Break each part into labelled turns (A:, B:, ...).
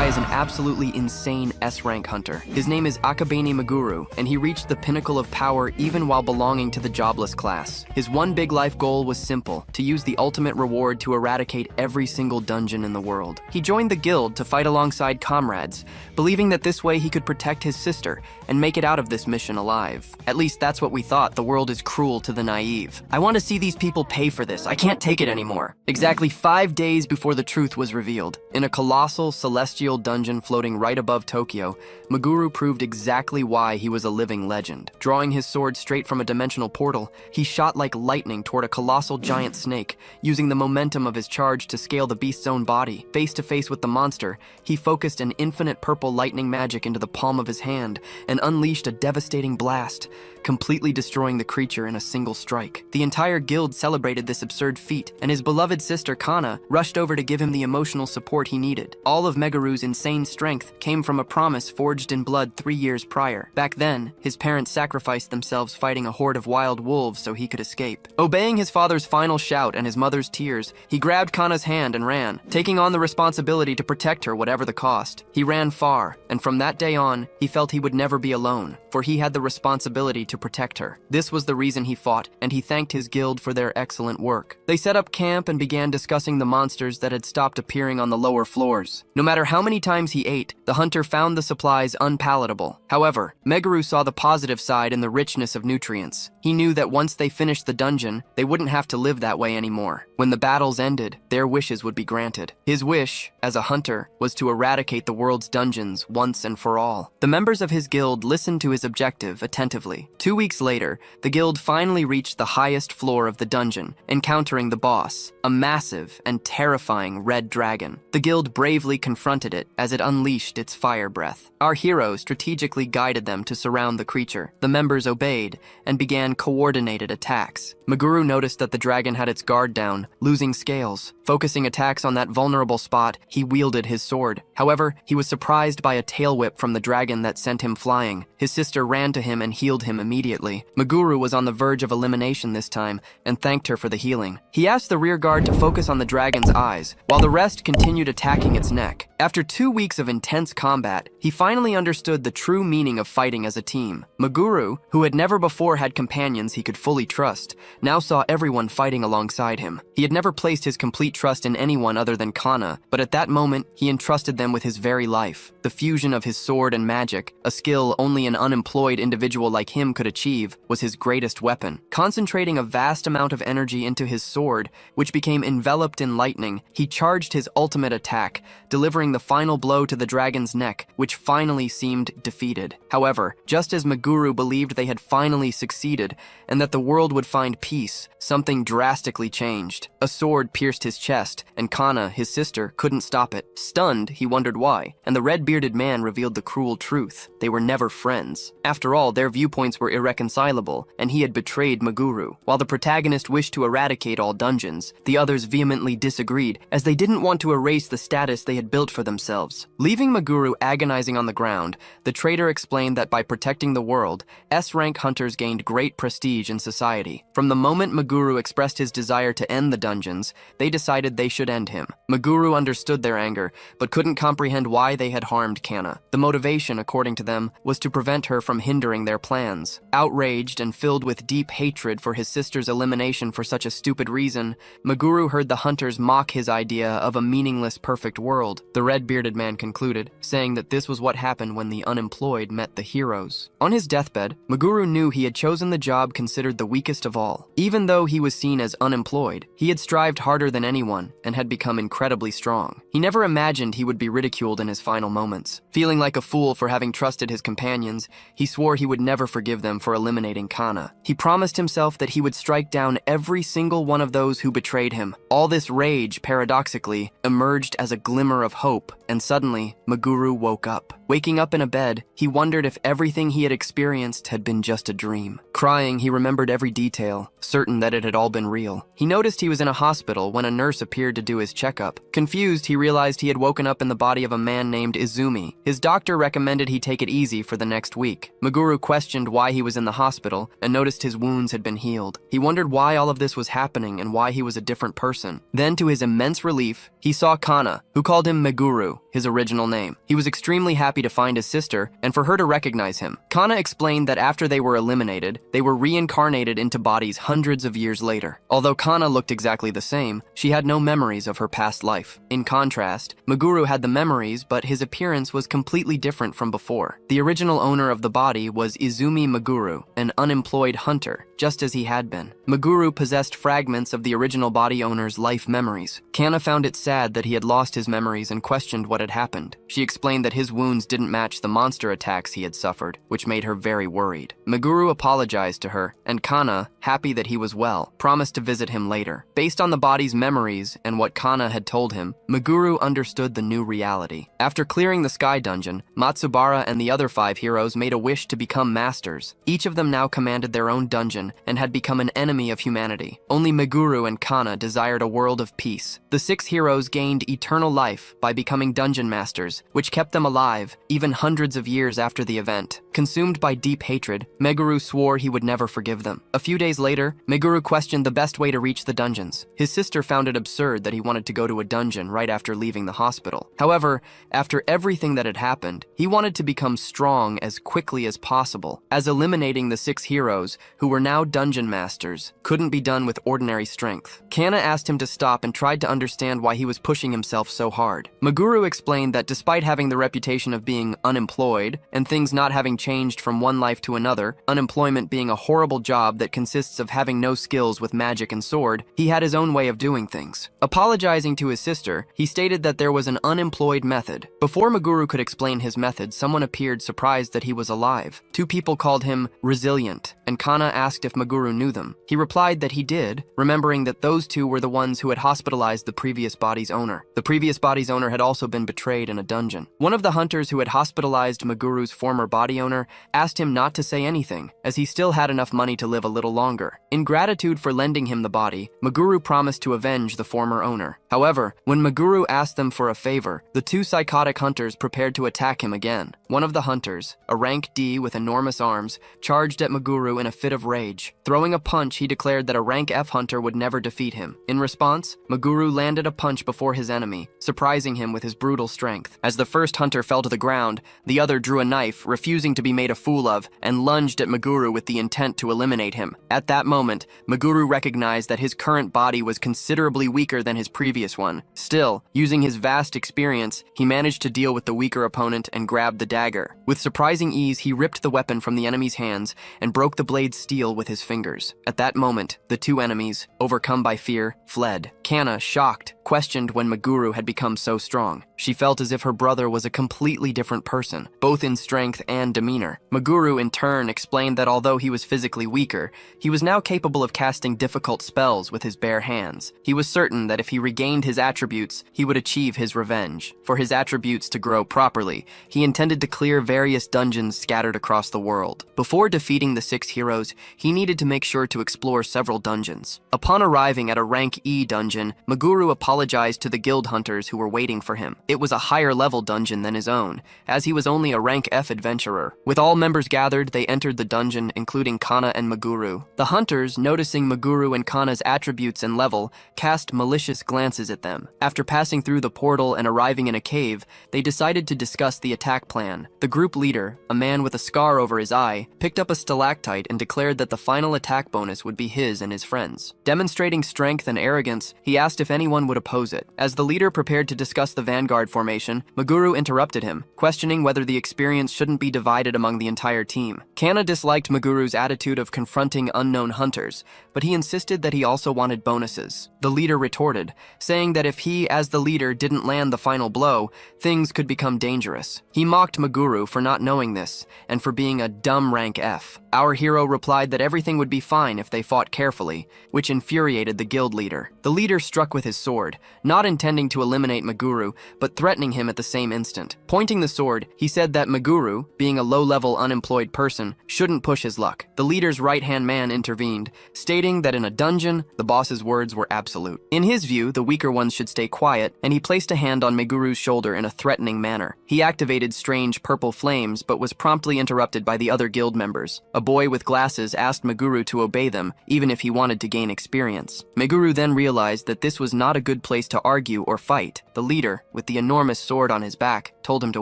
A: guy is an absolutely insane S-rank hunter. His name is Akabane Meguru, and he reached the pinnacle of power even while belonging to the jobless class. His one big life goal was simple: to use the ultimate reward to eradicate every single dungeon in the world. He joined the guild to fight alongside comrades, believing that this way he could protect his sister and make it out of this mission alive. At least that's what we thought. The world is cruel to the naive. I want to see these people pay for this. I can't take it anymore. Exactly 5 days before the truth was revealed, in a colossal celestial dungeon floating right above Tokyo, Meguru proved exactly why he was a living legend. Drawing his sword straight from a dimensional portal, he shot like lightning toward a colossal giant snake, using the momentum of his charge to scale the beast's own body. Face to face with the monster, he focused an infinite purple lightning magic into the palm of his hand and unleashed a devastating blast, completely destroying the creature in a single strike. The entire guild celebrated this absurd feat, and his beloved sister Kana rushed over to give him the emotional support he needed. All of Meguru's insane strength came from a promise forged in blood 3 years prior. Back then, his parents sacrificed themselves fighting a horde of wild wolves so he could escape. Obeying his father's final shout and his mother's tears, he grabbed Kana's hand and ran, taking on the responsibility to protect her whatever the cost. He ran far, and from that day on, he felt he would never be alone, for he had the responsibility to protect her. This was the reason he fought, and he thanked his guild for their excellent work. They set up camp and began discussing the monsters that had stopped appearing on the lower floors. No matter how many times he ate, the hunter found the supplies unpalatable. However, Meguru saw the positive side in the richness of nutrients. He knew that once they finished the dungeon, they wouldn't have to live that way anymore. When the battles ended, their wishes would be granted. His wish, as a hunter, was to eradicate the world's dungeons once and for all. The members of his guild listened to his objective attentively. 2 weeks later, the guild finally reached the highest floor of the dungeon, encountering the boss, a massive and terrifying red dragon. The guild bravely confronted it as it unleashed its fire breath. Our hero strategically guided them to surround the creature. The members obeyed and began coordinated attacks. Meguru noticed that the dragon had its guard down, losing scales. Focusing attacks on that vulnerable spot, he wielded his sword. However, he was surprised by a tail whip from the dragon that sent him flying. His sister ran to him and healed him immediately. Meguru was on the verge of elimination this time and thanked her for the healing. He asked the rear guard to focus on the dragon's eyes, while the rest continued attacking its neck. After 2 weeks of intense combat, he finally understood the true meaning of fighting as a team. Meguru, who had never before had companions he could fully trust, now saw everyone fighting alongside him. He had never placed his complete trust in anyone other than Kana, but at that moment, he entrusted them with his very life. The fusion of his sword and magic, a skill only an unemployed individual like him could achieve, was his greatest weapon. Concentrating a vast amount of energy into his sword, which became enveloped in lightning, he charged his ultimate attack, delivering the final blow to the dragon's neck, which finally seemed defeated. However, just as Meguru believed they had finally succeeded and that the world would find peace, something drastically changed. A sword pierced his chest, and Kana, his sister, couldn't stop it. Stunned, he wondered why, and the red-bearded man revealed the cruel truth. They were never friends. After all, their viewpoints were irreconcilable, and he had betrayed Meguru. While the protagonist wished to eradicate all dungeons, the others vehemently disagreed, as they didn't want to erase the status they had built for themselves. Leaving Meguru agonizing on the ground, the traitor explained that by protecting the world, S-rank hunters gained great prestige in society. From the moment Meguru expressed his desire to end the dungeons, they decided they should end him. Meguru understood their anger, but couldn't comprehend why they had harmed Kana. The motivation, according to them, was to prevent her from hindering their plans. Outraged and filled with deep hatred for his sister's elimination for such a stupid reason, Meguru heard the hunters mock his idea of a meaningless perfect world. The red-bearded man concluded, saying that this was what happened when the unemployed met the heroes. On his deathbed, Meguru knew he had chosen the job considered the weakest of all. Even though he was seen as unemployed, he had strived harder than anyone and had become incredibly strong. He never imagined he would be ridiculed in his final moments. Feeling like a fool for having trusted his companions, he swore he would never forgive them for eliminating Kana. He promised himself that he would strike down every single one of those who betrayed him. All this rage, paradoxically, emerged as a glimmer of hope, and suddenly, Meguru woke up. Waking up in a bed, he wondered if everything he had experienced had been just a dream. Crying, he remembered every detail, certain that it had all been real. He noticed he was in a hospital when a nurse appeared to do his checkup. Confused, he realized he had woken up in the body of a man named Izumi. His doctor recommended he take it easy for the next week. Meguru questioned why he was in the hospital and noticed his wounds had been healed. He wondered why all of this was happening and why he was a different person. Then, to his immense relief, he saw Kana, who called him Meguru. his original name. He was extremely happy to find his sister and for her to recognize him. Kana explained that after they were eliminated, they were reincarnated into bodies hundreds of years later. Although Kana looked exactly the same, she had no memories of her past life. In contrast, Meguru had the memories, but his appearance was completely different from before. The original owner of the body was Izumi Meguru, an unemployed hunter, just as he had been. Meguru possessed fragments of the original body owner's life memories. Kana found it sad that he had lost his memories and questioned what had happened. She explained that his wounds didn't match the monster attacks he had suffered, which made her very worried. Meguru apologized to her, and Kana, happy that he was well, promised to visit him later. Based on the body's memories and what Kana had told him, Meguru understood the new reality. After clearing the Sky Dungeon, Matsubara and the other 5 heroes made a wish to become masters. Each of them now commanded their own dungeon and had become an enemy of humanity. Only Meguru and Kana desired a world of peace. The 6 heroes gained eternal life by becoming dungeon masters, which kept them alive, even hundreds of years after the event. Consumed by deep hatred, Meguru swore he would never forgive them. A few days later, Meguru questioned the best way to reach the dungeons. His sister found it absurd that he wanted to go to a dungeon right after leaving the hospital. However, after everything that had happened, he wanted to become strong as quickly as possible, as eliminating the 6 heroes, who were now dungeon masters, couldn't be done with ordinary strength. Kana asked him to stop and tried to understand why he was pushing himself so hard. Meguru explained that despite having the reputation of being unemployed and things not having changed from one life to another, unemployment being a horrible job that consists of having no skills with magic and sword, he had his own way of doing things. Apologizing to his sister, he stated that there was an unemployed method. Before Meguru could explain his method, someone appeared surprised that he was alive. 2 people called him resilient, and Kana asked if Meguru knew them. He replied that he did, remembering that those 2 were the ones who had hospitalized the previous body's owner. The previous body's owner had also been betrayed in a dungeon. One of the hunters who had hospitalized Meguru's former body owner asked him not to say anything, as he still had enough money to live a little longer. In gratitude for lending him the body, Meguru promised to avenge the former owner. However, when Meguru asked them for a favor, the 2 psychotic hunters prepared to attack him again. One of the hunters, a rank D with enormous arms, charged at Meguru in a fit of rage. Throwing a punch, he declared that a rank F hunter would never defeat him. In response, Meguru landed a punch before his enemy, surprising him with his brutal strength. As the first hunter fell to the ground, the other drew a knife, refusing to be made a fool of, and lunged at Meguru with the intent to eliminate him. At that moment, Meguru recognized that his current body was considerably weaker than his previous one. Still, using his vast experience, he managed to deal with the weaker opponent and grabbed the dagger. With surprising ease, he ripped the weapon from the enemy's hands and broke the blade's steel with his fingers. At that moment, the 2 enemies, overcome by fear, fled. Kana, shocked, questioned when Meguru had become so strong. She felt as if her brother was a completely different person, both in strength and demeanor. Meguru, in turn, explained that although he was physically weaker, he was now capable of casting difficult spells with his bare hands. He was certain that if he regained his attributes, he would achieve his revenge. For his attributes to grow properly, he intended to clear various dungeons scattered across the world. Before defeating the 6 heroes, he needed to make sure to explore several dungeons. Upon arriving at a rank E dungeon, Meguru apologized to the guild hunters who were waiting for him. It was a higher level dungeon than his own, as he was only a rank F adventurer. With all members gathered, they entered the dungeon, including Kana and Meguru. The hunters, noticing Meguru and Kana's attributes and level, cast malicious glances at them. After passing through the portal and arriving in a cave, they decided to discuss the attack plan. The group leader, a man with a scar over his eye, picked up a stalactite and declared that the final attack bonus would be his and his friends. Demonstrating strength and arrogance, he asked if anyone would oppose it. As the leader prepared to discuss the vanguard formation, Meguru interrupted him, questioning whether the experience shouldn't be divided among the entire team. Kana disliked Meguru's attitude of confronting unknown hunters, but he insisted that he also wanted bonuses. The leader retorted, saying that if he, as the leader, didn't land the final blow, things could become dangerous. He mocked Meguru for not knowing this, and for being a dumb rank F. Our hero replied that everything would be fine if they fought carefully, which infuriated the guild leader. The leader struck with his sword, not intending to eliminate Meguru, but threatening him at the same instant. Pointing the sword, he said that Meguru, being a low-level unemployed person, shouldn't push his luck. The leader's right-hand man intervened, stating that in a dungeon, the boss's words were absolute. In his view, the weaker ones should stay quiet, and he placed a hand on Meguru's shoulder in a threatening manner. He activated strange purple flames, but was promptly interrupted by the other guild members. A A boy with glasses asked Meguru to obey them, even if he wanted to gain experience. Meguru then realized that this was not a good place to argue or fight. The leader, with the enormous sword on his back, told him to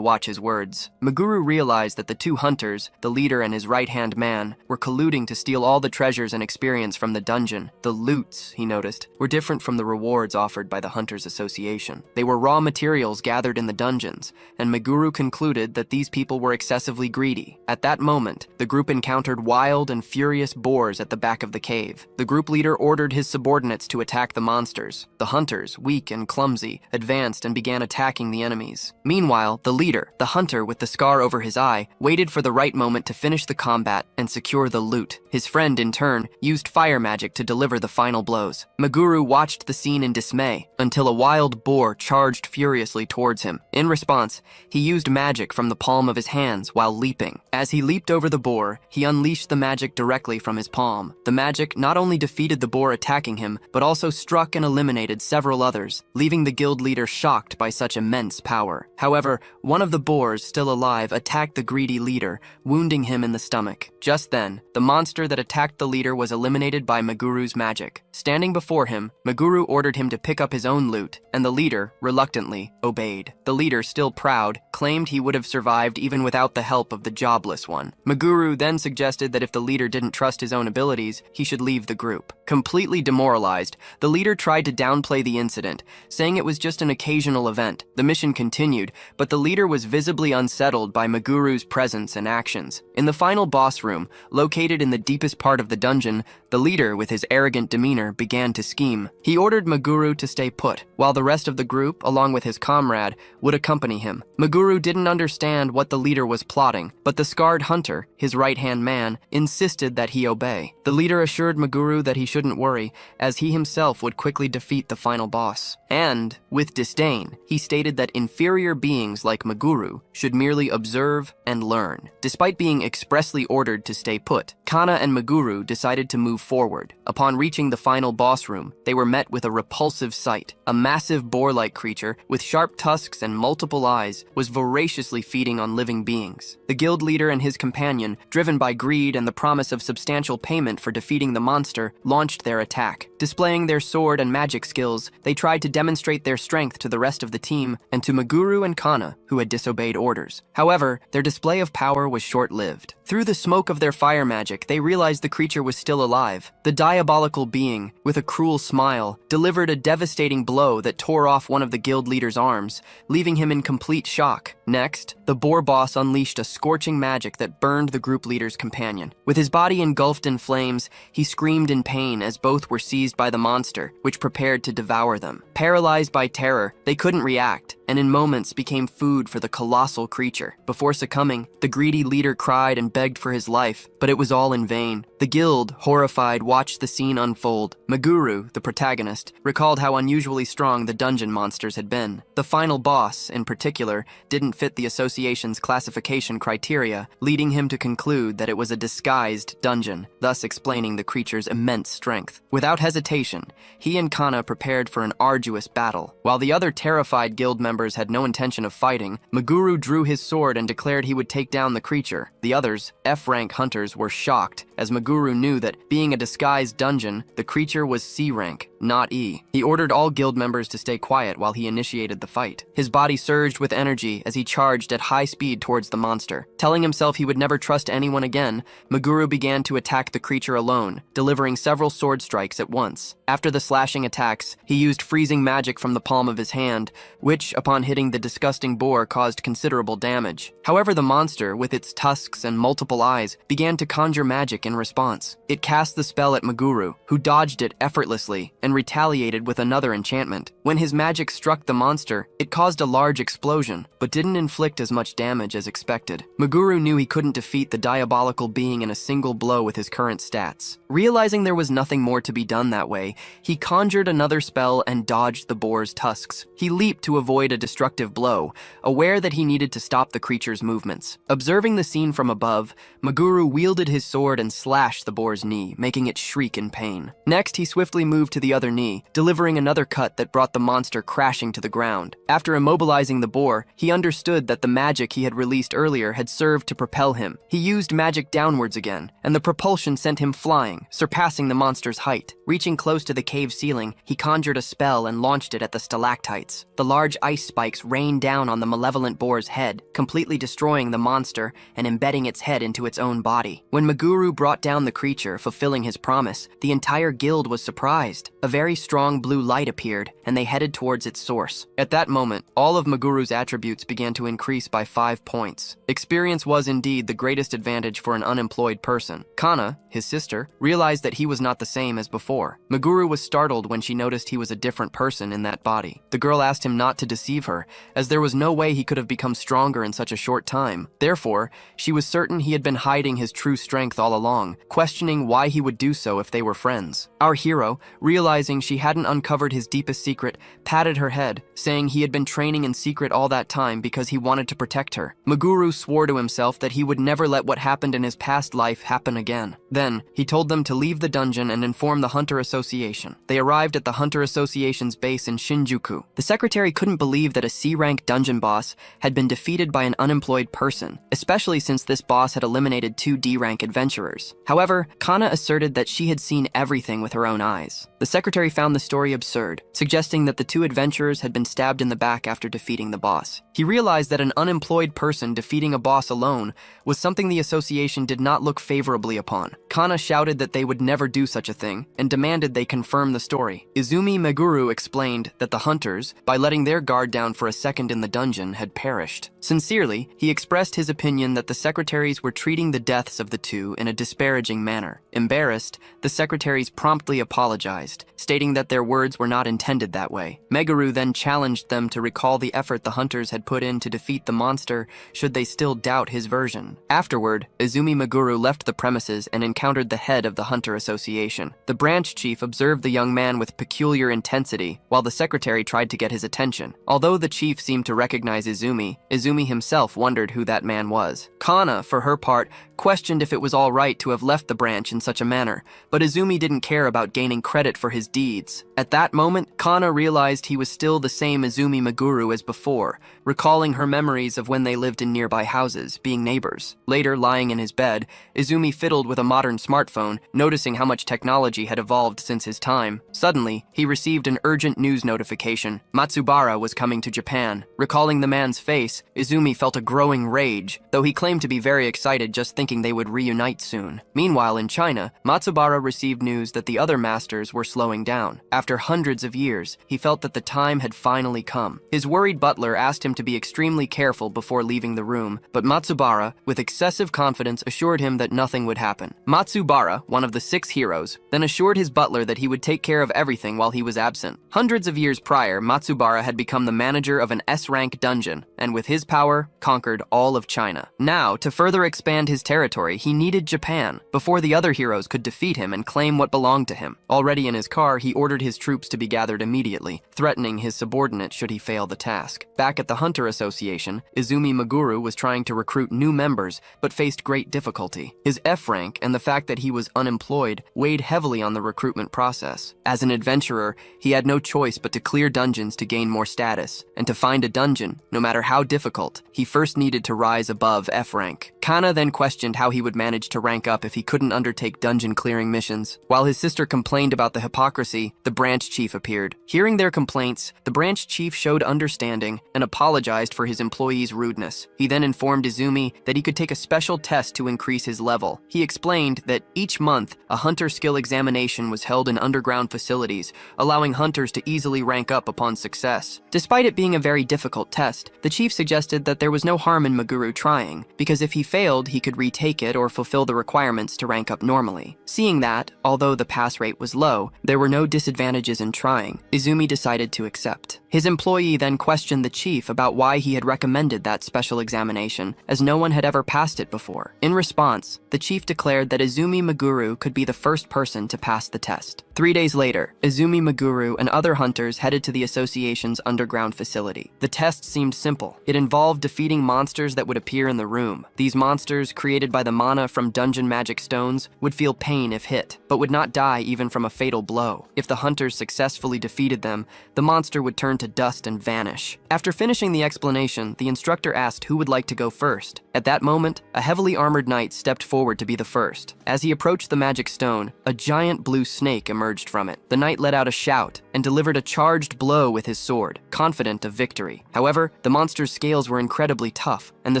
A: watch his words. Meguru realized that the two hunters, the leader and his right-hand man, were colluding to steal all the treasures and experience from the dungeon. The loots, he noticed, were different from the rewards offered by the Hunters Association. They were raw materials gathered in the dungeons, and Meguru concluded that these people were excessively greedy. At that moment, the group encountered wild and furious boars at the back of the cave. The group leader ordered his subordinates to attack the monsters. The hunters, weak and clumsy, advanced and began attacking the enemies. Meanwhile, the leader, the hunter with the scar over his eye, waited for the right moment to finish the combat and secure the loot. His friend, in turn, used fire magic to deliver the final blows. Meguru watched the scene in dismay until a wild boar charged furiously towards him. In response, he used magic from the palm of his hands while leaping. As he leaped over the boar, he unleashed the magic directly from his palm. The magic not only defeated the boar attacking him, but also struck and eliminated several others, leaving the guild leader shocked by such immense power. However, one of the boars, still alive, attacked the greedy leader, wounding him in the stomach. Just then, the monster that attacked the leader was eliminated by Meguru's magic. Standing before him, Meguru ordered him to pick up his own loot, and the leader, reluctantly, obeyed. The leader, still proud, claimed he would have survived even without the help of the jobless one. Meguru then suggested that if the leader didn't trust his own abilities, he should leave the group. Completely demoralized, the leader tried to downplay the incident, saying it was just an occasional event. The mission continued, but the leader was visibly unsettled by Meguru's presence and actions. In the final boss room, located in the deepest part of the dungeon, the leader, with his arrogant demeanor, began to scheme. He ordered Meguru to stay put, while the rest of the group, along with his comrade, would accompany him. Meguru didn't understand what the leader was plotting, but the scarred hunter, his right-hand man, insisted that he obey. The leader assured Meguru that he shouldn't worry, as he himself would quickly defeat the final boss. And, with disdain, he stated that inferior beings like Meguru should merely observe and learn. Despite being expressly ordered to stay put, Kana and Meguru decided to move forward. Upon reaching the final boss room, they were met with a repulsive sight. A massive boar-like creature, with sharp tusks and multiple eyes, was voraciously feeding on living beings. The guild leader and his companion, driven by greed and the promise of substantial payment for defeating the monster, launched their attack. Displaying their sword and magic skills, they tried to demonstrate their strength to the rest of the team and to Meguru and Kana, who had disobeyed orders. However, their display of power was short-lived. Through the smoke of their fire magic, they realized the creature was still alive. The diabolical being, with a cruel smile, delivered a devastating blow that tore off one of the guild leader's arms, leaving him in complete shock. Next, the boar boss unleashed a scorching magic that burned the group leader's companion. With his body engulfed in flames, he screamed in pain as both were seized by the monster, which prepared to devour them. Paralyzed by terror, they couldn't react, and in moments became food for the colossal creature. Before succumbing, the greedy leader cried and begged for his life, but it was all in vain. The guild, horrified, watched the scene unfold. Meguru, the protagonist, recalled how unusually strong the dungeon monsters had been. The final boss, in particular, didn't fit the association's classification criteria, leading him to conclude that it was a disguised dungeon, thus explaining the creature's immense strength. Without hesitation, he and Kana prepared for an arduous battle. While the other terrified guild members had no intention of fighting, Meguru drew his sword and declared he would take down the creature. The others, F-rank hunters, were shocked, as Meguru knew that, being a disguised dungeon, the creature was C-rank, not E. He ordered all guild members to stay quiet while he initiated the fight. His body surged with energy as he charged at high speed towards the monster. Telling himself he would never trust anyone again, Meguru began to attack the creature alone, delivering several sword strikes at once. After the slashing attacks, he used freezing magic from the palm of his hand, which, upon hitting the disgusting boar, caused considerable damage. However, the monster, with its tusks and multiple eyes, began to conjure magic in response. It cast the spell at Meguru, who dodged it effortlessly and retaliated with another enchantment. When his magic struck the monster, it caused a large explosion, but didn't inflict as much damage as expected. Meguru knew he couldn't defeat the diabolical being in a single blow with his current stats. Realizing there was nothing more to be done that way, he conjured another spell and dodged the boar's tusks. He leaped to avoid a destructive blow, aware that he needed to stop the creature's movements. Observing the scene from above, Meguru wielded his sword and slashed the boar's knee, making it shriek in pain. Next, he swiftly moved to the other knee, delivering another cut that brought the monster crashing to the ground. After immobilizing the boar, he understood that the magic he had released earlier had served to propel him. He used magic downwards again, and the propulsion sent him flying, surpassing the monster's height. Reaching close to the cave ceiling, he conjured a spell and launched it at the stalactites. The large ice spikes rained down on the malevolent boar's head, completely destroying the monster and embedding its head into its own body. When Meguru brought down the creature, fulfilling his promise, the entire guild was surprised. A very strong blue light appeared, and they headed towards its source. At that moment, all of Meguru's attributes began to increase by 5 points. Experience was indeed the greatest advantage for an unemployed person. Kana, his sister, realized that he was not the same as before. Meguru was startled when she noticed he was a different person in that body. The girl asked him not to deceive her, as there was no way he could have become stronger in such a short time. Therefore, she was certain he had been hiding his true strength all along, questioning why he would do so if they were friends. Our hero, realizing she hadn't uncovered his deepest secret, patted her head, saying he had been training in secret all that time because he wanted to protect her. Meguru swore to himself that he would never let what happened in his past life happen again. Then, he told them to leave the dungeon and inform the Hunter Association. They arrived at the Hunter Association's base in Shinjuku. The secretary couldn't believe that a C-rank dungeon boss had been defeated by an unemployed person, especially since this boss had eliminated 2 D-rank adventurers. However, Kana asserted that she had seen everything with her own eyes. The secretary found the story absurd, suggesting that the 2 adventurers had been stabbed in the back after defeating the boss. He realized that an unemployed person defeating a boss alone was something the association did not look favorably upon. Kana shouted that they would never do such a thing, and demanded they confirm the story. Izumi Meguru explained that the hunters, by letting their guard down for a second in the dungeon, had perished. Sincerely, he expressed his opinion that the secretaries were treating the deaths of the 2 in a disparaging manner. Embarrassed, the secretaries promptly apologized, stating that their words were not intended that way. Meguru then challenged them to recall the effort the hunters had put in to defeat the monster should they still doubt his version. Afterward, Izumi Meguru left the premises and encountered the head of the Hunter Association. The branch chief observed the young man with peculiar intensity, while the secretary tried to get his attention. Although the chief seemed to recognize Izumi, Izumi himself wondered who that man was. Kana, for her part, questioned if it was all right to have left the branch in such a manner, but Izumi didn't care about gaining credit for his deeds. At that moment, Kana realized he was still the same Izumi Meguru as before, recalling her memories of when they lived in nearby houses, being neighbors. Later, lying in his bed, Izumi fiddled with a modern smartphone, noticing how much technology had evolved since his time. Suddenly, he received an urgent news notification. Matsubara was coming to Japan. Recalling the man's face, Izumi felt a growing rage, though he claimed to be very excited just thinking they would reunite soon. Meanwhile, in China, Matsubara received news that the other masters were slowing down. After hundreds of years, he felt that the time had finally come. His worried butler asked him to be extremely careful before leaving the room, but Matsubara, with excessive confidence, assured him that nothing would happen. Matsubara, one of the 6 heroes, then assured his butler that he would take care of everything while he was absent. Hundreds of years prior, Matsubara had become the manager of an S-rank dungeon, and with his power, conquered all of China. Now, to further expand his territory, he needed Japan, before the other heroes could defeat him and claim what belonged to him. Already in his car, he ordered his troops to be gathered immediately, threatening his subordinate should he fail the task. Back at the Hunter Association, Izumi Meguru was trying to recruit new members, but faced great difficulty. His F rank and the fact that he was unemployed weighed heavily on the recruitment process. As an adventurer, he had no choice but to clear dungeons to gain more status, and to find a dungeon, no matter how difficult, he first needed to rise above F rank. Kana then questioned how he would manage to rank up if he couldn't undertake dungeon clearing missions. While his sister complained about the hypocrisy, the branch chief appeared. Hearing their complaints, the branch chief showed understanding and apologized for his employees' rudeness. He then informed Izumi that he could take a special test to increase his level. He explained that each month, a hunter skill examination was held in underground facilities, allowing hunters to easily rank up upon success. Despite it being a very difficult test, the chief suggested that there was no harm in Meguru trying, because if he failed, he could retake it or fulfill the requirements to rank up normally. Seeing that, although the pass rate was low, there were no disadvantages in trying, Izumi decided to accept. His employee then questioned the chief about why he had recommended that special examination, as no one had ever passed it before. In response, the chief declared that Izumi Meguru could be the first person to pass the test. 3 days later, Izumi Meguru and other hunters headed to the association's underground facility. The test seemed simple. It involved defeating monsters that would appear in the room. These monsters, created by the mana from dungeon magic stones, would feel pain if hit, but would not die even from a fatal blow. If the hunters successfully defeated them, the monster would turn to dust and vanish. After finishing the explanation, the instructor asked who would like to go first. At that moment, a heavily armored knight stepped forward to be the first. As he approached the magic stone, a giant blue snake emerged from it. The knight let out a shout and delivered a charged blow with his sword, confident of victory. However, the monster's scales were incredibly tough, and the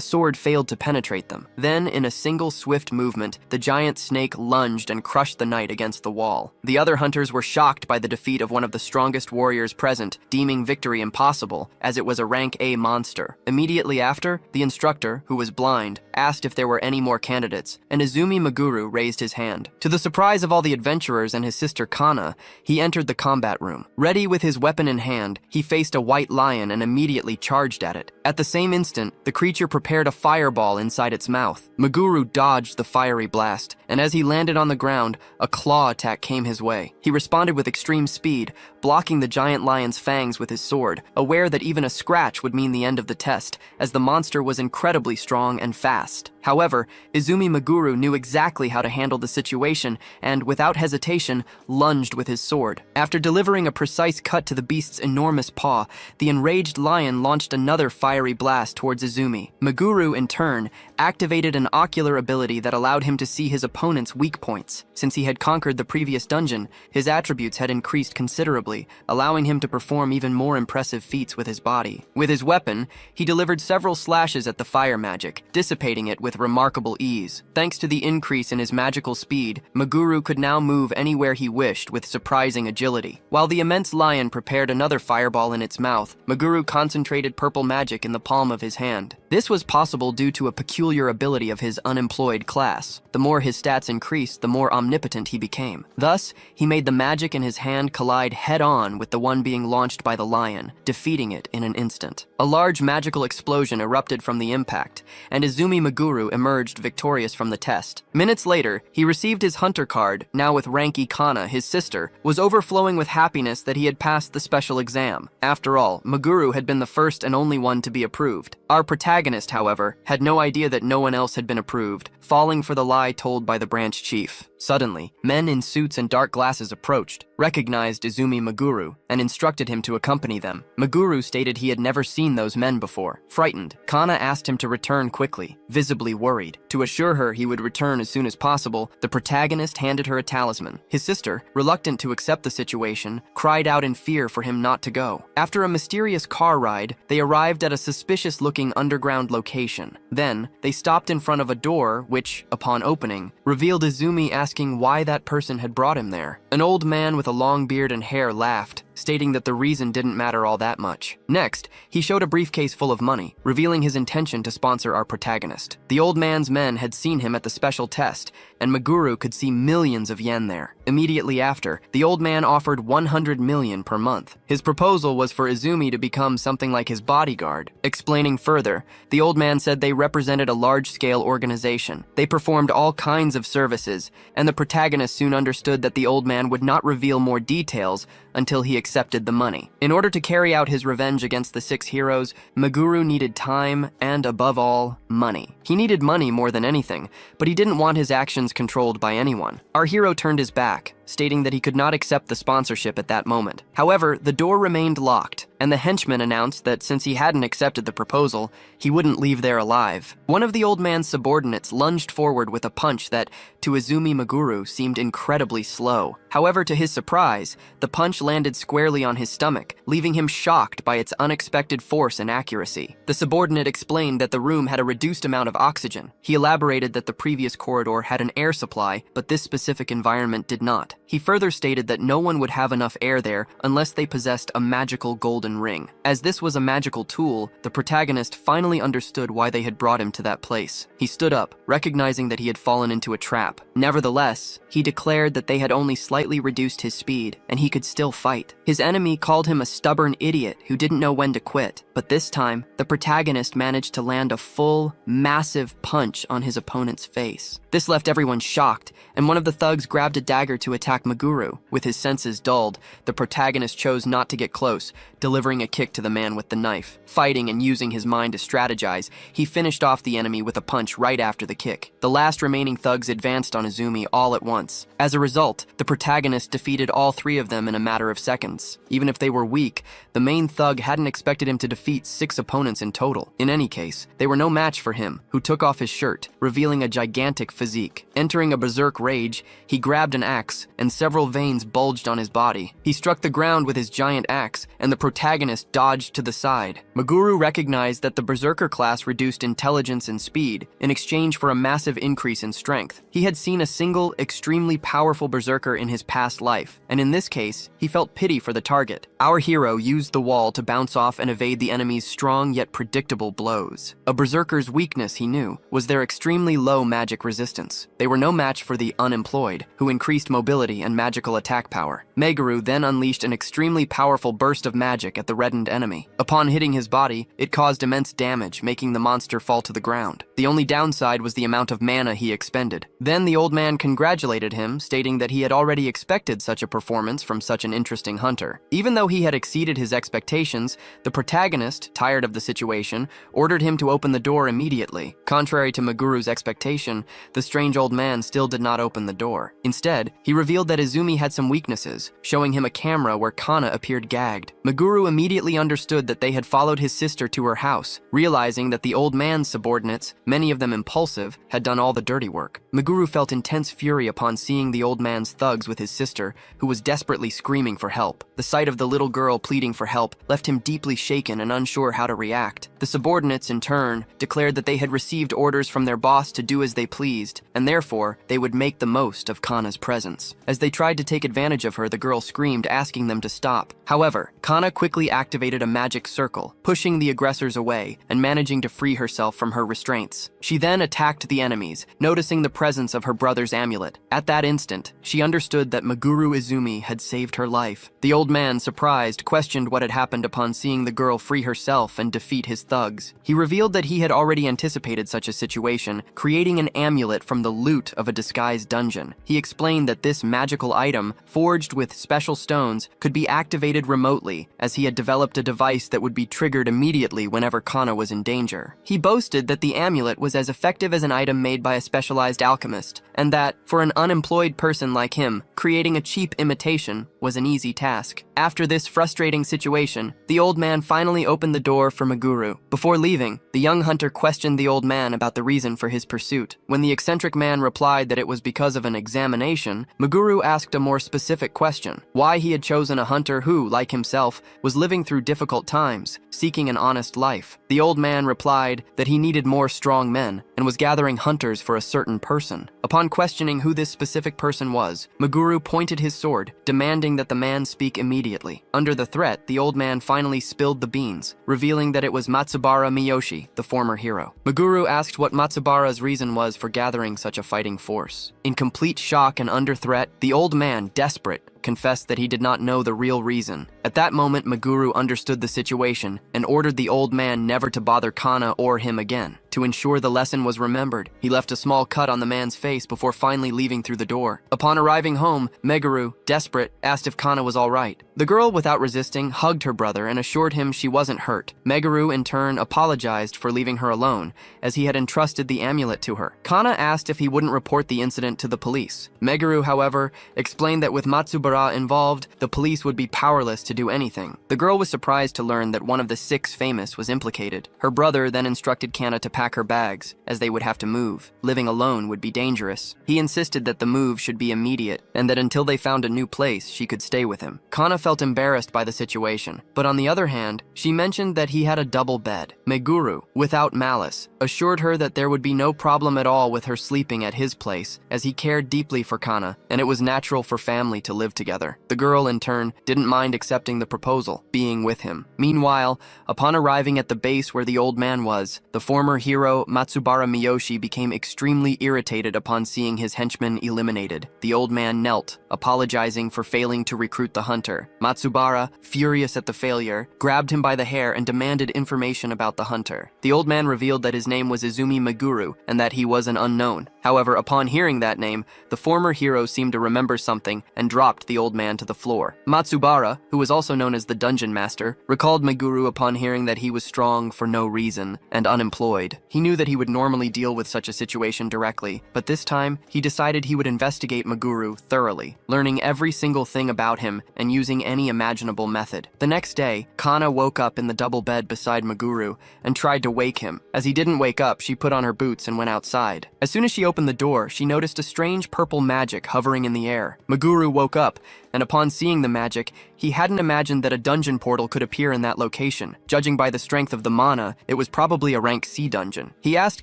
A: sword failed to penetrate them. Then, in a single swift movement, the giant snake lunged and crushed the knight against the wall. The other hunters were shocked by the defeat of one of the strongest warriors present, deeming victory impossible, as it was a rank A monster. Immediately after, the instructor, who was blind, asked if there were any more candidates, and Izumi Maguru raised his hand. To the surprise of all the adventurers and his sister Kana, he entered the combat room. Ready with his weapon in hand, he faced a white lion and immediately charged at it. At the same instant, the creature prepared a fireball inside its mouth. Maguru dodged the fiery blast, and as he landed on the ground, a claw attack came his way. He responded with extreme speed, blocking the giant lion's fangs with his sword, aware that even a scratch would mean the end of the test, as the monster was incredibly strong and fast. However, Izumi Maguru knew exactly how to handle the situation and, without hesitation, lunged with his sword. After delivering a precise cut to the beast's enormous paw, the enraged lion launched another fiery blast towards Izumi. Maguru, in turn, activated an ocular ability that allowed him to see his opponent's weak points. Since he had conquered the previous dungeon, his attributes had increased considerably, allowing him to perform even more impressive feats with his body. With his weapon, he delivered several slashes at the fire magic, dissipating it with remarkable ease. Thanks to the increase in his magical speed, Maguru could now move anywhere he wished with surprising agility. While the immense lion prepared another fireball in its mouth, Maguru concentrated purple magic in the palm of his hand. This was possible due to a peculiar ability of his unemployed class. The more his stats increased, the more omnipotent he became. Thus, he made the magic in his hand collide head-on with the one being launched by the lion, defeating it in an instant. A large magical explosion erupted from the impact, and Izumi Maguru emerged victorious from the test. Minutes later, he received his hunter card. Now with Ranky Kana, his sister, was overflowing with happiness that he had passed the special exam. After all, Maguru had been the first and only one to be approved. Our protagonist, however, had no idea that no one else had been approved, falling for the lie told by the branch chief. Suddenly, men in suits and dark glasses approached, recognized Izumi Maguru, and instructed him to accompany them. Maguru stated he had never seen those men before. Frightened, Kana asked him to return quickly, visibly worried. To assure her he would return as soon as possible, the protagonist handed her a talisman. His sister, reluctant to accept the situation, cried out in fear for him not to go. After a mysterious car ride, they arrived at a suspicious-looking underground location. Then, they stopped in front of a door which, upon opening, revealed Izumi asking why that person had brought him there. An old man with a long beard and hair laughed, stating that the reason didn't matter all that much. Next, he showed a briefcase full of money, revealing his intention to sponsor our protagonist. The old man's men had seen him at the special test, and Maguru could see millions of yen there. Immediately after, the old man offered 100 million per month. His proposal was for Izumi to become something like his bodyguard. Explaining further, the old man said they represented a large-scale organization. They performed all kinds of services, and the protagonist soon understood that the old man would not reveal more details until he accepted the money. In order to carry out his revenge against the 6 heroes, Maguru needed time and, above all, money. He needed money more than anything, but he didn't want his actions controlled by anyone. Our hero turned his back, stating that he could not accept the sponsorship at that moment. However, the door remained locked, and the henchman announced that since he hadn't accepted the proposal, he wouldn't leave there alive. One of the old man's subordinates lunged forward with a punch that, to Izumi Maguru, seemed incredibly slow. However, to his surprise, the punch landed squarely on his stomach, leaving him shocked by its unexpected force and accuracy. The subordinate explained that the room had a reduced amount of oxygen. He elaborated that the previous corridor had an air supply, but this specific environment did not. He further stated that no one would have enough air there unless they possessed a magical golden ring. As this was a magical tool, the protagonist finally understood why they had brought him to that place. He stood up, recognizing that he had fallen into a trap. Nevertheless, he declared that they had only slightly reduced his speed, and he could still fight. His enemy called him a stubborn idiot who didn't know when to quit, but this time, the protagonist managed to land a full, massive massive punch on his opponent's face. This left everyone shocked, and one of the thugs grabbed a dagger to attack Maguru. With his senses dulled, the protagonist chose not to get close, delivering a kick to the man with the knife. Fighting and using his mind to strategize, he finished off the enemy with a punch right after the kick. The last remaining thugs advanced on Izumi all at once. As a result, the protagonist defeated all three of them in a matter of seconds. Even if they were weak, the main thug hadn't expected him to defeat 6 opponents in total. In any case, they were no match for him, who took off his shirt, revealing a gigantic physique. Entering a berserk rage, he grabbed an axe, and several veins bulged on his body. He struck the ground with his giant axe, and the protagonist dodged to the side. Maguru recognized that the berserker class reduced intelligence and speed in exchange for a massive increase in strength. He had seen a single, extremely powerful berserker in his past life, and in this case, he felt pity for the target. Our hero used the wall to bounce off and evade the enemy's strong yet predictable blows. A berserker's weakness, he knew, was their extremely low magic resistance. They were no match for the unemployed, who increased mobility and magical attack power. Meguru then unleashed an extremely powerful burst of magic at the reddened enemy. Upon hitting his body, it caused immense damage, making the monster fall to the ground. The only downside was the amount of mana he expended. Then the old man congratulated him, stating that he had already expected such a performance from such an interesting hunter. Even though he had exceeded his expectations, the protagonist, tired of the situation, ordered him to open the door immediately. Contrary to Maguru's expectation, the strange old man still did not open the door. Instead, he revealed that Izumi had some weaknesses, showing him a camera where Kana appeared gagged. Maguru immediately understood that they had followed his sister to her house, realizing that the old man's subordinates, many of them impulsive, had done all the dirty work. Maguru felt intense fury upon seeing the old man's thugs with his sister, who was desperately screaming for help. The sight of the little girl pleading for help left him deeply shaken and unsure how to react. The subordinates, in turn, declared that they had received orders from their boss to do as they pleased, and therefore, they would make the most of Kana's presence. As they tried to take advantage of her, the girl screamed, asking them to stop. However, Kana quickly activated a magic circle, pushing the aggressors away and managing to free herself from her restraints. She then attacked the enemies, noticing the presence of her brother's amulet. At that instant, she understood that Maguru Izumi had saved her life. The old man, surprised, questioned what had happened upon seeing the girl free herself and defeat his thugs. He revealed that he had already anticipated such a situation, creating an amulet from the loot of a disguised dungeon. He explained that this magical item, forged with special stones, could be activated remotely, as he had developed a device that would be triggered immediately whenever Kana was in danger. He boasted that the amulet was as effective as an item made by a specialized alchemist, and that, for an unemployed person like him, creating a cheap imitation was an easy task. After this frustrating situation, the old man finally opened the door for Maguru. Before leaving, the young hunter questioned the old man about the reason for his pursuit. When the eccentric man replied that it was because of an examination, Maguru asked a more specific question: why he had chosen a hunter who, like himself, was living through difficult times, seeking an honest life. The old man replied that he needed more strong men and was gathering hunters for a certain person. Upon questioning who this specific person was, Maguru pointed his sword, demanding that the man speak immediately. Under the threat, the old man finally spilled the beans, revealing that it was Matsubara Miyoshi, the former hero. Maguru asked what Matsubara's reason was for gathering such a fighting force. In complete shock and under threat, the old man, desperate, confessed that he did not know the real reason. At that moment, Maguru understood the situation and ordered the old man never to bother Kana or him again. To ensure the lesson was remembered, he left a small cut on the man's face before finally leaving through the door. Upon arriving home, Meguru, desperate, asked if Kana was all right. The girl, without resisting, hugged her brother and assured him she wasn't hurt. Meguru, in turn, apologized for leaving her alone, as he had entrusted the amulet to her. Kana asked if he wouldn't report the incident to the police. Meguru, however, explained that with Matsubara involved, the police would be powerless to do anything. The girl was surprised to learn that one of the 6 famous was implicated. Her brother then instructed Kana to pack her bags, as they would have to move. Living alone would be dangerous. He insisted that the move should be immediate, and that until they found a new place, she could stay with him. Kana felt embarrassed by the situation, but on the other hand, she mentioned that he had a double bed. Meguru, without malice, assured her that there would be no problem at all with her sleeping at his place, as he cared deeply for Kana, and it was natural for family to live together. The girl, in turn, didn't mind accepting the proposal, being with him. Meanwhile, upon arriving at the base where the old man was, the former hero Matsubara Miyoshi became extremely irritated upon seeing his henchmen eliminated. The old man knelt, apologizing for failing to recruit the hunter. Matsubara, furious at the failure, grabbed him by the hair and demanded information about the hunter. The old man revealed that his name was Izumi Meguru and that he was an unknown. However, upon hearing that name, the former hero seemed to remember something and dropped the old man to the floor. Matsubara, who was also known as the Dungeon Master, recalled Meguru upon hearing that he was strong for no reason and unemployed. He knew that he would normally deal with such a situation directly, but this time, he decided he would investigate Meguru thoroughly, learning every single thing about him and using any imaginable method. The next day, Kana woke up in the double bed beside Meguru and tried to wake him. As he didn't wake up, she put on her boots and went outside. As soon as she opened the door, she noticed a strange purple magic hovering in the air. Meguru woke up, and upon seeing the magic, he hadn't imagined that a dungeon portal could appear in that location. Judging by the strength of the mana, it was probably a rank C dungeon. He asked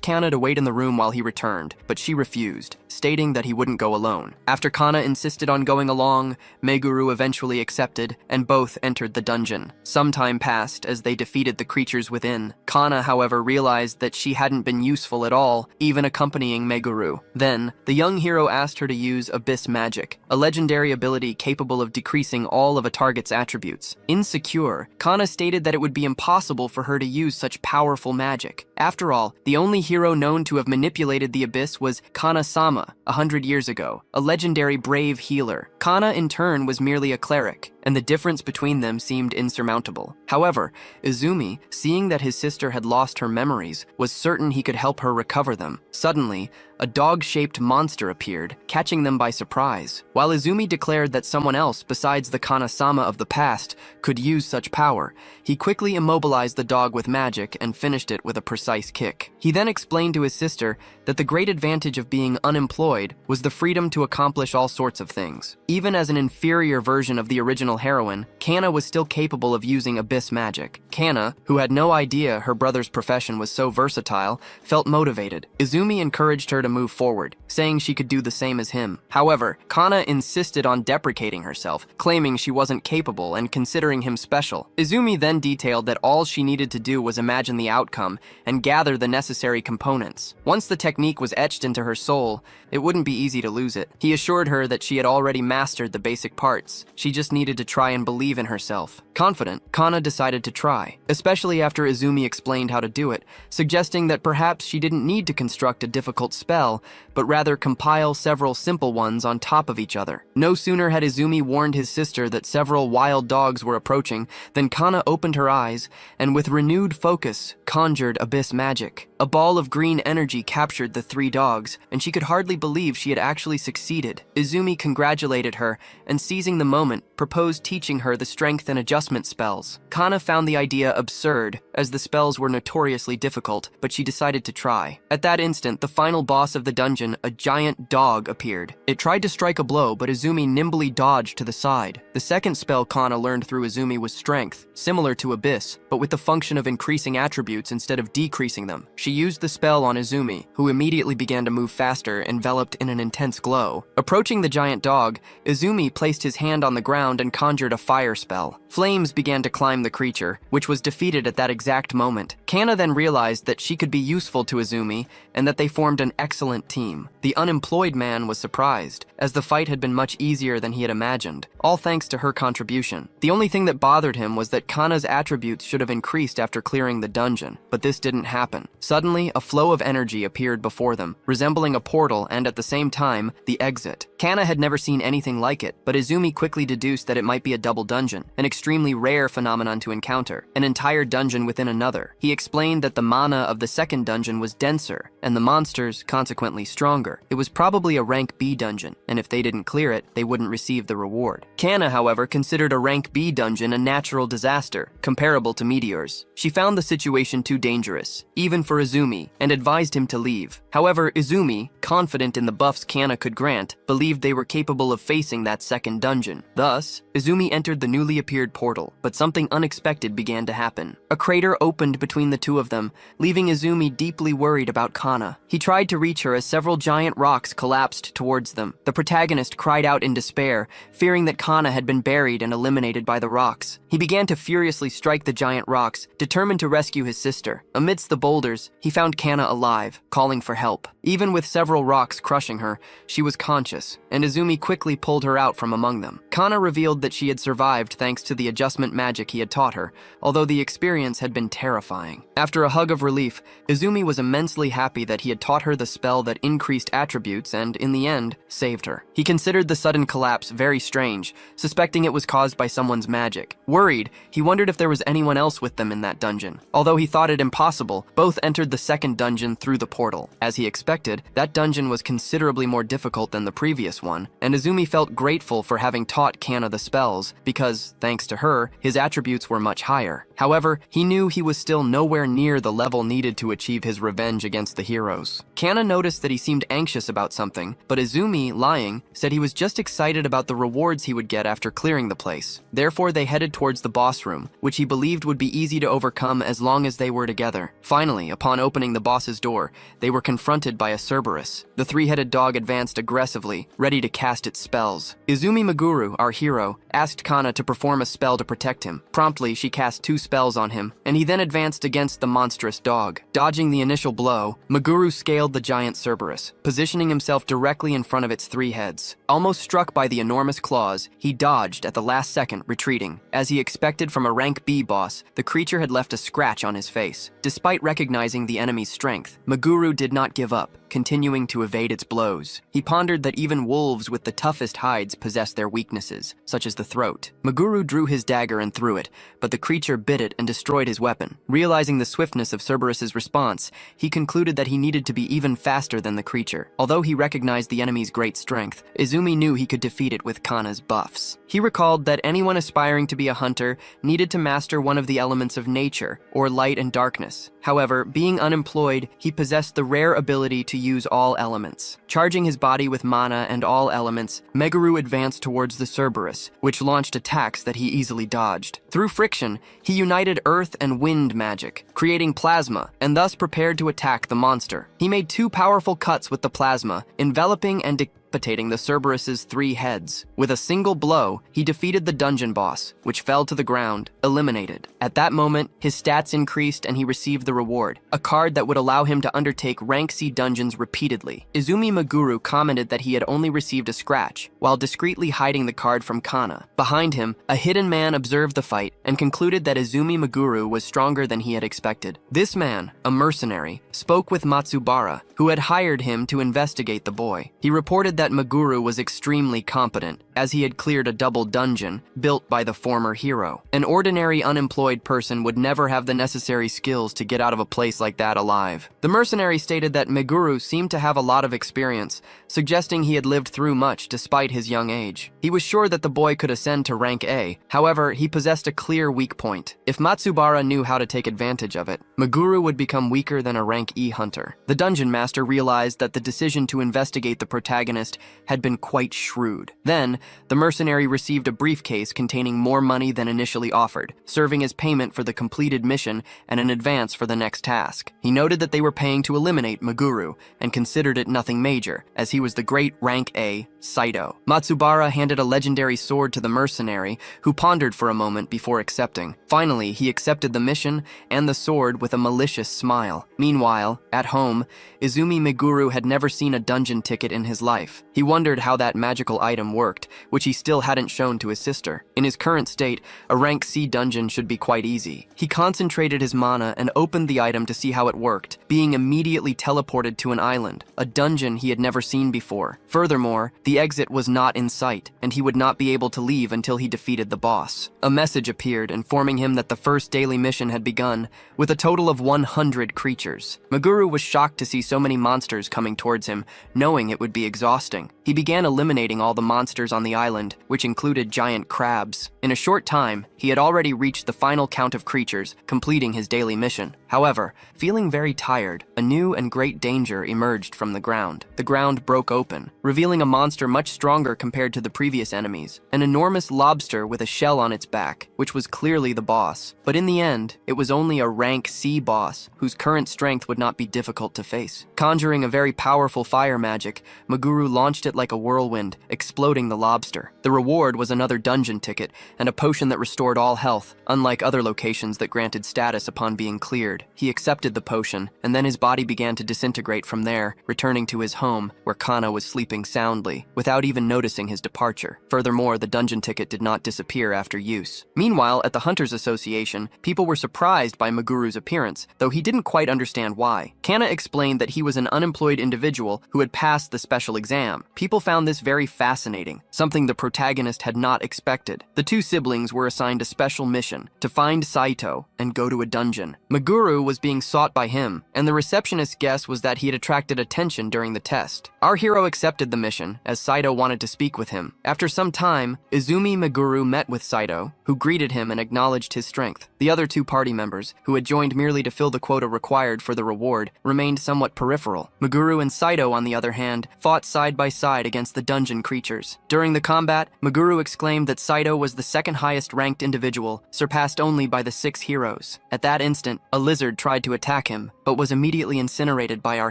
A: Kana to wait in the room while he returned, but she refused, stating that he wouldn't go alone. After Kana insisted on going along, Meguru eventually accepted, and both entered the dungeon. Some time passed as they defeated the creatures within. Kana, however, realized that she hadn't been useful at all, even accompanying Meguru. Then, the young hero asked her to use Abyss Magic, a legendary ability capable of decreasing all of a target's attributes. Insecure, Kana stated that it would be impossible for her to use such powerful magic. After all, the only hero known to have manipulated the Abyss was Kana-sama, 100 years ago, a legendary brave healer. Kana, in turn, was merely a cleric, and the difference between them seemed insurmountable. However, Izumi, seeing that his sister had lost her memories, was certain he could help her recover them. Suddenly, a dog-shaped monster appeared, catching them by surprise. While Izumi declared that someone else besides the Kana-sama of the past could use such power, he quickly immobilized the dog with magic and finished it with a precise kick. He then explained to his sister that the great advantage of being unemployed was the freedom to accomplish all sorts of things. Even as an inferior version of the original heroine, Kana was still capable of using Abyss Magic. Kana, who had no idea her brother's profession was so versatile, felt motivated. Izumi encouraged her to move forward, saying she could do the same as him. However, Kana insisted on deprecating herself, claiming she wasn't capable and considering him special. Izumi then detailed that all she needed to do was imagine the outcome and gather the necessary components. Once the technique was etched into her soul, it wouldn't be easy to lose it. He assured her that she had already mastered the basic parts. She just needed to try and believe in herself. Confident, Kana decided to try, especially after Izumi explained how to do it, suggesting that perhaps she didn't need to construct a difficult spell, but rather compile several simple ones on top of each other. No sooner had Izumi warned his sister that several wild dogs were approaching than Kana opened her eyes and with renewed focus conjured Abyss Magic. A ball of green energy captured the three dogs, and she could hardly believe she had actually succeeded. Izumi congratulated her and, seizing the moment, proposed teaching her the strength and adjustment spells. Kana found the idea absurd, as the spells were notoriously difficult, but she decided to try. At that instant, the final boss of the dungeon, a giant dog, appeared. It tried to strike a blow, but Izumi nimbly dodged to the side. The second spell Kana learned through Izumi was Strength, similar to Abyss, but with the function of increasing attributes instead of decreasing them. She used the spell on Izumi, who immediately began to move faster, enveloped in an intense glow. Approaching the giant dog, Izumi placed his hand on the ground and conjured a fire spell. Flames began to climb the creature, which was defeated at that exact moment. Kana then realized that she could be useful to Izumi and that they formed an excellent team. The unemployed man was surprised, as the fight had been much easier than he had imagined, all thanks to her contribution. The only thing that bothered him was that Kana's attributes should have increased after clearing the dungeon, but this didn't happen. Suddenly, a flow of energy appeared before them, resembling a portal and, at the same time, the exit. Kana had never seen anything like it, but Izumi quickly deduced that it might be a double dungeon, an extremely rare phenomenon to encounter, an entire dungeon within another. He explained that the mana of the second dungeon was denser, and the monsters, consequently, stronger. It was probably a rank B dungeon, and if they didn't clear it, they wouldn't receive the reward. Kana, however, considered a rank B dungeon a natural disaster, comparable to meteors. She found the situation too dangerous, even for Izumi, and advised him to leave. However, Izumi, confident in the buffs Kana could grant, believed they were capable of facing that second dungeon. Thus, Izumi entered the newly appeared portal, but something unexpected began to happen. A crater opened between the two of them, leaving Izumi deeply worried about Kana. He tried to reach her as several giant rocks collapsed towards them. The protagonist cried out in despair, fearing that Kana had been buried and eliminated by the rocks. He began to furiously strike the giant rocks, determined to rescue his sister. Amidst the boulders, he found Kana alive, calling for help. Even with several rocks crushing her, she was conscious, and Izumi quickly pulled her out from among them. Kana revealed that she had survived thanks to the adjustment magic he had taught her, although the experience had been terrifying. After a hug of relief, Izumi was immensely happy that he had taught her the spell that increased attributes and, in the end, saved her. He considered the sudden collapse very strange, suspecting it was caused by someone's magic. Worried, he wondered if there was anyone else with them in that dungeon. Although he thought it impossible, both entered the second dungeon through the portal. As he expected, that dungeon was considerably more difficult than the previous one, and Izumi felt grateful for having taught Kana the spells, because, thanks to her, his attributes were much higher. However, he knew he was still nowhere near the level needed to achieve his revenge against the heroes. Kana noticed that he seemed anxious about something, but Izumi, lying, said he was just excited about the rewards he would get after clearing the place. Therefore, they headed towards the boss room, which he believed would be easy to overcome as long as they were together. Finally, upon opening the boss's door, they were confronted by a Cerberus. The three-headed dog advanced aggressively, ready to cast its spells. Izumi Meguru, our hero, asked Kana to perform a spell to protect him. Promptly, she cast 2 spells on him, and he then advanced against the monstrous dog. Dodging the initial blow, Meguru scaled the giant Cerberus, positioning himself directly in front of its 3 heads. Almost struck by the enormous claws, he dodged at the last second, retreating. As he expected from a rank B boss, the creature had left a scratch on his face. Despite recognizing the enemy's strength, Meguru did not give up, continuing to evade its blows. He pondered that even wolves with the toughest hides possess their weaknesses, such as the throat. Meguru drew his dagger and threw it, but the creature bit it and destroyed his weapon. Realizing the swiftness of Cerberus's response, he concluded that he needed to be even faster than the creature. Although he recognized the enemy's great strength, Izumi knew he could defeat it with Kana's buffs. He recalled that anyone aspiring to be a hunter needed to master one of the elements of nature, or light and darkness. However, being unemployed, he possessed the rare ability to use all elements. Charging his body with mana and all elements, Meguru advanced towards the Cerberus, which launched attacks that he easily dodged. Through friction, he united earth and wind magic, creating plasma, and thus prepared to attack the monster. He made 2 powerful cuts with the plasma, enveloping and decapitating the Cerberus's 3 heads. With a single blow, he defeated the dungeon boss, which fell to the ground, eliminated. At that moment, his stats increased and he received the reward, a card that would allow him to undertake rank C dungeons repeatedly. Izumi Meguru commented that he had only received a scratch, while discreetly hiding the card from Kana. Behind him, a hidden man observed the fight and concluded that Izumi Meguru was stronger than he had expected. This man, a mercenary, spoke with Matsubara, who had hired him to investigate the boy. He reported that Meguru was extremely competent, as he had cleared a double dungeon built by the former hero. An ordinary unemployed person would never have the necessary skills to get out of a place like that alive. The mercenary stated that Meguru seemed to have a lot of experience, suggesting he had lived through much despite his young age. He was sure that the boy could ascend to rank A, however, he possessed a clear weak point. If Matsubara knew how to take advantage of it, Meguru would become weaker than a rank E hunter. The dungeon master realized that the decision to investigate the protagonist had been quite shrewd. Then, the mercenary received a briefcase containing more money than initially offered, serving as payment for the completed mission and an advance for the next task. He noted that they were paying to eliminate Meguru, and considered it nothing major, as he was the great rank A Saito. Matsubara handed a legendary sword to the mercenary, who pondered for a moment before accepting. Finally, he accepted the mission and the sword with a malicious smile. Meanwhile, at home, Izumi Meguru had never seen a dungeon ticket in his life. He wondered how that magical item worked, which he still hadn't shown to his sister. In his current state, a rank C dungeon should be quite easy. He concentrated his mana and opened the item to see how it worked, being immediately teleported to an island, a dungeon he had never seen before. Furthermore, the exit was not in sight, and he would not be able to leave until he defeated the boss. A message appeared informing him that the first daily mission had begun, with a total of 100 creatures. Meguru was shocked to see so many monsters coming towards him, knowing it would be exhausting. He began eliminating all the monsters on the island, which included giant crabs. In a short time, he had already reached the final count of creatures, completing his daily mission. However, feeling very tired, a new and great danger emerged from the ground. The ground broke open, revealing a monster much stronger compared to the previous enemies, an enormous lobster with a shell on its back, which was clearly the boss. But in the end, it was only a rank C boss, whose current strength would not be difficult to face. Conjuring a very powerful fire magic, Meguru launched it like a whirlwind, exploding the lobster. The reward was another dungeon ticket and a potion that restored all health, unlike other locations that granted status upon being cleared. He accepted the potion, and then his body began to disintegrate from there, returning to his home, where Kana was sleeping soundly, without even noticing his departure. Furthermore, the dungeon ticket did not disappear after use. Meanwhile, at the Hunters Association, people were surprised by Maguru's appearance, though he didn't quite understand why. Kana explained that he was an unemployed individual who had passed the special exam. People found this very fascinating, something the protagonist had not expected. The two siblings were assigned a special mission, to find Saito and go to a dungeon. Maguru was being sought by him, and the receptionist's guess was that he had attracted attention during the test. Our hero accepted the mission, as Saito wanted to speak with him. After some time, Izumi Maguru met with Saito, who greeted him and acknowledged his strength. The other two party members, who had joined merely to fill the quota required for the reward, remained somewhat peripheral. Maguru and Saito, on the other hand, fought side by side against the dungeon creatures. During the combat, Maguru exclaimed that Saito was the second highest ranked individual, surpassed only by the 6 heroes. At that instant, a lizard tried to attack him, but was immediately incinerated by our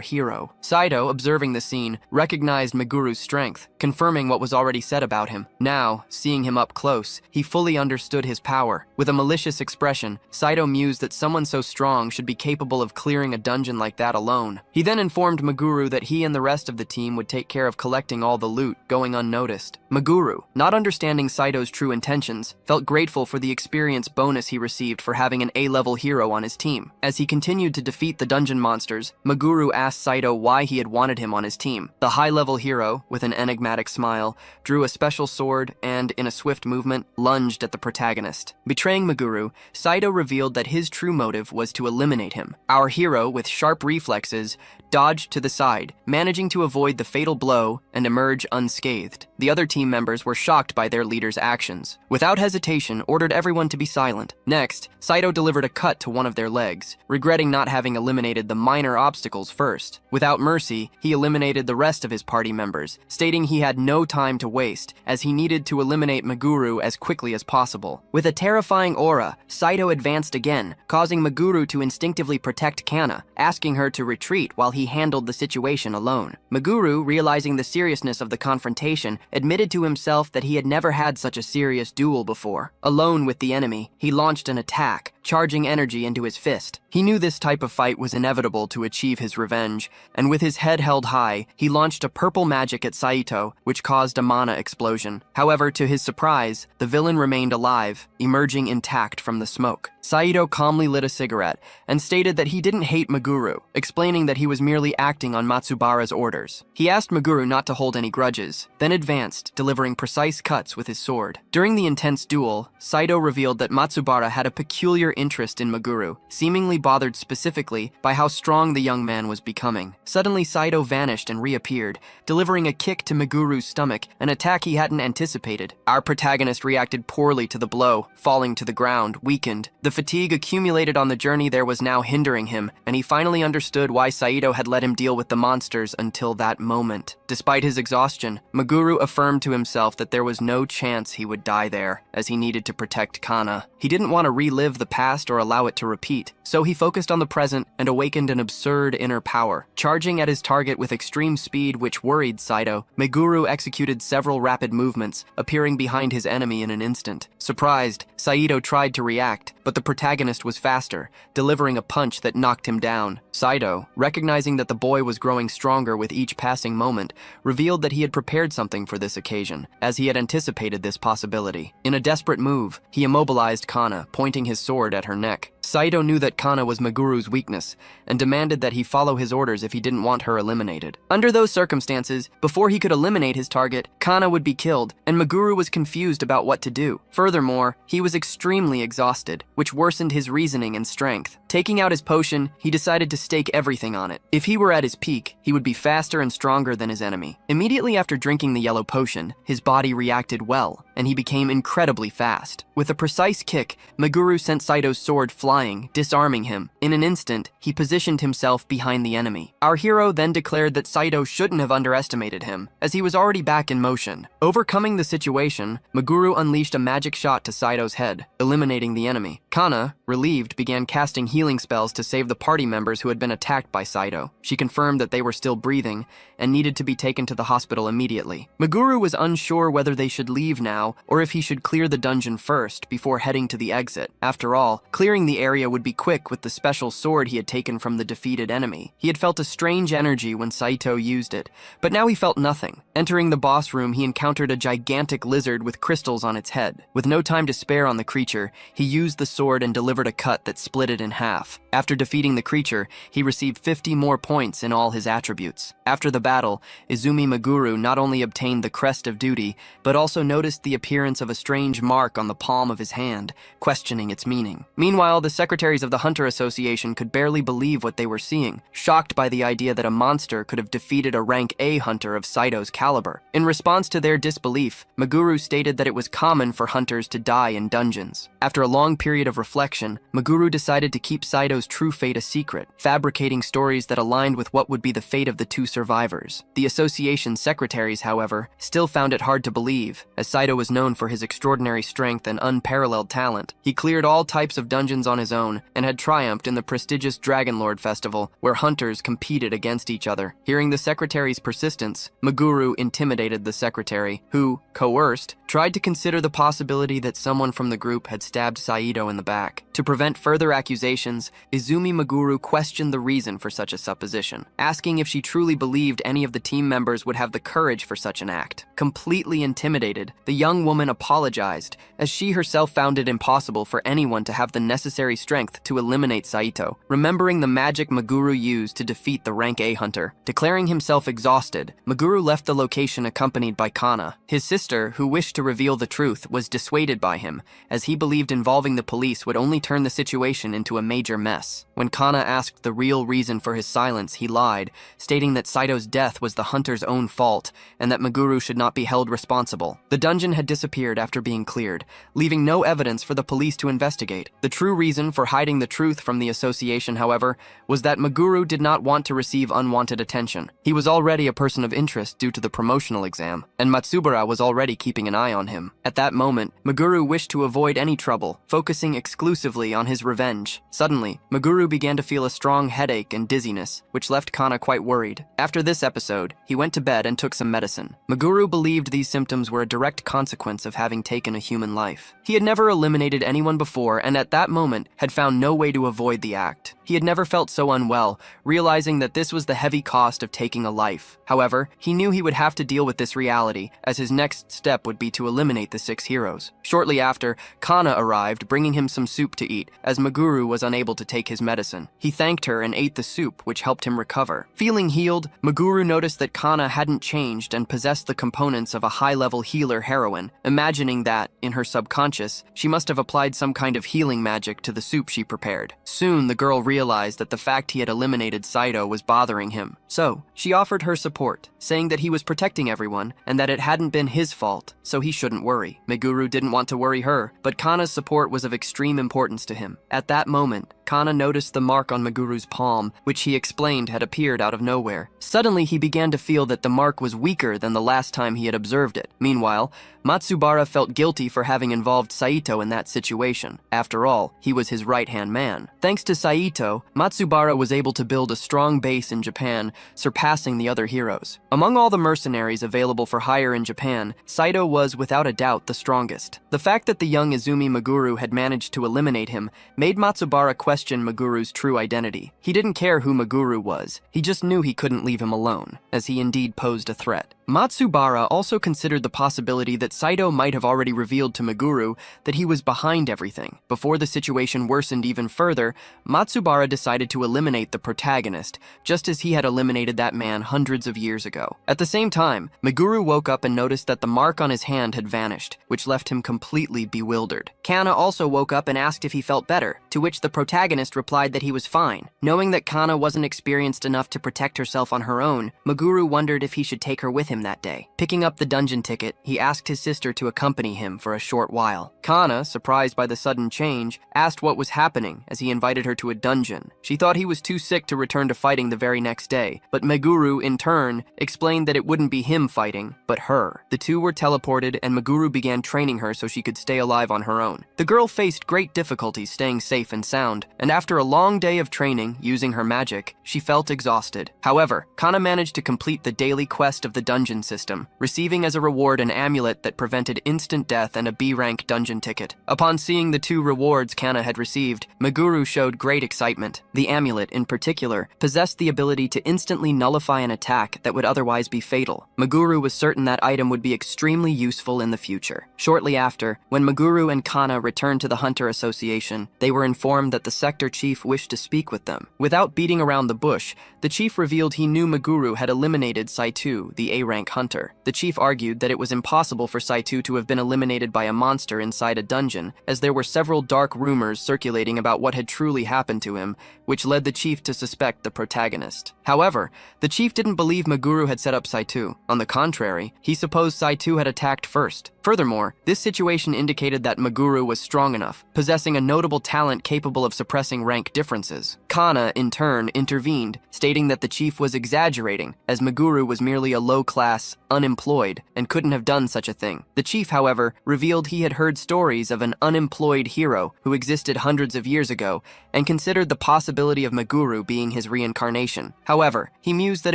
A: hero. Saito, observing the scene, recognized Maguru's strength, confirming what was already said about him. Now, seeing him up close, he fully understood his power. With a malicious expression, Saito mused that someone so strong should be capable of clearing a dungeon like that alone. He then informed Maguru that he and the rest of the team would take care of collecting all the loot, going unnoticed. Maguru, not understanding Saito's true intentions, felt grateful for the experience bonus he received for having an A-level hero on his team. As he continued to defeat the dungeon monsters, Maguru asked Saito why he had wanted him on his team. The high-level hero, with an enigmatic smile, drew a special sword and, in a swift movement, lunged at the protagonist. Betraying Maguru, Saito revealed that his true motive was to eliminate him. Our hero, with sharp reflexes, dodged to the side, managing to avoid the fatal blow and emerge unscathed. The other team members were shocked by their leader's actions. Without hesitation, ordered everyone to be silent. Next, Saito delivered a cut to one of their legs, regretting not having eliminated the minor obstacles first. Without mercy, he eliminated the rest of his party members, stating he had no time to waste, as he needed to eliminate Maguru as quickly as possible. With a terrifying aura, Saito advanced again, causing Maguru to instinctively protect Kana, asking her to retreat while he handled the situation alone. Maguru, realizing the seriousness of the confrontation, admitted to himself that he had never had such a serious duel before. Alone with the enemy, he launched an attack, charging energy into his fist. He knew this type of fight was inevitable to achieve his revenge, and with his head held high, he launched a purple magic at Saito, which caused a mana explosion. However, to his surprise, the villain remained alive, emerging intact from the smoke. Saito calmly lit a cigarette and stated that he didn't hate Maguru, explaining that he was merely acting on Matsubara's orders. He asked Maguru not to hold any grudges, then advanced, delivering precise cuts with his sword. During the intense duel, Saito revealed that Matsubara had a peculiar interest in Maguru, seemingly bothered specifically by how strong the young man was becoming. Suddenly, Saito vanished and reappeared, delivering a kick to Maguru's stomach, an attack he hadn't anticipated. Our protagonist reacted poorly to the blow, falling to the ground, weakened. The fatigue accumulated on the journey there was now hindering him, and he finally understood why Saito had let him deal with the monsters until that moment. Despite his exhaustion, Maguru affirmed to himself that there was no chance he would die there, as he needed to protect Kana. He didn't want to relive the past or allow it to repeat, so he focused on the present and awakened an absurd inner power. Charging at his target with extreme speed which worried Saito, Maguru executed several rapid movements, appearing behind his enemy in an instant. Surprised, Saito tried to react, but the protagonist was faster, delivering a punch that knocked him down. Saito, recognizing that the boy was growing stronger with each passing moment, revealed that he had prepared something for this occasion, as he had anticipated this possibility. In a desperate move, he immobilized Kana, pointing his sword at her neck. Saito knew that Kana was Maguru's weakness, and demanded that he follow his orders if he didn't want her eliminated. Under those circumstances, before he could eliminate his target, Kana would be killed, and Maguru was confused about what to do. Furthermore, he was extremely exhausted, which worsened his reasoning and strength. Taking out his potion, he decided to stake everything on it. If he were at his peak, he would be faster and stronger than his enemy. Immediately after drinking the yellow potion, his body reacted well, and he became incredibly fast. With a precise kick, Maguru sent Saito Saito's sword flying, disarming him. In an instant, he positioned himself behind the enemy. Our hero then declared that Saito shouldn't have underestimated him, as he was already back in motion. Overcoming the situation, Meguru unleashed a magic shot to Saito's head, eliminating the enemy. Kana, relieved, began casting healing spells to save the party members who had been attacked by Saito. She confirmed that they were still breathing and needed to be taken to the hospital immediately. Meguru was unsure whether they should leave now or if he should clear the dungeon first before heading to the exit. After all, clearing the area would be quick with the special sword he had taken from the defeated enemy. He had felt a strange energy when Saito used it, but now he felt nothing. Entering the boss room, he encountered a gigantic lizard with crystals on its head. With no time to spare on the creature, he used the sword and delivered a cut that split it in half. After defeating the creature, he received 50 more points in all his attributes. After the battle, Izumi Meguru not only obtained the Crest of Duty, but also noticed the appearance of a strange mark on the palm of his hand, questioning its meaning. Meanwhile, the secretaries of the Hunter Association could barely believe what they were seeing, shocked by the idea that a monster could have defeated a rank A hunter of Saito's caliber. In response to their disbelief, Meguru stated that it was common for hunters to die in dungeons. After a long period of reflection, Meguru decided to keep Saito's true fate a secret, fabricating stories that aligned with what would be the fate of the two survivors. The association's secretaries, however, still found it hard to believe, as Saito was known for his extraordinary strength and unparalleled talent. He cleared all types of dungeons on his own and had triumphed in the prestigious Dragonlord Festival, where hunters competed against each other. Hearing the secretary's persistence, Meguru intimidated the secretary, who, coerced, tried to consider the possibility that someone from the group had stabbed Saito in the back. To prevent further accusations, Izumi Meguru questioned the reason for such a supposition, asking if she truly believed any of the team members would have the courage for such an act. Completely intimidated, the young woman apologized, as she herself found it impossible for anyone to have the necessary strength to eliminate Saito, remembering the magic Meguru used to defeat the rank A hunter. Declaring himself exhausted, Meguru left the location accompanied by Kana. His sister, who wished to reveal the truth, was dissuaded by him, as he believed involving the police would only turn the situation into a major mess. When Kana asked the real reason for his silence, he lied, stating that Saito's death was the hunter's own fault and that Meguru should not be held responsible. The dungeon had disappeared after being cleared, leaving no evidence for the police to investigate. The true reason for hiding the truth from the association, however, was that Meguru did not want to receive unwanted attention. He was already a person of interest due to the promotional exam, and Matsubara was already keeping an eye on him. At that moment, Meguru wished to avoid any trouble, focusing exclusively on his revenge. Suddenly, Meguru began to feel a strong headache and dizziness, which left Kana quite worried. After this episode, he went to bed and took some medicine. Meguru believed these symptoms were a direct consequence of having taken a human life. He had never eliminated anyone before, and at that moment had found no way to avoid the act. He had never felt so unwell, realizing that this was the heavy cost of taking a life. However, he knew he would have to deal with this reality, as his next step would be to eliminate the 6 heroes. Shortly after, Kana arrived, bringing him some soup to eat, as Meguru was unable to take his medicine. He thanked her and ate the soup, which helped him recover. Feeling healed, Meguru noticed that Kana hadn't changed and possessed the components of a high-level healer heroine, imagining that, in her subconscious, she must have applied some kind of healing magic to the soup she prepared. Soon, the girl realized that the fact he had eliminated Saito was bothering him. So, she offered her support, saying that he was protecting everyone and that it hadn't been his fault, so he shouldn't worry. Meguru didn't want to worry her, but Kana's support was of extreme importance to him. At that moment, Kana noticed the mark on Meguru's palm, which he explained had appeared out of nowhere. Suddenly, he began to feel that the mark was weaker than the last time he had observed it. Meanwhile, Matsubara felt guilty for having involved Saito in that situation. After all, he was his right-hand man. Thanks to Saito, Matsubara was able to build a strong base in Japan, surpassing the other heroes. Among all the mercenaries available for hire in Japan, Saito was without a doubt the strongest. The fact that the young Izumi Meguru had managed to eliminate him made Matsubara question Meguru's true identity. He didn't care who Meguru was, he just knew he couldn't leave him alone, as he indeed posed a threat. Matsubara also considered the possibility that Saito might have already revealed to Meguru that he was behind everything. Before the situation worsened even further, Matsubara decided to eliminate the protagonist, just as he had eliminated that man hundreds of years ago. At the same time, Meguru woke up and noticed that the mark on his hand had vanished, which left him completely bewildered. Kana also woke up and asked if he felt better, to which the protagonist protagonist replied that he was fine. Knowing that Kana wasn't experienced enough to protect herself on her own, Meguru wondered if he should take her with him that day. Picking up the dungeon ticket, he asked his sister to accompany him for a short while. Kana, surprised by the sudden change, asked what was happening as he invited her to a dungeon. She thought he was too sick to return to fighting the very next day, but Meguru, in turn, explained that it wouldn't be him fighting, but her. The two were teleported, and Meguru began training her so she could stay alive on her own. The girl faced great difficulties staying safe and sound, and after a long day of training using her magic, she felt exhausted. However, Kana managed to complete the daily quest of the dungeon system, receiving as a reward an amulet that prevented instant death and a B-rank dungeon ticket. Upon seeing the two rewards Kana had received, Meguru showed great excitement. The amulet, in particular, possessed the ability to instantly nullify an attack that would otherwise be fatal. Meguru was certain that item would be extremely useful in the future. Shortly after, when Meguru and Kana returned to the Hunter Association, they were informed that the sector chief wished to speak with them. Without beating around the bush, the chief revealed he knew Meguru had eliminated Saitu, the A-rank hunter. The chief argued that it was impossible for Saitu to have been eliminated by a monster inside a dungeon, as there were several dark rumors circulating about what had truly happened to him, which led the chief to suspect the protagonist. However, the chief didn't believe Meguru had set up Saitu. On the contrary, he supposed Saitu had attacked first. Furthermore, this situation indicated that Meguru was strong enough, possessing a notable talent capable of suppressing rank differences. Kana, in turn, intervened, stating that the chief was exaggerating, as Meguru was merely a low-class, unemployed, and couldn't have done such a thing. The chief, however, revealed he had heard stories of an unemployed hero who existed hundreds of years ago, and considered the possibility of Meguru being his reincarnation. However, he mused that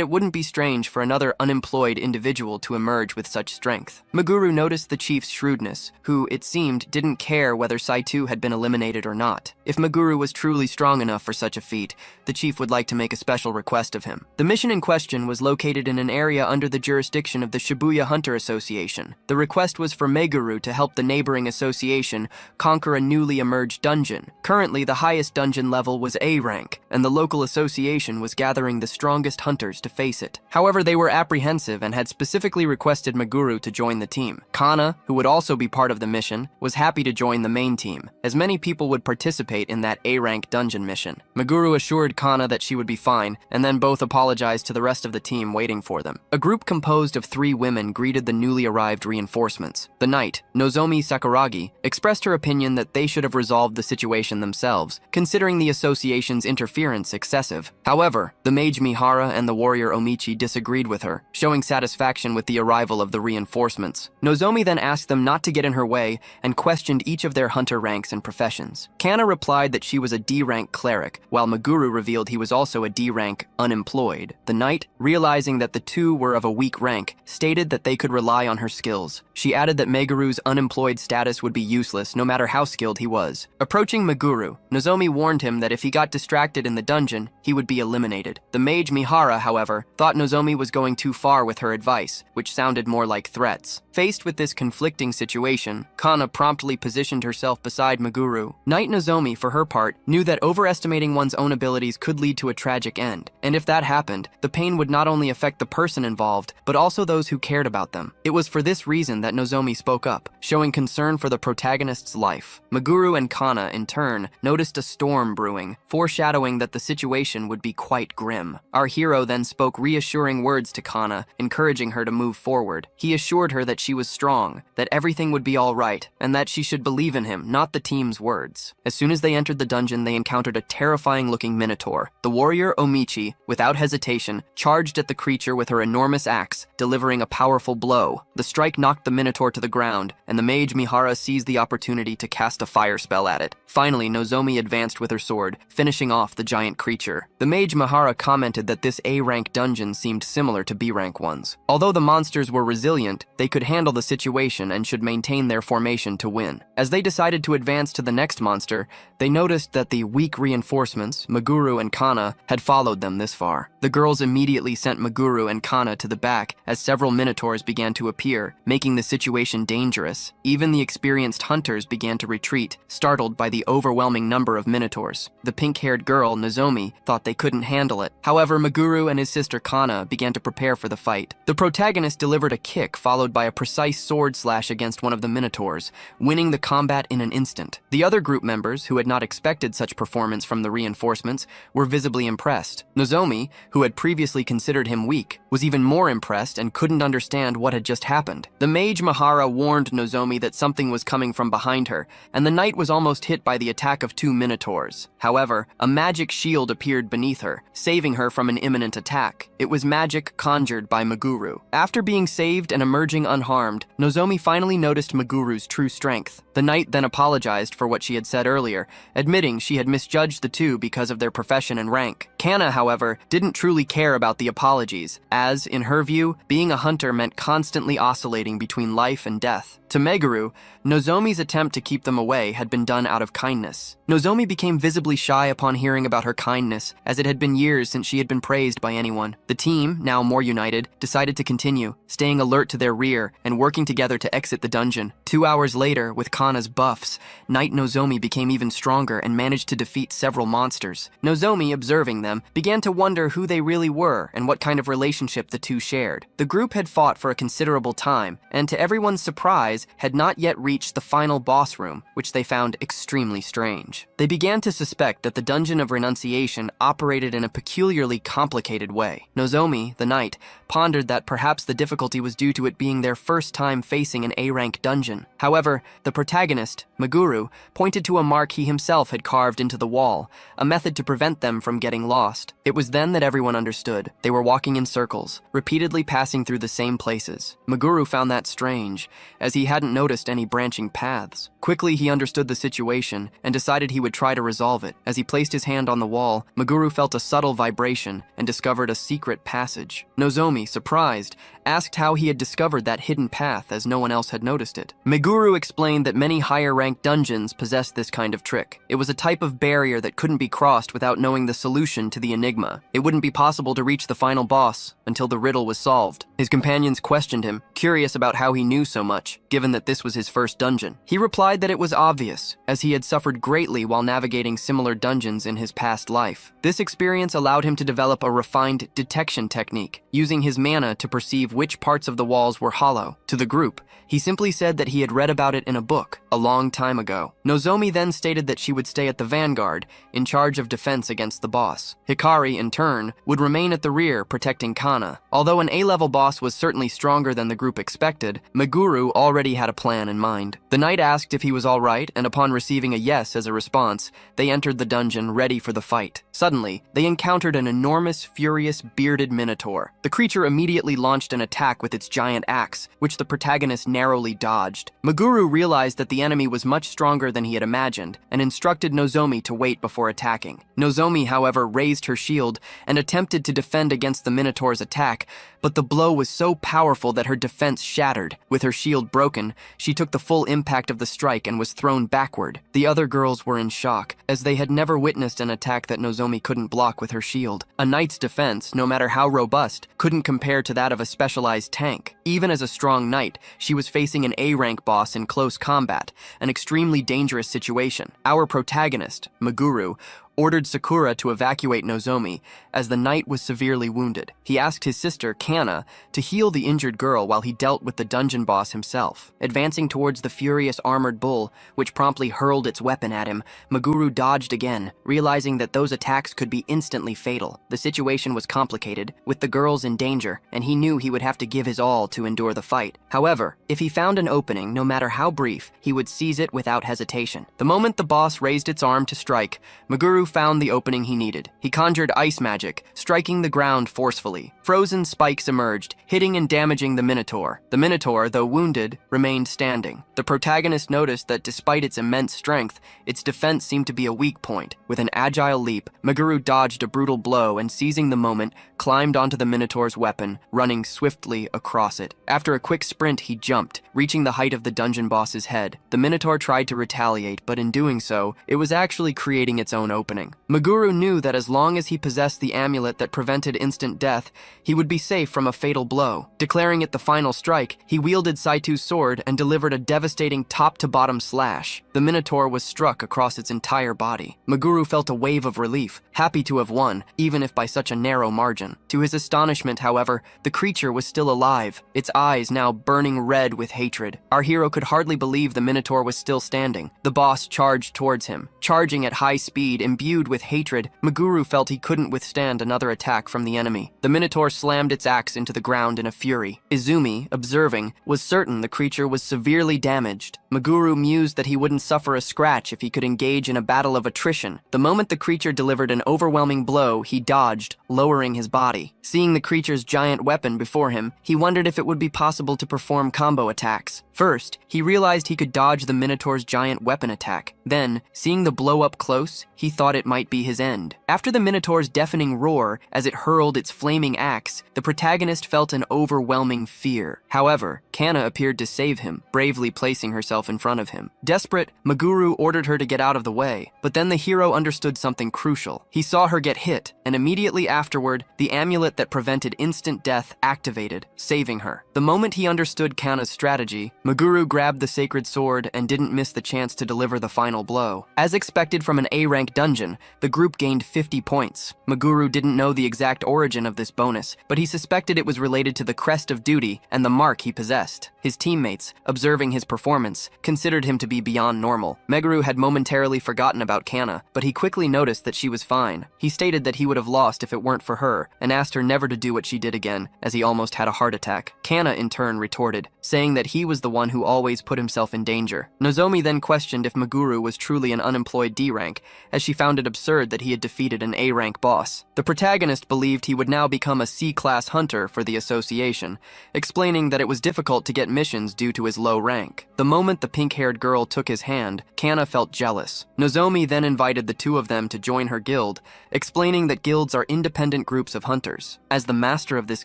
A: it wouldn't be strange for another unemployed individual to emerge with such strength. Meguru noticed the chief's shrewdness, who, it seemed, didn't care whether Saitu had been eliminated or not. If Meguru was truly strong enough for such a feat, the chief would like to make a special request of him. The mission in question was located in an area under the jurisdiction of the Shibuya Hunter Association. The request was for Meguru to help the neighboring association conquer a newly emerged dungeon. Currently, the highest dungeon level was A rank, and the local association was gathering the strongest hunters to face it. However, they were apprehensive and had specifically requested Meguru to join the team. Kana, who would also be part of the mission, was happy to join the main team, as many people would participate in that A-rank dungeon mission. Meguru assured Kana that she would be fine, and then both apologized to the rest of the team waiting for them. A group composed of 3 women greeted the newly arrived reinforcements. The knight, Nozomi Sakuragi, expressed her opinion that they should have resolved the situation themselves, considering the association's interference excessive. However, the mage Mihara and the warrior Omichi disagreed with her, showing satisfaction with the arrival of the reinforcements. Nozomi then asked them not to get in her way and questioned each of their hunter ranks and professions. Kana replied that she was a D-rank cleric, while Meguru revealed he was also a D-rank unemployed. The knight, realizing that the two were of a weak rank, stated that they could rely on her skills. She added that Meguru's unemployed status would be useless no matter how skilled he was. Approaching Meguru, Nozomi warned him that if he got distracted in the dungeon, he would be eliminated. The mage Mihara, however, thought Nozomi was going too far with her advice, which sounded more like threats. Faced with this conflicting situation, Kana promptly positioned herself beside Meguru. Knight Nozomi, for her part, knew that overestimating one's own abilities could lead to a tragic end, and if that happened, the pain would not only affect the person involved, but also those who cared about them. It was for this reason that Nozomi spoke up, showing concern for the protagonist's life. Meguru and Kana, in turn, noticed a storm brewing, foreshadowing that the situation would be quite grim. Our hero then spoke reassuring words to Kana, encouraging her to move forward. He assured her that she was strong, that everything would be all right, and that she should believe in him, not the team's words. As soon as they entered the dungeon, they encountered a terrifying-looking minotaur. The warrior Omichi, without hesitation, charged at the creature with her enormous axe, delivering a powerful blow. The strike knocked the minotaur to the ground, and the mage Mihara seized the opportunity to cast a fire spell at it. Finally, Nozomi advanced with her sword, finishing off the giant creature. The mage Mihara commented that this A-rank dungeon seemed similar to B-rank ones. Although the monsters were resilient, they could handle the situation and should maintain their formation to win. As they decided to advance to the next monster, they noticed that the weak reinforcements, Meguru and Kana, had followed them this far. The girls immediately sent Meguru and Kana to the back as several minotaurs began to appear, making the situation dangerous. Even the experienced hunters began to retreat, startled by the overwhelming number of minotaurs. The pink-haired girl, Nozomi, thought they couldn't handle it. However, Meguru and his sister Kana began to prepare for the fight. The protagonist delivered a kick followed by a precise sword sword slash against one of the minotaurs, winning the combat in an instant. The other group members, who had not expected such performance from the reinforcements, were visibly impressed. Nozomi, who had previously considered him weak, was even more impressed and couldn't understand what had just happened. The mage Mahara warned Nozomi that something was coming from behind her, and the knight was almost hit by the attack of two minotaurs. However, a magic shield appeared beneath her, saving her from an imminent attack. It was magic conjured by Meguru. After being saved and emerging unharmed, Nozomi finally noticed Meguru's true strength. The knight then apologized for what she had said earlier, admitting she had misjudged the two because of their profession and rank. Kana, however, didn't truly care about the apologies, as, in her view, being a hunter meant constantly oscillating between life and death. To Meguru, Nozomi's attempt to keep them away had been done out of kindness. Nozomi became visibly shy upon hearing about her kindness, as it had been years since she had been praised by anyone. The team, now more united, decided to continue, staying alert to their rear and working together to exit the dungeon. 2 hours later, with Kana's buffs, Knight Nozomi became even stronger and managed to defeat several monsters. Nozomi, observing them, began to wonder who they really were and what kind of relationship the two shared. The group had fought for a considerable time, and to everyone's surprise, had not yet reached the final boss room, which they found extremely strange. They began to suspect that the Dungeon of Renunciation operated in a peculiarly complicated way. Nozomi, the knight, pondered that perhaps the difficulty was due to it being their first time facing an A-rank dungeon. However, the protagonist, Meguru, pointed to a mark he himself had carved into the wall, a method to prevent them from getting lost. It was then that everyone understood. They were walking in circles, repeatedly passing through the same places. Meguru found that strange, as he hadn't noticed any branching paths. Quickly, he understood the situation and decided he would try to resolve it. As he placed his hand on the wall, Meguru felt a subtle vibration and discovered a secret passage. Nozomi, surprised, asked how he had discovered that hidden path, as no one else had noticed it. Meguru explained that many higher-ranked dungeons possessed this kind of trick. It was a type of barrier that couldn't be crossed without knowing the solution to the enigma. It wouldn't be possible to reach the final boss until the riddle was solved. His companions questioned him, curious about how he knew so much, given that this was his first dungeon. He replied that it was obvious, as he had suffered greatly while navigating similar dungeons in his past life. This experience allowed him to develop a refined detection technique, using his mana to perceive which parts of the walls were hollow. To the group, he simply said that he had read about it in a book, a long time ago. Nozomi then stated that she would stay at the vanguard, in charge of defense against the boss. Hikari, in turn, would remain at the rear, protecting Kana. Although an A-level boss was certainly stronger than the group expected, Meguru already had a plan in mind. The knight asked if he was all right, and upon receiving a yes as a response, they entered the dungeon ready for the fight. Suddenly, they encountered an enormous, furious, bearded minotaur. The creature immediately launched an attack with its giant axe, which the protagonist narrowly dodged. Meguru realized that the enemy was much stronger than he had imagined, and instructed Nozomi to wait before attacking. Nozomi, however, raised her shield and attempted to defend against the minotaur's attack, but the blow was so powerful that her defense shattered. With her shield broken, she took the full impact of the strike and was thrown backward. The other girls were in shock, as they had never witnessed an attack that Nozomi couldn't block with her shield. A knight's defense, no matter how robust, couldn't compare to that of a specialized tank. Even as a strong knight, she was facing an A-rank boss in close combat, an extremely dangerous situation. Our protagonist, Meguru, ordered Sakura to evacuate Nozomi, as the knight was severely wounded. He asked his sister, Kana, to heal the injured girl while he dealt with the dungeon boss himself. Advancing towards the furious armored bull, which promptly hurled its weapon at him, Meguru dodged again, realizing that those attacks could be instantly fatal. The situation was complicated, with the girls in danger, and he knew he would have to give his all to endure the fight. However, if he found an opening, no matter how brief, he would seize it without hesitation. The moment the boss raised its arm to strike, Meguru found the opening he needed. He conjured ice magic, striking the ground forcefully. Frozen spikes emerged, hitting and damaging the Minotaur. The Minotaur, though wounded, remained standing. The protagonist noticed that despite its immense strength, its defense seemed to be a weak point. With an agile leap, Meguru dodged a brutal blow and, seizing the moment, climbed onto the Minotaur's weapon, running swiftly across it. After a quick sprint, he jumped, reaching the height of the dungeon boss's head. The Minotaur tried to retaliate, but in doing so, it was actually creating its own opening. opening. Meguru knew that as long as he possessed the amulet that prevented instant death, he would be safe from a fatal blow. Declaring it the final strike, he wielded Saitu's sword and delivered a devastating top-to-bottom slash. The Minotaur was struck across its entire body. Meguru felt a wave of relief, happy to have won, even if by such a narrow margin. To his astonishment, however, the creature was still alive, its eyes now burning red with hatred. Our hero could hardly believe the Minotaur was still standing. The boss charged towards him. Charging at high speed, imbued with hatred, Meguru felt he couldn't withstand another attack from the enemy. The Minotaur slammed its axe into the ground in a fury. Izumi, observing, was certain the creature was severely damaged. Meguru mused that he wouldn't suffer a scratch if he could engage in a battle of attrition. The moment the creature delivered an overwhelming blow, he dodged, lowering his body. Seeing the creature's giant weapon before him, he wondered if it would be possible to perform combo attacks. First, he realized he could dodge the Minotaur's giant weapon attack. Then, seeing the blow up close, he thought it might be his end. After the Minotaur's deafening roar as it hurled its flaming axe, the protagonist felt an overwhelming fear. However, Kana appeared to save him, bravely placing herself in front of him. Desperate, Meguru ordered her to get out of the way, but then the hero understood something crucial. He saw her get hit, and immediately afterward, the amulet that prevented instant death activated, saving her. The moment he understood Kana's strategy, Meguru grabbed the sacred sword and didn't miss the chance to deliver the final blow. As expected from an A-rank dungeon, the group gained 50 points. Meguru didn't know the exact origin of this bonus, but he suspected it was related to the crest of duty and the mark he possessed. His teammates, observing his performance, considered him to be beyond normal. Meguru had momentarily forgotten about Kana, but he quickly noticed that she was fine. He stated that he would have lost if it weren't for her, and asked her never to do what she did again, as he almost had a heart attack. Kana in turn retorted, saying that he was the one who always put himself in danger. Nozomi then questioned if Meguru was truly an unemployed D-rank, as she found it absurd that he had defeated an A-rank boss. The protagonist believed he would now become a C-class hunter for the association, explaining that it was difficult to get missions due to his low rank. The moment the pink-haired girl took his hand, Kana felt jealous. Nozomi then invited the two of them to join her guild, explaining that guilds are independent groups of hunters. As the master of this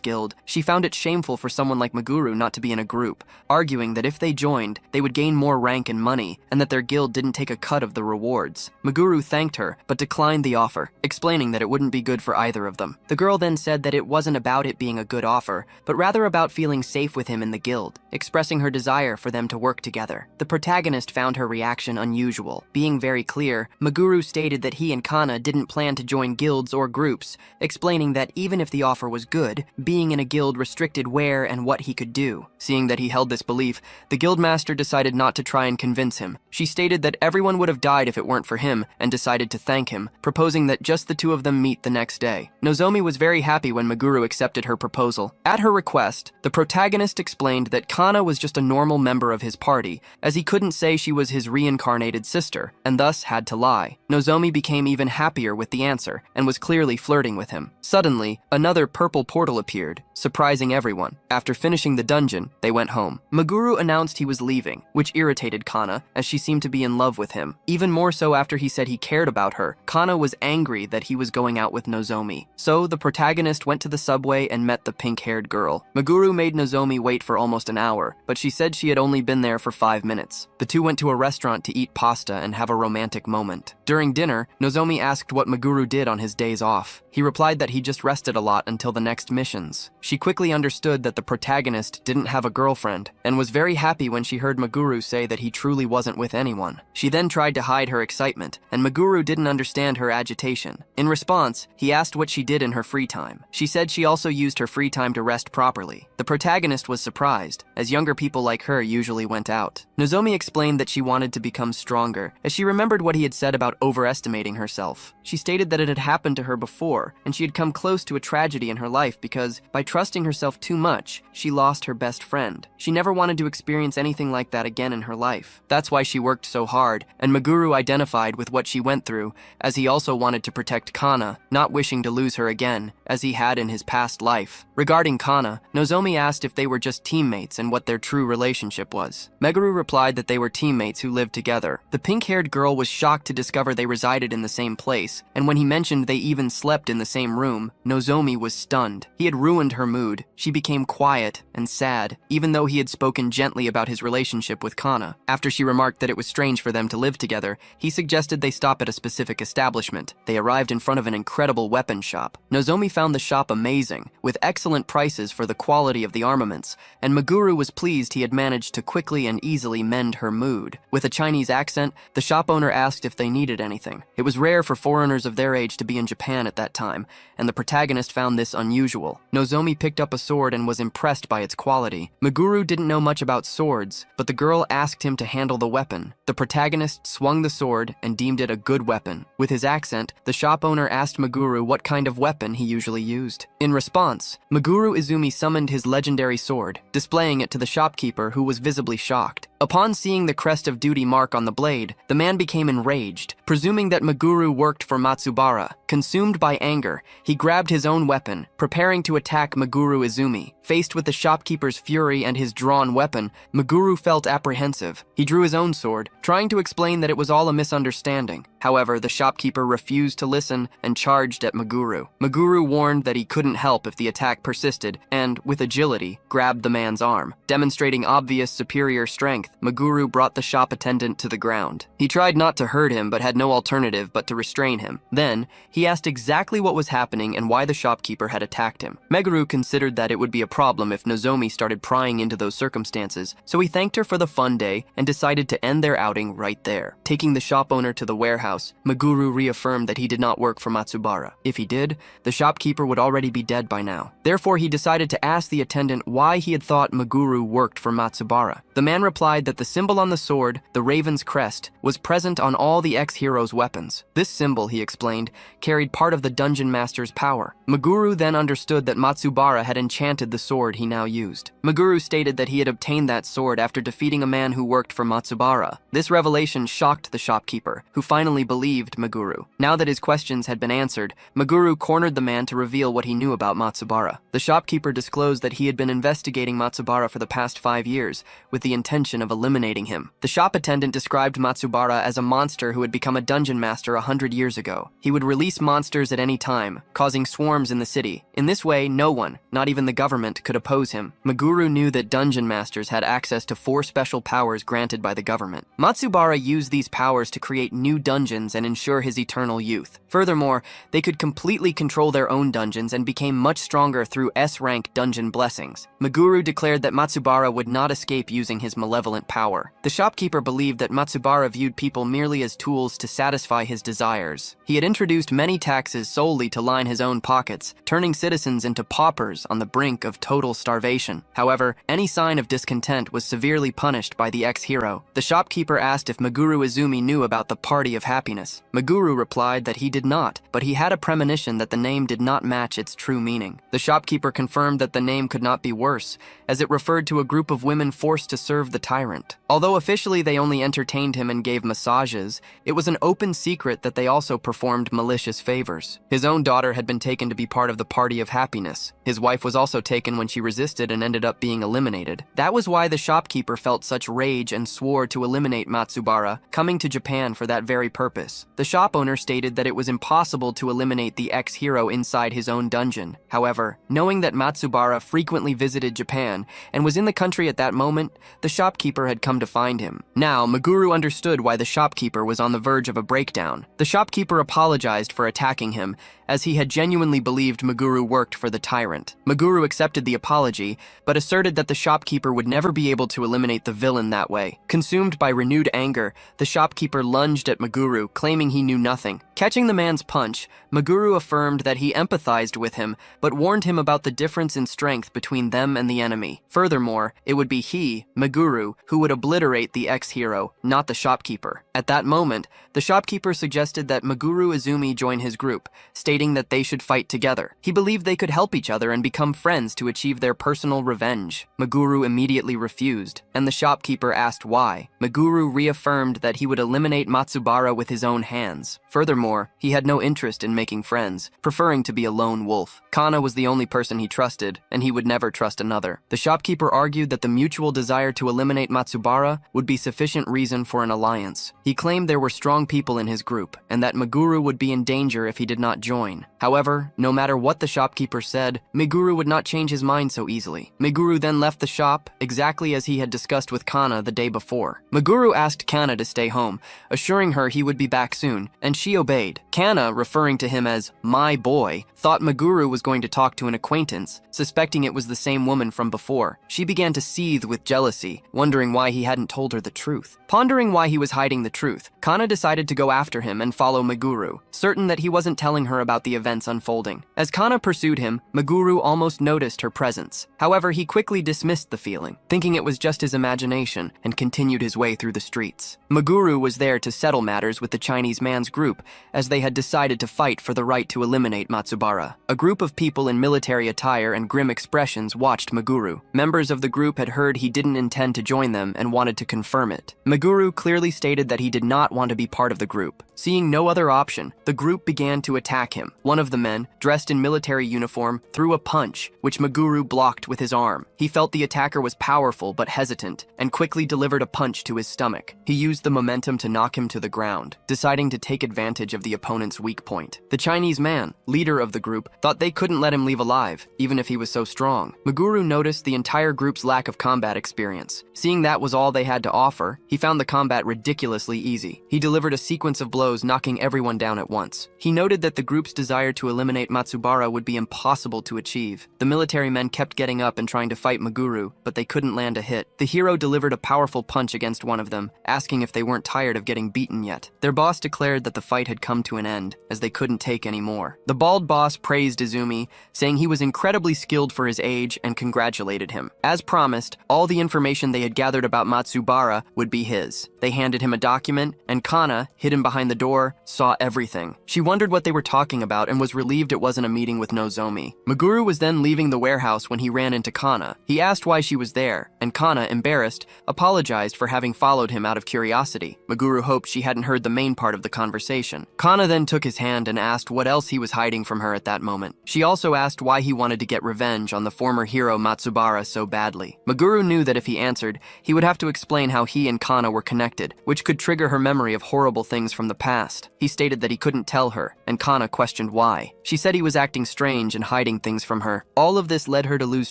A: guild, she found it shameful for someone like Meguru not to be in a group, arguing that if they joined, they would gain more rank and money, and that their guild didn't take a cut of the rewards. Meguru thanked her, but declined the offer, explaining that it wouldn't be good for either of them. The girl then said that it wasn't about it being a good offer, but rather about feeling safe with him in the guild, expressing her desire for them to work together. The protagonist found her reaction unusual. Being very clear, Meguru stated that he and Kana didn't plan to join guilds or groups, explaining that even if the offer was good, being in a guild restricted where and what he could do. Seeing that he held this belief, the guildmaster decided not to try and convince him. She stated that everyone would have died if it weren't for him, and decided to thank him, proposing that just the two of them meet the next day. Nozomi was very happy when Meguru accepted her proposal. At her request, the protagonist explained that Kana was just a normal member of his party, as he couldn't say she was his reincarnated sister, and thus had to lie. Nozomi became even happier with the answer, and was clearly flirting with him. Suddenly, another purple portal appeared, surprising everyone. After finishing the dungeon, they went home. Meguru announced he was leaving, which irritated Kana, as she seemed to be in love with him. Even more so after he said he cared about her, Kana was angry that he was going out with Nozomi. So, the protagonist went to the subway and met the pink-haired girl. Meguru made Nozomi wait for almost an hour, but she said she had only been there for 5 minutes. The two went to a restaurant to eat pasta and have a romantic moment. During dinner, Nozomi asked what Meguru did on his days off. He replied that he just rested a lot until the next missions. She quickly understood that the protagonist didn't have a girlfriend, and was very happy when she heard Meguru say that he truly wasn't with anyone. She then tried to hide her excitement, and Meguru didn't understand her agitation. In response, he asked what she did in her free time. She said she also used her free time to rest properly. The protagonist was surprised, as younger people like her usually went out. Nozomi explained that she wanted to become stronger, as she remembered what he had said about overestimating herself. She stated that it had happened to her before, and she had come close to a tragedy in her life because, by trusting herself too much, she lost her best friend. She never wanted to experience anything like that again in her life. That's why she worked so hard, and Meguru identified with what she went through, as he also wanted to protect Kana, not wishing to lose her again, as he had in his past life. Regarding Kana, Nozomi asked if they were just teammates and what their true relationship was. Meguru replied replied that they were teammates who lived together. The pink-haired girl was shocked to discover they resided in the same place, and when he mentioned they even slept in the same room, Nozomi was stunned. He had ruined her mood. She became quiet and sad, even though he had spoken gently about his relationship with Kana. After she remarked that it was strange for them to live together, he suggested they stop at a specific establishment. They arrived in front of an incredible weapon shop. Nozomi found the shop amazing, with excellent prices for the quality of the armaments, and Meguru was pleased he had managed to quickly and easily mend her mood. With a Chinese accent, the shop owner asked if they needed anything. It was rare for foreigners of their age to be in Japan at that time, and the protagonist found this unusual. Nozomi picked up a sword and was impressed by its quality. Meguru didn't know much about swords, but the girl asked him to handle the weapon. The protagonist swung the sword and deemed it a good weapon. With his accent, the shop owner asked Meguru what kind of weapon he usually used. In response, Meguru Izumi summoned his legendary sword, displaying it to the shopkeeper, who was visibly shocked. Upon seeing the crest of duty mark on the blade, the man became enraged, presuming that Meguru worked for Matsubara. Consumed by anger, he grabbed his own weapon, preparing to attack Meguru Izumi. Faced with the shopkeeper's fury and his drawn weapon, Meguru felt apprehensive. He drew his own sword, trying to explain that it was all a misunderstanding. However, the shopkeeper refused to listen and charged at Meguru. Meguru warned that he couldn't help if the attack persisted and, with agility, grabbed the man's arm. Demonstrating obvious superior strength, Meguru brought the shop attendant to the ground. He tried not to hurt him but had no alternative but to restrain him. Then, he asked exactly what was happening and why the shopkeeper had attacked him. Meguru considered that it would be a problem if Nozomi started prying into those circumstances, so he thanked her for the fun day and decided to end their outing right there. Taking the shop owner to the warehouse, Meguru reaffirmed that he did not work for Matsubara. If he did, the shopkeeper would already be dead by now. Therefore, he decided to ask the attendant why he had thought Meguru worked for Matsubara. The man replied that the symbol on the sword, the raven's crest, was present on all the ex-hero's weapons. This symbol, he explained, carried part of the dungeon master's power. Meguru then understood that Matsubara had enchanted the sword he now used. Meguru stated that he had obtained that sword after defeating a man who worked for Matsubara. This revelation shocked the shopkeeper, who finally believed Meguru. Now that his questions had been answered, Meguru cornered the man to reveal what he knew about Matsubara. The shopkeeper disclosed that he had been investigating Matsubara for the past 5 years, with the intention of eliminating him. The shop attendant described Matsubara as a monster who had become a dungeon master 100 years ago. He would release monsters at any time, causing swarms in the city. In this way, no one, not even the government, could oppose him. Meguru knew that dungeon masters had access to 4 special powers granted by the government. Matsubara used these powers to create new dungeons and ensure his eternal youth. Furthermore, they could completely control their own dungeons and became much stronger through S-rank dungeon blessings. Meguru declared that Matsubara would not escape using his malevolent power. The shopkeeper believed that Matsubara viewed people merely as tools to satisfy his desires. He had introduced many taxes solely to line his own pockets, turning citizens into paupers on the brink of total starvation. However, any sign of discontent was severely punished by the ex-hero. The shopkeeper asked if Meguru Izumi knew about the Party of Happiness. Meguru replied that he did not, but he had a premonition that the name did not match its true meaning. The shopkeeper confirmed that the name could not be worse, as it referred to a group of women forced to serve the tyrant. Although officially they only entertained him and gave massages, it was an open secret that they also performed malicious favors. His own daughter had been taken to be part of the Party of Happiness. His wife was also taken when she resisted and ended up being eliminated. That was why the shopkeeper felt such rage and swore to eliminate Matsubara, coming to Japan for that very purpose. The shop owner stated that it was impossible to eliminate the ex-hero inside his own dungeon. However, knowing that Matsubara frequently visited Japan and was in the country at that moment, the shopkeeper had come to find him. Now, Meguru understood why the shopkeeper was on the verge of a breakdown. The shopkeeper apologized for attacking him, as he had genuinely believed Meguru worked for the tyrant. Meguru accepted the apology, but asserted that the shopkeeper would never be able to eliminate the villain that way. Consumed by renewed anger, the shopkeeper lunged at Meguru, claiming he knew nothing. Catching the man's punch, Meguru affirmed that he empathized with him, but warned him about the difference in strength between them and the enemy. Furthermore, it would be he, Meguru, who would obliterate the ex-hero, not the shopkeeper. At that moment, the shopkeeper suggested that Meguru Izumi join his group, stating that they should fight together. He believed they could help each other and become friends to achieve their personal revenge. Meguru immediately refused, and the shopkeeper asked why. Meguru reaffirmed that he would eliminate Matsubara with his own hands. Furthermore, he had no interest in making friends, preferring to be a lone wolf. Kana was the only person he trusted, and he would never trust another. The shopkeeper argued that the mutual desire to eliminate Matsubara would be sufficient reason for an alliance. He claimed there were strong people in his group, and that Meguru would be in danger if he did not join. However, no matter what the shopkeeper said, Meguru would not change his mind so easily. Meguru then left the shop, exactly as he had discussed with Kana the day before. Meguru asked Kana to stay home, assuring her he would be back soon, and she obeyed. Kana, referring to him as "my boy," thought Meguru was going to talk to an acquaintance, suspecting it was the same woman from before. She began to seethe with jealousy, wondering why he hadn't told her the truth. Pondering why he was hiding the truth, Kana decided to go after him and follow Meguru, certain that he wasn't telling her about the events unfolding. As Kana pursued him, Meguru almost noticed her presence. However, he quickly dismissed the feeling, thinking it was just his imagination, and continued his way through the streets. Meguru was there to settle matters with the Chinese man's group, as they had decided to fight for the right to eliminate Matsubara. A group of people in military attire and grim expressions watched Meguru. Members of the group had heard he didn't intend to join them and wanted to confirm it. Meguru clearly stated that he did not want to be part of the group. Seeing no other option, the group began to attack him. One of the men, dressed in military uniform, threw a punch, which Meguru blocked with his arm. He felt the attacker was powerful but hesitant, and quickly delivered a punch to his stomach. He used the momentum to knock him to the ground, deciding to take advantage of the opponent's weak point. The Chinese man, leader of the group, thought they couldn't let him leave alive, even if he was so strong. Meguru noticed the entire group's lack of combat experience. Seeing that was all they had to offer, he found the combat ridiculously easy. He delivered a sequence of blows, knocking everyone down at once. He noted that the group's desire to eliminate Matsubara would be impossible to achieve. The military men kept getting up and trying to fight Meguru, but they couldn't land a hit. The hero delivered a powerful punch against one of them, asking if they weren't tired of getting beaten yet. Their boss declared that the fight had come to an end, as they couldn't take any more. The bald boss praised Izumi, saying he was incredibly skilled for his age and congratulated him. As promised, all the information they had gathered about Matsubara would be his. They handed him a document, and Kana, hidden behind the door, saw everything. She wondered what they were talking about and was relieved it wasn't a meeting with Nozomi. Meguru was then leaving the warehouse when he ran into Kana. He asked why she was there, and Kana, embarrassed, apologized for having followed him out of curiosity. Meguru hoped she hadn't heard the main part of the conversation. Kana then took his hand and asked what else he was hiding from her at that moment. She also asked why he wanted to get revenge on the former hero Matsubara so badly. Meguru knew that if he answered, he would have to explain how he and Kana were connected, which could trigger her memory of horrible things from the past. He stated that he couldn't tell her, and Kana questioned why. She said he was acting strange and hiding things from her. All of this led her to lose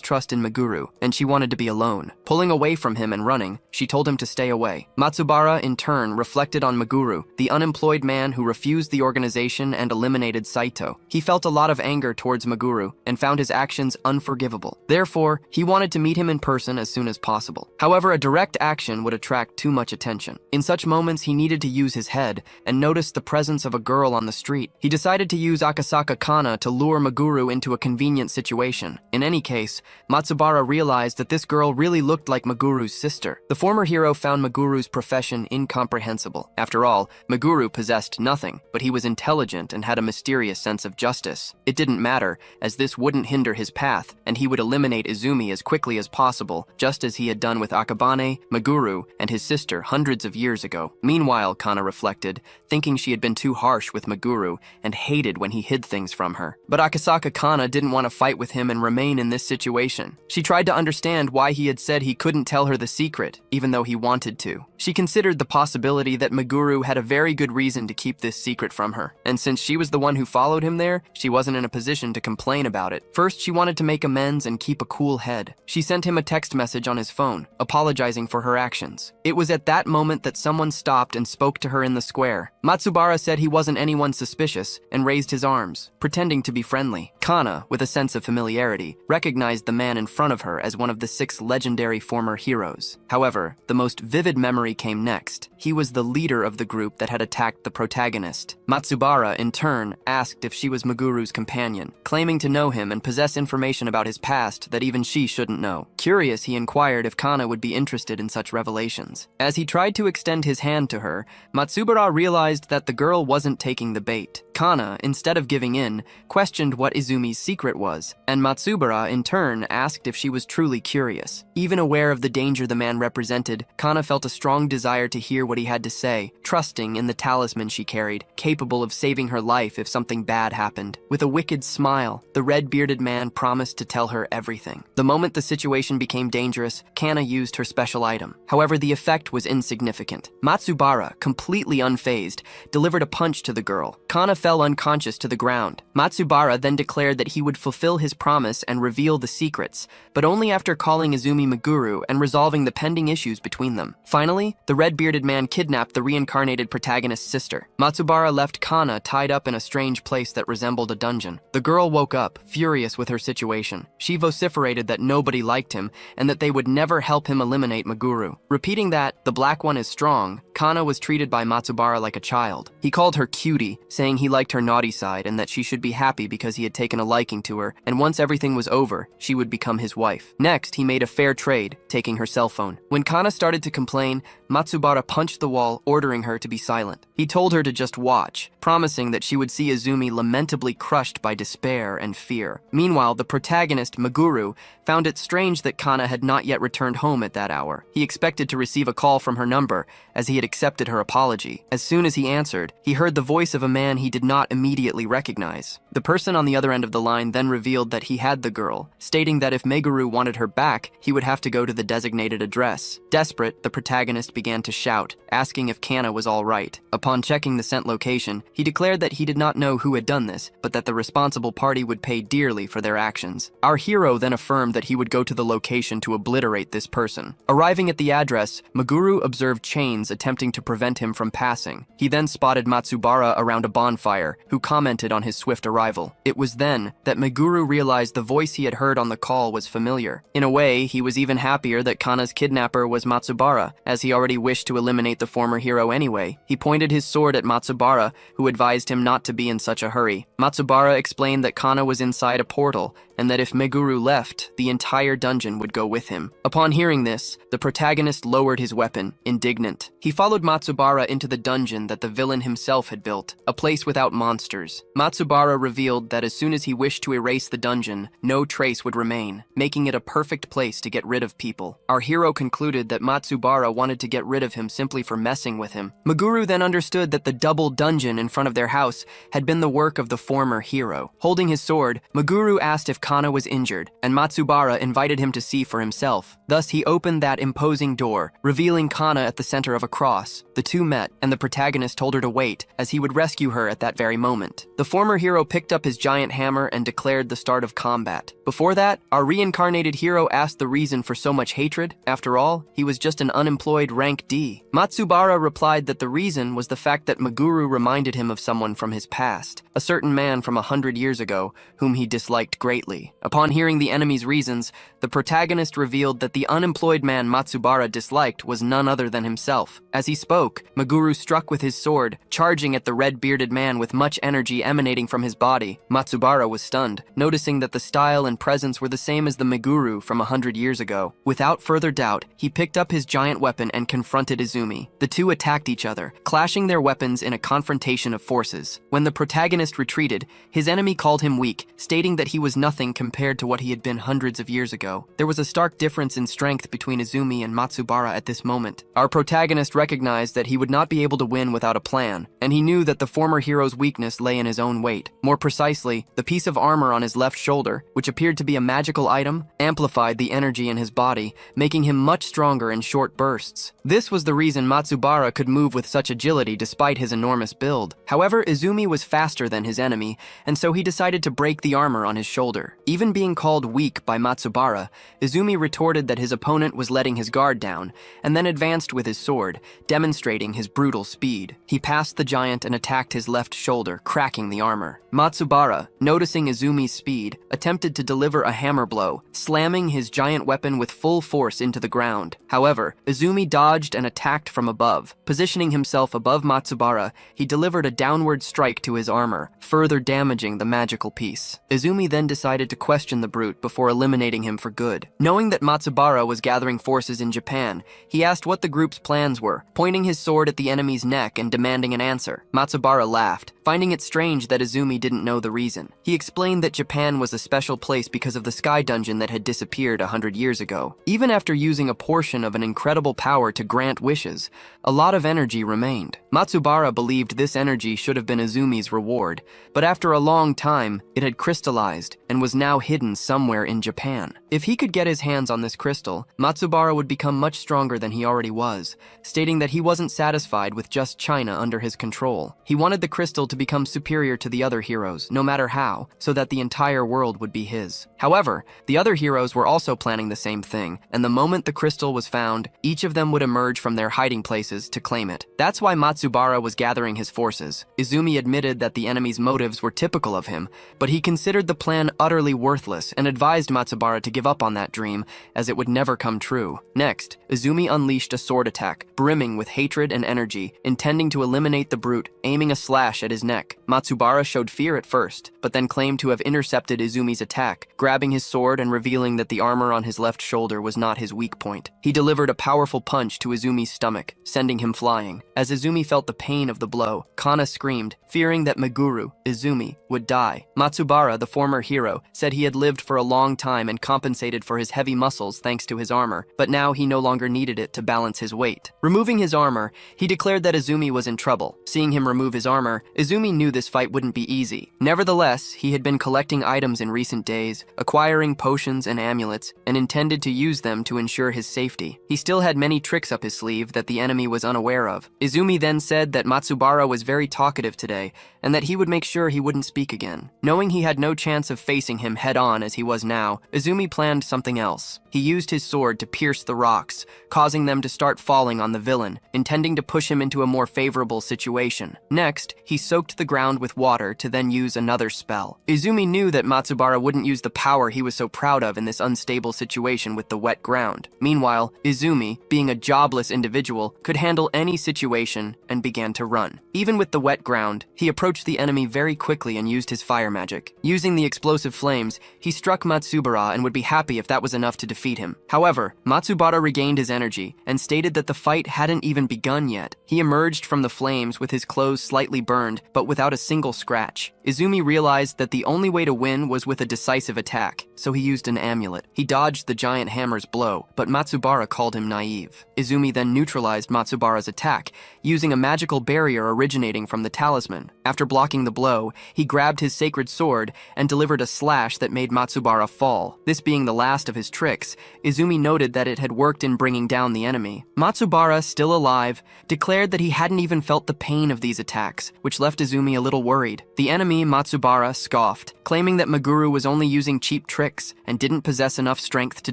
A: trust in Meguru, and she wanted to be alone. Pulling away from him and running, she told him to stay away. Matsubara, in turn, reflected on Meguru, the unemployed man who refused the organization and eliminated Saito. He felt a lot of anger towards Meguru and found his actions unforgivable. Therefore, he wanted to meet him in person as soon as possible. However, a direct action would attract too much attention. In such moments, he needed to use his head and noticed the presence of a girl on the street. He decided to use Akasaka Kana to lure Meguru into a convenient situation. In any case, Matsubara realized that this girl really looked like Meguru's sister. The former hero found Meguru's profession incomprehensible. After all, Meguru possessed nothing, but he was intelligent and had a mysterious sense of justice. It didn't matter, as this wouldn't hinder his path, and he would eliminate Izumi as quickly as possible, just as he had done with Akabane, Meguru, and his sister hundreds of years ago. Meanwhile, Kana reflected, thinking she had been too harsh with Meguru and hated when he hid things from her. But Akasaka Kana didn't want to fight with him and remain in this situation. She tried to understand why he had said he couldn't tell her the secret, even though he wanted to. She considered the possibility that Meguru had a very good reason to keep this secret from her, and since she was the one who followed him there, she wasn't in a position to complain about it. First, she wanted to make amends and keep a cool head. She sent him a text message on his phone, apologizing for her actions. It was at that moment that someone stopped and spoke to her in the square. Matsubara said he wasn't anyone suspicious and raised his arms, pretending to be friendly. Kana, with a sense of familiarity, recognized the man in front of her as one of the 6 legendary former heroes. However, the most vivid memory came next. He was the leader of the group that had attacked the protagonist. Matsubara, in turn, asked if she was Meguru's companion, claiming to know him and possess information about his past that even she shouldn't know. Curious, he inquired if Kana would be interested in such revelations. As he tried to extend his hand to her, Matsubara realized that the girl wasn't taking the bait. Kana, instead of giving in, questioned what Izumi's secret was, and Matsubara, in turn, asked if she was truly curious. Even aware of the danger the man represented, Kana felt a strong desire to hear what he had to say, trusting in the talisman she carried, capable of saving her life if something bad happened. With a wicked smile, the red-bearded man promised to tell her everything. The moment the situation became dangerous, Kana used her special item. However, the effect was insignificant. Matsubara, completely unfazed, delivered a punch to the girl. Kana fell unconscious to the ground. Matsubara then declared that he would fulfill his promise and reveal the secrets, but only after calling Izumi Meguru and resolving the pending issues between them. Finally, the red-bearded man kidnapped the reincarnated protagonist's sister. Matsubara left Kana tied up in a strange place that resembled a dungeon. The girl woke up, furious with her situation. She vociferated that nobody liked him and that they would never help him eliminate Meguru. Repeating that, the Black One is strong, Kana was treated by Matsubara like a child. He called her cutie, saying he liked her naughty side and that she should be happy because he had taken a liking to her, and once everything was over, she would become his wife. Next, he made a fair trade, taking her cell phone. When Kana started to complain, Matsubara punched the wall, ordering her to be silent. He told her to just watch, promising that she would see Izumi lamentably crushed by despair and fear. Meanwhile, the protagonist, Meguru, found it strange that Kana had not yet returned home at that hour. He expected to receive a call from her number, as he had accepted her apology. As soon as he answered, he heard the voice of a man he did not immediately recognize. The person on the other end of the line then revealed that he had the girl, stating that if Meguru wanted her back, he would have to go to the designated address. Desperate, the protagonist began to shout, asking if Kana was all right. Upon checking the sent location, he declared that he did not know who had done this, but that the responsible party would pay dearly for their actions. Our hero then affirmed that he would go to the location to obliterate this person. Arriving at the address, Meguru observed chains attempting to prevent him from passing. He then spotted Matsubara around a bonfire, who commented on his swift arrival. It was then that Meguru realized the voice he had heard on the call was familiar. In a way, he was even happier that Kana's kidnapper was Matsubara, as he already wished to eliminate the former hero anyway. He pointed his sword at Matsubara, who advised him not to be in such a hurry. Matsubara explained that Kana was inside a portal, and that if Meguru left, the entire dungeon would go with him. Upon hearing this, the protagonist lowered his weapon, indignant. He followed Matsubara into the dungeon that the villain himself had built, a place without monsters. Matsubara revealed that as soon as he wished to erase the dungeon, no trace would remain, making it a perfect place to get rid of people. Our hero concluded that Matsubara wanted to get rid of him simply for messing with him. Meguru then understood that the double dungeon in front of their house had been the work of the former hero. Holding his sword, Meguru asked if Kana was injured, and Matsubara invited him to see for himself. Thus, he opened that imposing door, revealing Kana at the center of a cross. The two met, and the protagonist told her to wait, as he would rescue her at that very moment. The former hero picked up his giant hammer and declared the start of combat. Before that, our reincarnated hero asked the reason for so much hatred. After all, he was just an unemployed rank D. Matsubara replied that the reason was the fact that Meguru reminded him of someone from his past, a certain man from 100 years ago, whom he disliked greatly. Upon hearing the enemy's reasons, the protagonist revealed that the unemployed man Matsubara disliked was none other than himself. As he spoke, Meguru struck with his sword, charging at the red-bearded man with much energy emanating from his body. Matsubara was stunned, noticing that the style and presence were the same as the Meguru from 100 years ago. Without further doubt, he picked up his giant weapon and confronted Izumi. The two attacked each other, clashing their weapons in a confrontation of forces. When the protagonist retreated, his enemy called him weak, stating that he was nothing compared to what he had been hundreds of years ago. There was a stark difference in strength between Izumi and Matsubara at this moment. Our protagonist recognized that he would not be able to win without a plan, and he knew that the former hero's weakness lay in his own weight. More precisely, the piece of armor on his left shoulder, which appeared to be a magical item, amplified the energy in his body, making him much stronger in short bursts. This was the reason Matsubara could move with such agility despite his enormous build. However, Izumi was faster than his enemy, and so he decided to break the armor on his shoulder. Even being called weak by Matsubara, Izumi retorted that his opponent was letting his guard down, and then advanced with his sword, demonstrating his brutal speed. He passed the giant and attacked his left shoulder, cracking the armor. Matsubara, noticing Izumi's speed, attempted to deliver a hammer blow, slamming his giant weapon with full force into the ground. However, Izumi dodged and attacked from above. Positioning himself above Matsubara, he delivered a downward strike to his armor, further damaging the magical piece. Izumi then decided decided to question the brute before eliminating him for good. Knowing that Matsubara was gathering forces in Japan, he asked what the group's plans were, pointing his sword at the enemy's neck and demanding an answer. Matsubara laughed, finding it strange that Izumi didn't know the reason. He explained that Japan was a special place because of the sky dungeon that had disappeared 100 years ago. Even after using a portion of an incredible power to grant wishes, a lot of energy remained. Matsubara believed this energy should have been Izumi's reward, but after a long time, it had crystallized and was now hidden somewhere in Japan. If he could get his hands on this crystal, Matsubara would become much stronger than he already was, stating that he wasn't satisfied with just China under his control. He wanted the crystal to become superior to the other heroes, no matter how, so that the entire world would be his. However, the other heroes were also planning the same thing, and the moment the crystal was found, each of them would emerge from their hiding places to claim it. That's why Matsubara was gathering his forces. Izumi admitted that the enemy's motives were typical of him, but he considered the plan utterly worthless and advised Matsubara to give up on that dream, as it would never come true. Next, Izumi unleashed a sword attack, brimming with hatred and energy, intending to eliminate the brute, aiming a slash at his neck. Matsubara showed fear at first, but then claimed to have intercepted Izumi's attack, grabbing his sword and revealing that the armor on his left shoulder was not his weak point. He delivered a powerful punch to Izumi's stomach, sending him flying. As Izumi felt the pain of the blow, Kana screamed, fearing that Meguru, Izumi, would die. Matsubara, the former hero, said he had lived for a long time and compensated for his heavy muscles thanks to his armor, but now he no longer needed it to balance his weight. Removing his armor, he declared that Izumi was in trouble. Seeing him remove his armor, Izumi knew this fight wouldn't be easy. Nevertheless, he had been collecting items in recent days, acquiring potions and amulets, and intended to use them to ensure his safety. He still had many tricks up his sleeve that the enemy was unaware of. Izumi then said that Matsubara was very talkative today, and that he would make sure he wouldn't speak again. Knowing he had no chance of facing him head-on as he was now, Izumi planned something else. He used his sword to pierce the rocks, causing them to start falling on the villain, intending to push him into a more favorable situation. Next, he soaked the ground with water to then use another spell. Izumi knew that Matsubara wouldn't use the power he was so proud of in this unstable situation with the wet ground. Meanwhile, Izumi, being a jobless individual, could handle any situation and began to run. Even with the wet ground, he approached the enemy very quickly and used his fire magic. Using the explosive flames, he struck Matsubara and would be happy if that was enough to defeat him. However, Matsubara regained his energy and stated that the fight hadn't even begun yet. He emerged from the flames with his clothes slightly burned, but without a single scratch. Izumi realized that the only way to win was with a decisive attack, so he used an amulet. He dodged the giant hammer's blow, but Matsubara called him naive. Izumi then neutralized Matsubara's attack, using a magical barrier originating from the talisman. After blocking the blow, he grabbed his sacred sword and delivered a slash that made Matsubara fall. This being the last of his tricks, Izumi noted that it had worked in bringing down the enemy. Matsubara, still alive, declared that he hadn't even felt the pain of these attacks, which left Izumi a little worried. The enemy, Matsubara, scoffed, claiming that Meguru was only using cheap tricks and didn't possess enough strength to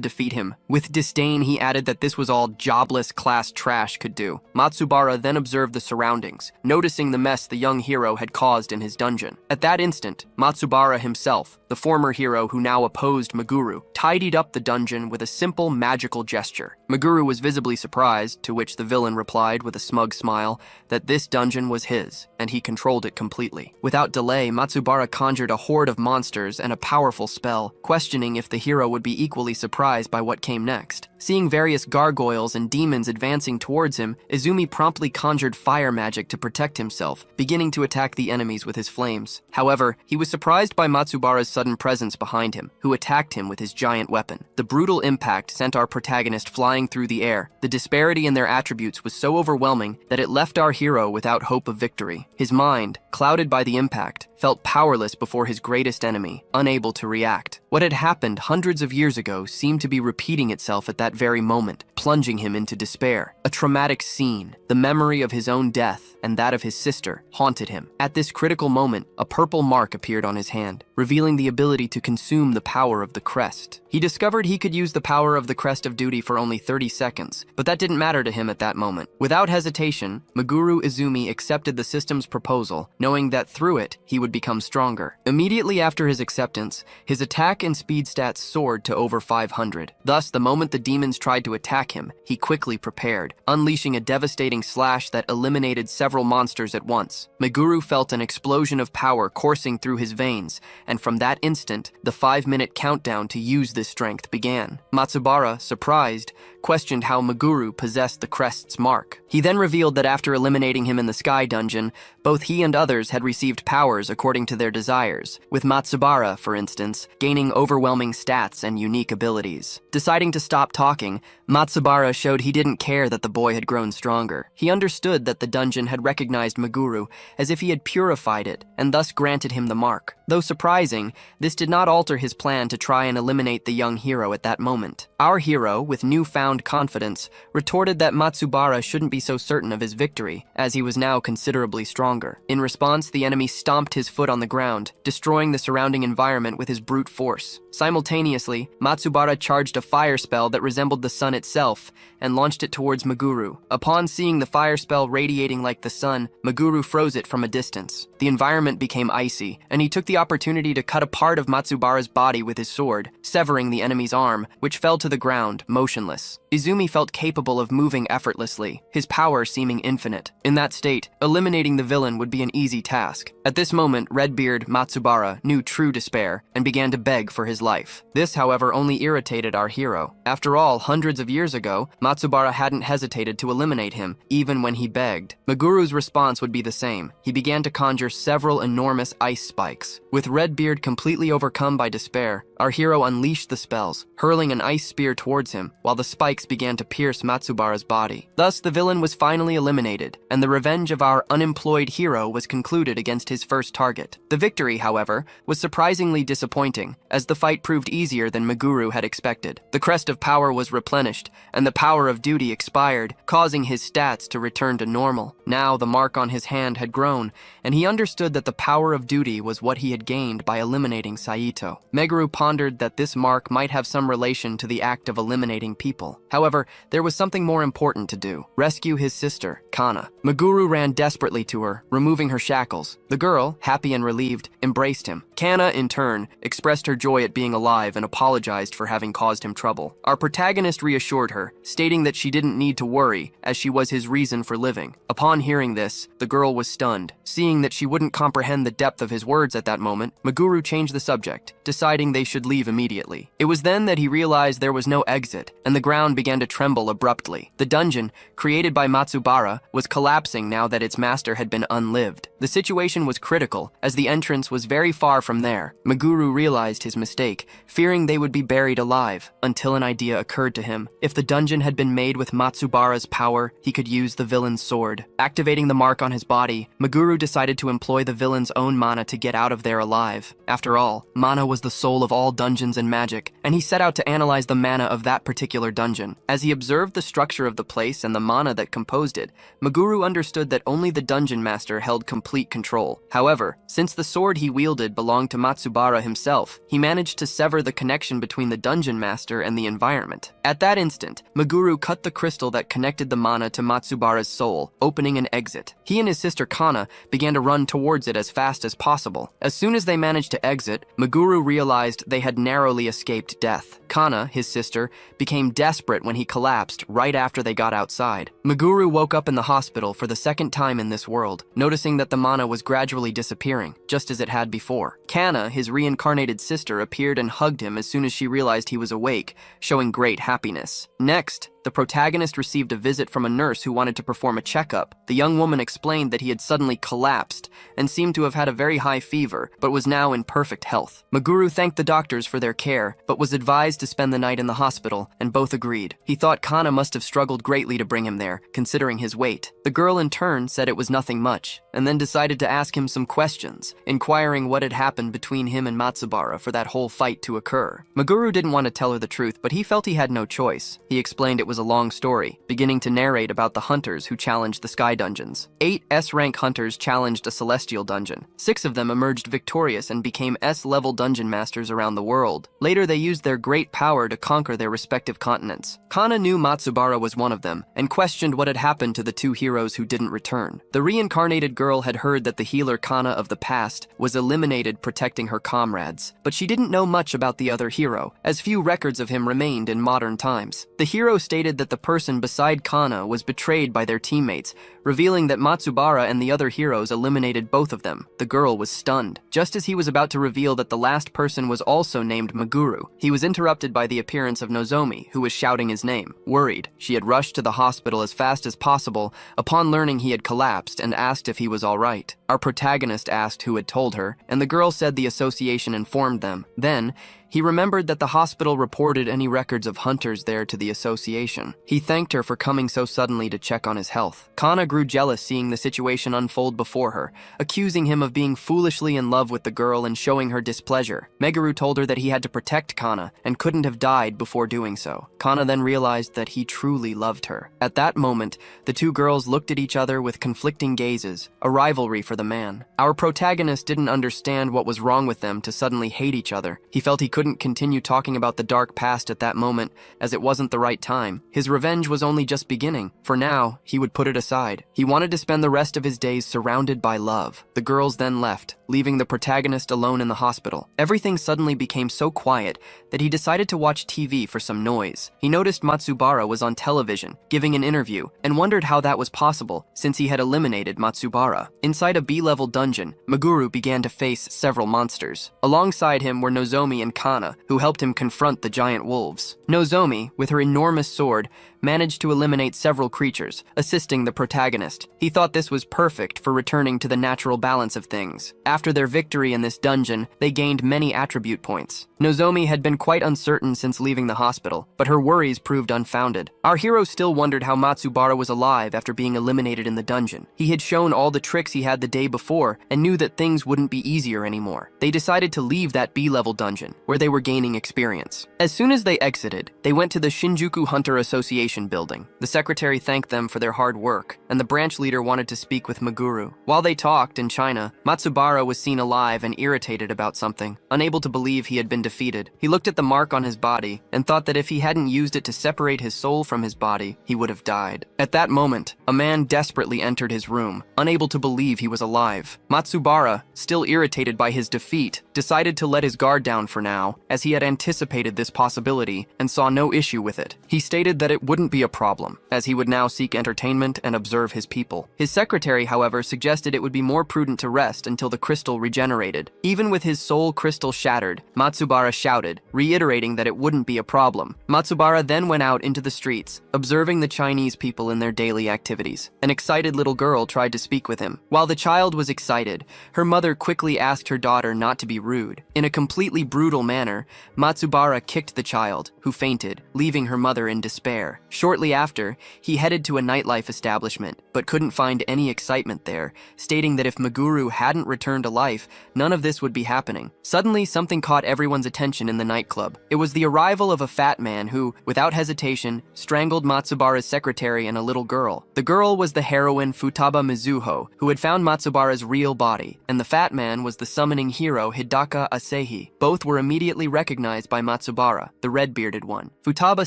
A: defeat him. With disdain, he added that this was all jobless class trash could do. Matsubara then observed the surroundings, noticing the mess the young hero had caused in his dungeon. At that instant, Matsubara himself, the former hero who now opposed Meguru, tidied up the dungeon with a simple magical gesture. Meguru was visibly surprised, to which the villain replied with a smug smile that this dungeon was his, and he controlled it completely. Without delay, Matsubara conjured a horde of monsters and a powerful spell, questioning if the hero would be equally surprised by what came next. Seeing various gargoyles and demons advancing towards him, Izumi promptly conjured fire magic to protect himself, beginning to attack the enemies with his flames. However, he was surprised by Matsubara's sudden presence behind him, who attacked him with his giant weapon. The brutal impact sent our protagonist flying through the air. The disparity in their attributes was so overwhelming that it left our hero without hope of victory. His mind, clouded by the impact, felt powerless before his greatest enemy, unable to react. What had happened hundreds of years ago seemed to be repeating itself at that very moment, plunging him into despair. A traumatic scene, the memory of his own death and that of his sister, haunted him. At this critical moment, a purple mark appeared on his hand, revealing the ability to consume the power of the crest. He discovered he could use the power of the crest of duty for only 30 seconds, but that didn't matter to him at that moment. Without hesitation, Meguru Izumi accepted the system's proposal, knowing that through it, he would become stronger. Immediately after his acceptance, his attack attack and speed stats soared to over 500. Thus, the moment the demons tried to attack him, he quickly prepared, unleashing a devastating slash that eliminated several monsters at once. Meguru felt an explosion of power coursing through his veins, and from that instant, the 5-minute countdown to use this strength began. Matsubara, surprised, questioned how Meguru possessed the crest's mark. He then revealed that after eliminating him in the Sky Dungeon, both he and others had received powers according to their desires, with Matsubara, for instance, gaining overwhelming stats and unique abilities. Deciding to stop talking, Matsubara showed he didn't care that the boy had grown stronger. He understood that the dungeon had recognized Meguru as if he had purified it, and thus granted him the mark. Though surprising, this did not alter his plan to try and eliminate the young hero at that moment. Our hero, with newfound confidence, retorted that Matsubara shouldn't be so certain of his victory, as he was now considerably stronger. In response, the enemy stomped his foot on the ground, destroying the surrounding environment with his brute force. Simultaneously, Matsubara charged a fire spell that resembled the sun itself and launched it towards Meguru. Upon seeing the fire spell radiating like the sun, Meguru froze it from a distance. The environment became icy, and he took the opportunity to cut a part of Matsubara's body with his sword, severing the enemy's arm, which fell to the ground, motionless. Izumi felt capable of moving effortlessly, his power seeming infinite. In that state, eliminating the villain would be an easy task. At this moment, Redbeard Matsubara knew true despair and began to beg for his life. This, however, only irritated our hero. After all, hundreds of years ago, Matsubara hadn't hesitated to eliminate him, even when he begged. Meguru's response would be the same. He began to conjure several enormous ice spikes. With Redbeard completely overcome by despair, our hero unleashed the spells, hurling an ice spear towards him, while the spikes began to pierce Matsubara's body. Thus, the villain was finally eliminated, and the revenge of our unemployed hero was concluded against his first target. The victory, however, was surprisingly disappointing, as the fight proved easier than Meguru had expected. The crest of power was replenished, and the power of duty expired, causing his stats to return to normal. Now, the mark on his hand had grown, and he understood that the power of duty was what he had gained by eliminating Saito. Meguru pondered that this mark might have some relation to the act of eliminating people. However, there was something more important to do: rescue his sister, Kana. Meguru ran desperately to her, removing her shackles. The girl, happy and relieved, embraced him. Kana, in turn, expressed her joy at being alive and apologized for having caused him trouble. Our protagonist reassured her, stating that she didn't need to worry, as she was his reason for living. Upon hearing this, the girl was stunned. Seeing that she wouldn't comprehend the depth of his words at that moment, Meguru changed the subject, deciding they should leave immediately. It was then that he realized there was no exit, and the ground began to tremble abruptly. The dungeon, created by Matsubara, was collapsing now that its master had been unlived. The situation was critical, as the entrance was very far from there. Meguru realized his mistake, fearing they would be buried alive, until an idea occurred to him. If the dungeon had been made with Matsubara's power, he could use the villain's sword. Activating the mark on his body, Meguru decided to employ the villain's own mana to get out of there alive. After all, mana was the soul of all dungeons and magic, and he set out to analyze the mana of that particular dungeon. As he observed the structure of the place and the mana that composed it, Meguru understood that only the dungeon master held complete control. However, since the sword he wielded belonged to Matsubara himself, he managed to sever the connection between the dungeon master and the environment. At that instant, Meguru cut the crystal that connected the mana to Matsubara's soul, opening an exit. He and his sister Kana began to run towards it as fast as possible. As soon as they managed to exit, Meguru realized they had narrowly escaped death. Kana, his sister, became desperate when he collapsed right after they got outside. Meguru woke up in the hospital for the second time in this world, noticing that the mana was gradually disappearing, just as it had before. Kana, his reincarnated sister, appeared and hugged him as soon as she realized he was awake, showing great happiness. Next, the protagonist received a visit from a nurse who wanted to perform a checkup. The young woman explained that he had suddenly collapsed and seemed to have had a very high fever, but was now in perfect health. Meguru thanked the doctors for their care, but was advised to spend the night in the hospital, and both agreed. He thought Kana must have struggled greatly to bring him there, considering his weight. The girl in turn said it was nothing much, and then decided to ask him some questions, inquiring what had happened between him and Matsubara for that whole fight to occur. Meguru didn't want to tell her the truth, but he felt he had no choice. He explained it was a long story, beginning to narrate about the hunters who challenged the sky dungeons. 8 S-rank hunters challenged a celestial dungeon. 6 of them emerged victorious and became S-level dungeon masters around the world. Later, they used their great power to conquer their respective continents. Kana knew Matsubara was one of them, and questioned what had happened to the 2 heroes who didn't return. The reincarnated girl had heard that the healer Kana of the past was eliminated protecting her comrades, but she didn't know much about the other hero, as few records of him remained in modern times. The hero stated that the person beside Kana was betrayed by their teammates, revealing that Matsubara and the other heroes eliminated both of them. The girl was stunned. Just as he was about to reveal that the last person was also named Meguru, he was interrupted by the appearance of Nozomi, who was shouting his name. Worried, she had rushed to the hospital as fast as possible upon learning he had collapsed and asked if he was all right. Our protagonist asked who had told her, and the girl said the association informed them. Then, he remembered that the hospital reported any records of hunters there to the association. He thanked her for coming so suddenly to check on his health. Kana grew jealous seeing the situation unfold before her, accusing him of being foolishly in love with the girl and showing her displeasure. Meguru told her that he had to protect Kana and couldn't have died before doing so. Kana then realized that he truly loved her. At that moment, the 2 girls looked at each other with conflicting gazes, a rivalry for the man. Our protagonist didn't understand what was wrong with them to suddenly hate each other. He felt he couldn't continue talking about the dark past at that moment, as it wasn't the right time. His revenge was only just beginning. For now, he would put it aside. He wanted to spend the rest of his days surrounded by love. The girls then left, leaving the protagonist alone in the hospital. Everything suddenly became so quiet that he decided to watch TV for some noise. He noticed Matsubara was on television, giving an interview, and wondered how that was possible, since he had eliminated Matsubara. Inside a B-level dungeon, Meguru began to face several monsters. Alongside him were Nozomi and Kana, who helped him confront the giant wolves. Nozomi, with her enormous sword, managed to eliminate several creatures, assisting the protagonist. He thought this was perfect for returning to the natural balance of things. After their victory in this dungeon, they gained many attribute points. Nozomi had been quite uncertain since leaving the hospital, but her worries proved unfounded. Our hero still wondered how Matsubara was alive after being eliminated in the dungeon. He had shown all the tricks he had the day before and knew that things wouldn't be easier anymore. They decided to leave that B-level dungeon, where they were gaining experience. As soon as they exited, they went to the Shinjuku Hunter Association building. The secretary thanked them for their hard work, and the branch leader wanted to speak with Meguru. While they talked in China, Matsubara was seen alive and irritated about something, unable to believe he had been defeated. He looked at the mark on his body and thought that if he hadn't used it to separate his soul from his body, he would have died. At that moment, a man desperately entered his room, unable to believe he was alive. Matsubara, still irritated by his defeat, decided to let his guard down for now, as he had anticipated this possibility and saw no issue with it. He stated that it wouldn't be a problem, as he would now seek entertainment and observe his people. His secretary, however, suggested it would be more prudent to rest until the crystal regenerated. Even with his soul crystal shattered, Matsubara shouted, reiterating that it wouldn't be a problem. Matsubara then went out into the streets, observing the Chinese people in their daily activities. An excited little girl tried to speak with him. While the child was excited, her mother quickly asked her daughter not to be rude. In a completely brutal manner, Matsubara kicked the child, who fainted, leaving her mother in despair. Shortly after, he headed to a nightlife establishment, but couldn't find any excitement there, stating that if Meguru hadn't returned to life, none of this would be happening. Suddenly, something caught everyone's attention in the nightclub. It was the arrival of a fat man who, without hesitation, strangled Matsubara's secretary and a little girl. The girl was the heroine Futaba Mizuho, who had found Matsubara's real body, and the fat man was the summoning hero Hidaka Asehi. Both were immediately recognized by Matsubara, the red-bearded one. Futaba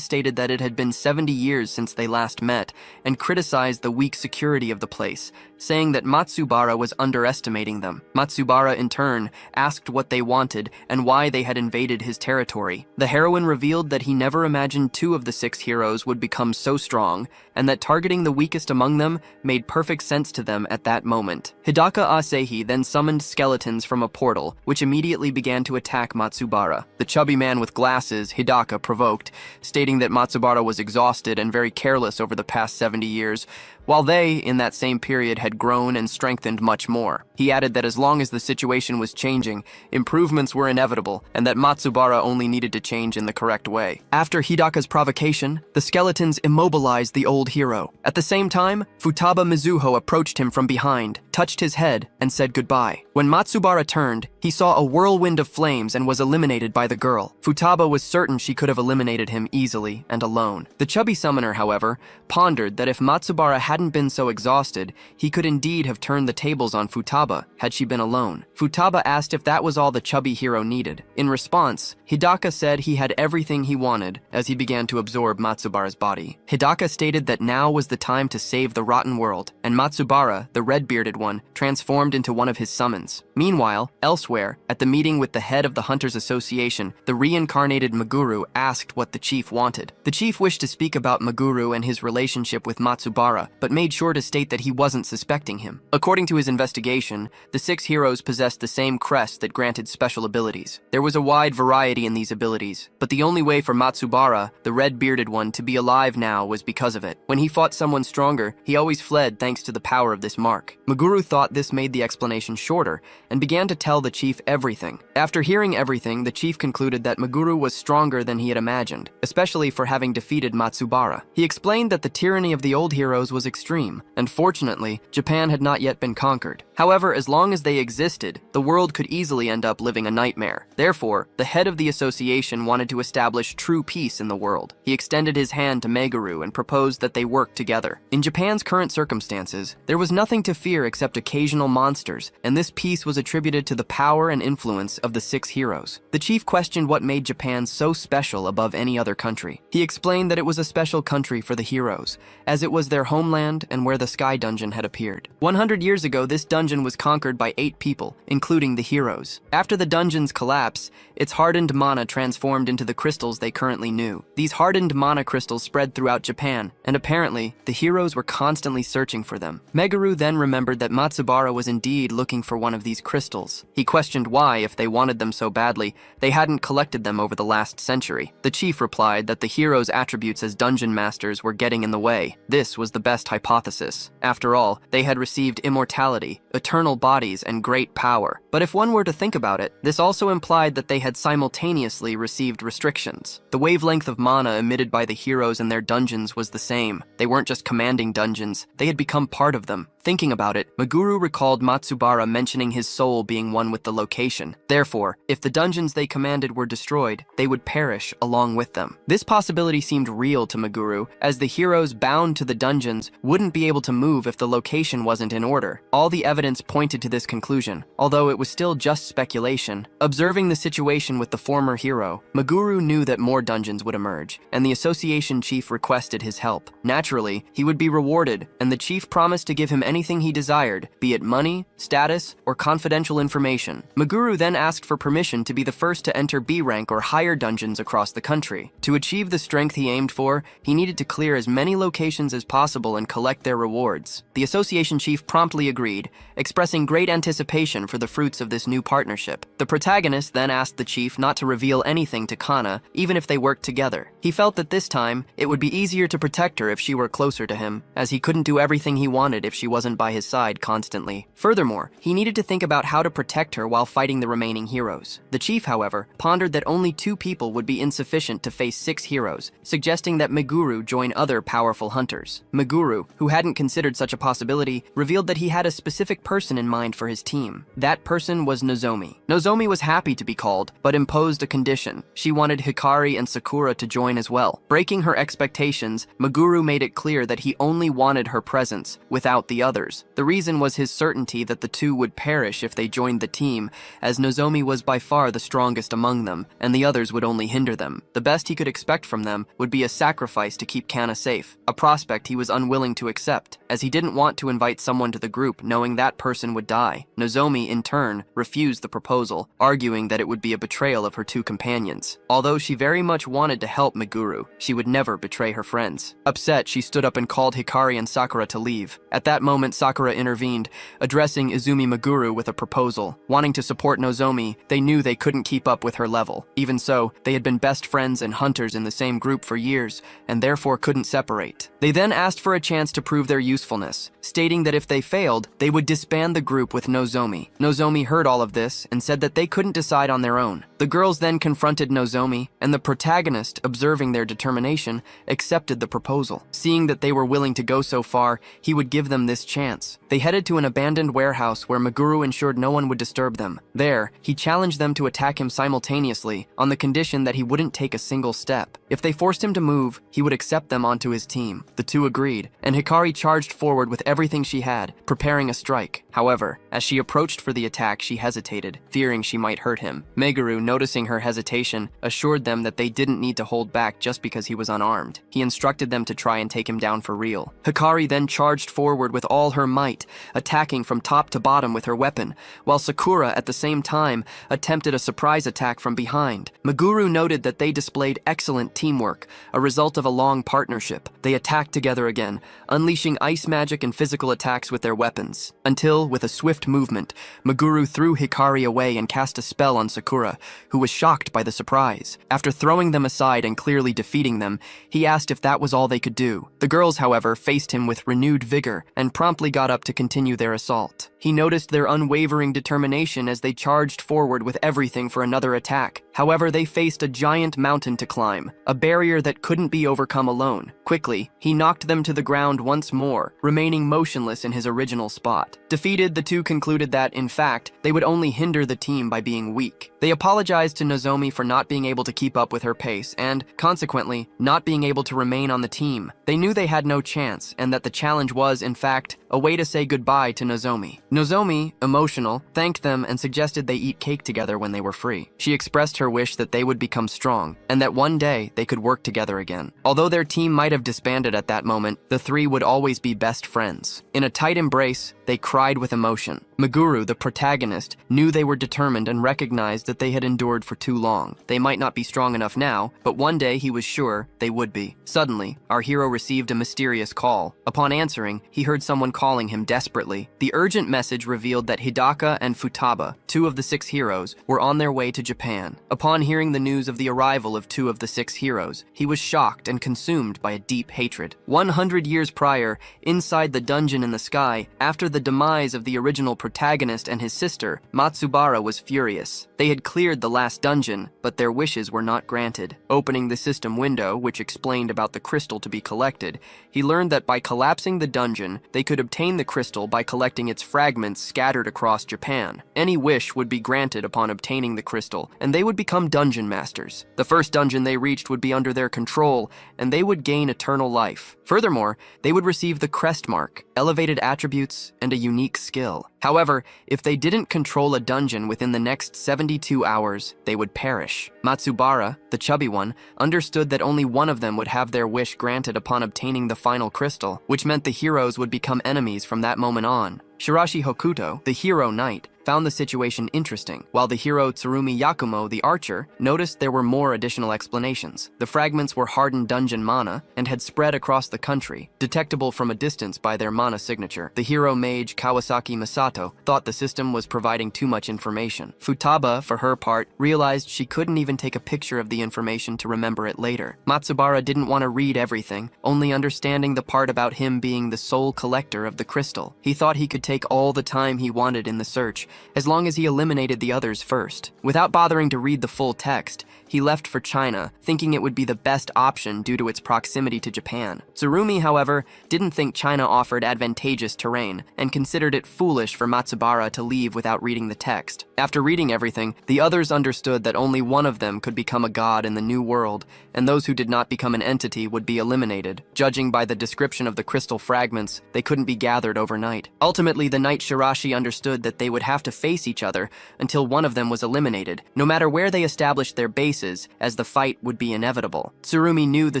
A: stated that it had been 70 years since they last met, and criticized the weak security of the place, saying that Matsubara was underestimating them. Matsubara, in turn, asked what they wanted and why they had invaded his territory. The heroine revealed that he never imagined 2 of the 6 heroes would become so strong, and that targeting the weakest among them made perfect sense to them at that moment. Hidaka Asehi then summoned skeletons from a portal, which immediately began to attack Matsubara. The chubby man with glasses, Hidaka, provoked, stating that Matsubara was exhausted and very careless over the past 70 years, while they, in that same period, had had grown and strengthened much more. He added that as long as the situation was changing, improvements were inevitable, and that Matsubara only needed to change in the correct way. After Hidaka's provocation, the skeletons immobilized the old hero. At the same time, Futaba Mizuho approached him from behind, touched his head, and said goodbye. When Matsubara turned, he saw a whirlwind of flames and was eliminated by the girl. Futaba was certain she could have eliminated him easily and alone. The chubby summoner, however, pondered that if Matsubara hadn't been so exhausted, he could indeed have turned the tables on Futaba had she been alone. Futaba asked if that was all the chubby hero needed. In response, Hidaka said he had everything he wanted as he began to absorb Matsubara's body. Hidaka stated that now was the time to save the rotten world, and Matsubara, the red-bearded one, transformed into one of his summons. Meanwhile, elsewhere, at the meeting with the head of the Hunters Association, the reincarnated Meguru asked what the chief wanted. The chief wished to speak about Meguru and his relationship with Matsubara, but made sure to state that he wasn't suspecting him. According to his investigation, the 6 heroes possessed the same crest that granted special abilities. There was a wide variety in these abilities, but the only way for Matsubara, the red-bearded one, to be alive now was because of it. When he fought someone stronger, he always fled thanks to the power of this mark. Meguru thought this made the explanation shorter and began to tell the chief everything. After hearing everything, the chief concluded that Meguru was stronger than he had imagined, especially for having defeated Matsubara. He explained that the tyranny of the old heroes was extreme, and fortunately, Japan had not yet been conquered. However, as long as they existed, the world could easily end up living a nightmare. Therefore, the head of the association wanted to establish true peace in the world. He extended his hand to Meguru and proposed that they work together. In Japan's current circumstances, there was nothing to fear except occasional monsters, and this peace was attributed to the power and influence of the 6 heroes. The chief questioned what made Japan so special above any other country. He explained that it was a special country for the heroes, as it was their homeland and where the Sky Dungeon had appeared. 100 years ago, this dungeon was conquered by 8 people, including the heroes. After the dungeon's collapse, its hardened mana transformed into the crystals they currently knew. These hardened mana crystals spread throughout Japan, and apparently, the heroes were constantly searching for them. Meguru then remembered that Matsubara was indeed looking for one of these crystals. He questioned why, if they wanted them so badly, they hadn't collected them over the last century. The chief replied that the heroes' attributes as dungeon masters were getting in the way. This was the best hypothesis. After all, they had received immortality, eternal bodies, and great power. But if one were to think about it, this also implied that they had simultaneously received restrictions. The wavelength of mana emitted by the heroes in their dungeons was the same. They weren't just commanding dungeons, they had become part of them. Thinking about it, Meguru recalled Matsubara mentioning his soul being one with the location. Therefore, if the dungeons they commanded were destroyed, they would perish along with them. This possibility seemed real to Meguru, as the heroes bound to the dungeons wouldn't be able to move if the location wasn't in order. All the evidence pointed to this conclusion, although it was still just speculation. Observing the situation with the former hero, Meguru knew that more dungeons would emerge, and the association chief requested his help. Naturally, he would be rewarded, and the chief promised to give him anything he desired, be it money, status, or confidential information. Meguru then asked for permission to be the first to enter B rank or higher dungeons across the country. To achieve the strength he aimed for, he needed to clear as many locations as possible and collect their rewards. The association chief promptly agreed, expressing great anticipation for the fruits of this new partnership. The protagonist then asked the chief not to reveal anything to Kana, even if they worked together. He felt that this time, it would be easier to protect her if she were closer to him, as he couldn't do everything he wanted if she wasn't by his side constantly. Furthermore, he needed to think about how to protect her while fighting the remaining heroes. The chief, however, pondered that only 2 people would be insufficient to face 6 heroes, suggesting that Meguru join other powerful hunters. Meguru, who hadn't considered such a possibility, revealed that he had a specific person in mind for his team. That person was Nozomi. Nozomi was happy to be called, but imposed a condition. She wanted Hikari and Sakura to join as well. Breaking her expectations, Meguru made it clear that he only wanted her presence, without the others. The reason was his certainty that the 2 would perish if they joined the team, as Nozomi was by far the strongest among them, and the others would only hinder them. The best he could expect from them would be a sacrifice to keep Kana safe, a prospect he was unwilling to accept, as he didn't want to invite someone to the group knowing that person would die. Nozomi, in turn, refused the proposal, arguing that it would be a betrayal of her 2 companions. Although she very much wanted to help Meguru, she would never betray her friends. Upset, she stood up and called Hikari and Sakura to leave. At that moment, Sakura intervened, addressing Izumi Meguru with a proposal. Wanting to support Nozomi, they knew they couldn't keep up with her level. Even so, they had been best friends and hunters in the same group for years, and therefore couldn't separate. They then asked for a chance to prove their usefulness, stating stating that if they failed, they would disband the group with Nozomi. Nozomi heard all of this and said that they couldn't decide on their own. The girls then confronted Nozomi, and the protagonist, observing their determination, accepted the proposal. Seeing that they were willing to go so far, he would give them this chance. They headed to an abandoned warehouse where Meguru ensured no one would disturb them. There, he challenged them to attack him simultaneously on the condition that he wouldn't take a single step. If they forced him to move, he would accept them onto his team. The two agreed, and Hikari charged forward with everything she had, preparing a strike. However, as she approached for the attack, she hesitated, fearing she might hurt him. Meguru, noticing her hesitation, assured them that they didn't need to hold back just because he was unarmed. He instructed them to try and take him down for real. Hikari then charged forward with all her might, attacking from top to bottom with her weapon, while Sakura at the same time attempted a surprise attack from behind. Meguru noted that they displayed excellent teamwork, a result of a long partnership. They attacked together again, unleashing ice magic and physical attacks with their weapons, until, with a swift movement, Meguru threw Hikari away and cast a spell on Sakura, who was shocked by the surprise. After throwing them aside and clearly defeating them, he asked if that was all they could do. The girls, however, faced him with renewed vigor and promptly got up to continue their assault. He noticed their unwavering determination as they charged forward with everything for another attack. However, they faced a giant mountain to climb, a barrier that couldn't be overcome alone. Quickly, he knocked them to the ground once more, remaining motionless in his original spot. Defeated, the two concluded that, in fact, they would only hinder the team by being weak. They apologized to Nozomi for not being able to keep up with her pace and, consequently, not being able to remain on the team. They knew they had no chance and that the challenge was, in fact, a way to say goodbye to Nozomi. Nozomi, emotional, thanked them and suggested they eat cake together when they were free. She expressed her wish that they would become strong and that one day they could work together again. Although their team might have disbanded at that moment, the three would always be best friends. In a tight embrace, they cried with emotion. Meguru, the protagonist, knew they were determined and recognized that they had endured for too long. They might not be strong enough now, but one day he was sure they would be. Suddenly, our hero received a mysterious call. Upon answering, he heard someone calling him desperately. The urgent message revealed that Hidaka and Futaba, two of the 6 heroes, were on their way to Japan. Upon hearing the news of the arrival of 2 of the 6 heroes, he was shocked and consumed by a deep hatred. 100 years prior, inside the dungeon in the sky, after the demise of the original protagonist and his sister, Matsubara was furious. They had cleared the last dungeon, but their wishes were not granted. Opening the system window, which explained about the crystal to be collected, he learned that by collapsing the dungeon, they could obtain the crystal by collecting its fragments scattered across Japan. Any wish would be granted upon obtaining the crystal, and they would become dungeon masters. The first dungeon they reached would be under their control, and they would gain eternal life. Furthermore, they would receive the crest mark, elevated attributes, and a unique skill. However, if they didn't control a dungeon within the next 72 hours, they would perish. Matsubara, the chubby one, understood that only one of them would have their wish granted upon obtaining the final crystal, which meant the heroes would become enemies from that moment on. Shirashi Hokuto, the hero knight, found the situation interesting, while the hero Tsurumi Yakumo, the archer, noticed there were more additional explanations. The fragments were hardened dungeon mana and had spread across the country, detectable from a distance by their mana signature. The hero mage Kawasaki Masato thought the system was providing too much information. Futaba, for her part, realized she couldn't even take a picture of the information to remember it later. Matsubara didn't want to read everything, only understanding the part about him being the sole collector of the crystal. He thought he could take all the time he wanted in the search, as long as he eliminated the others first. Without bothering to read the full text, he left for China, thinking it would be the best option due to its proximity to Japan. Tsurumi, however, didn't think China offered advantageous terrain, and considered it foolish for Matsubara to leave without reading the text. After reading everything, the others understood that only one of them could become a god in the new world, and those who did not become an entity would be eliminated. Judging by the description of the crystal fragments, they couldn't be gathered overnight. Ultimately, the knight Shirashi understood that they would have to face each other until one of them was eliminated, no matter where they established their bases, as the fight would be inevitable. Tsurumi knew the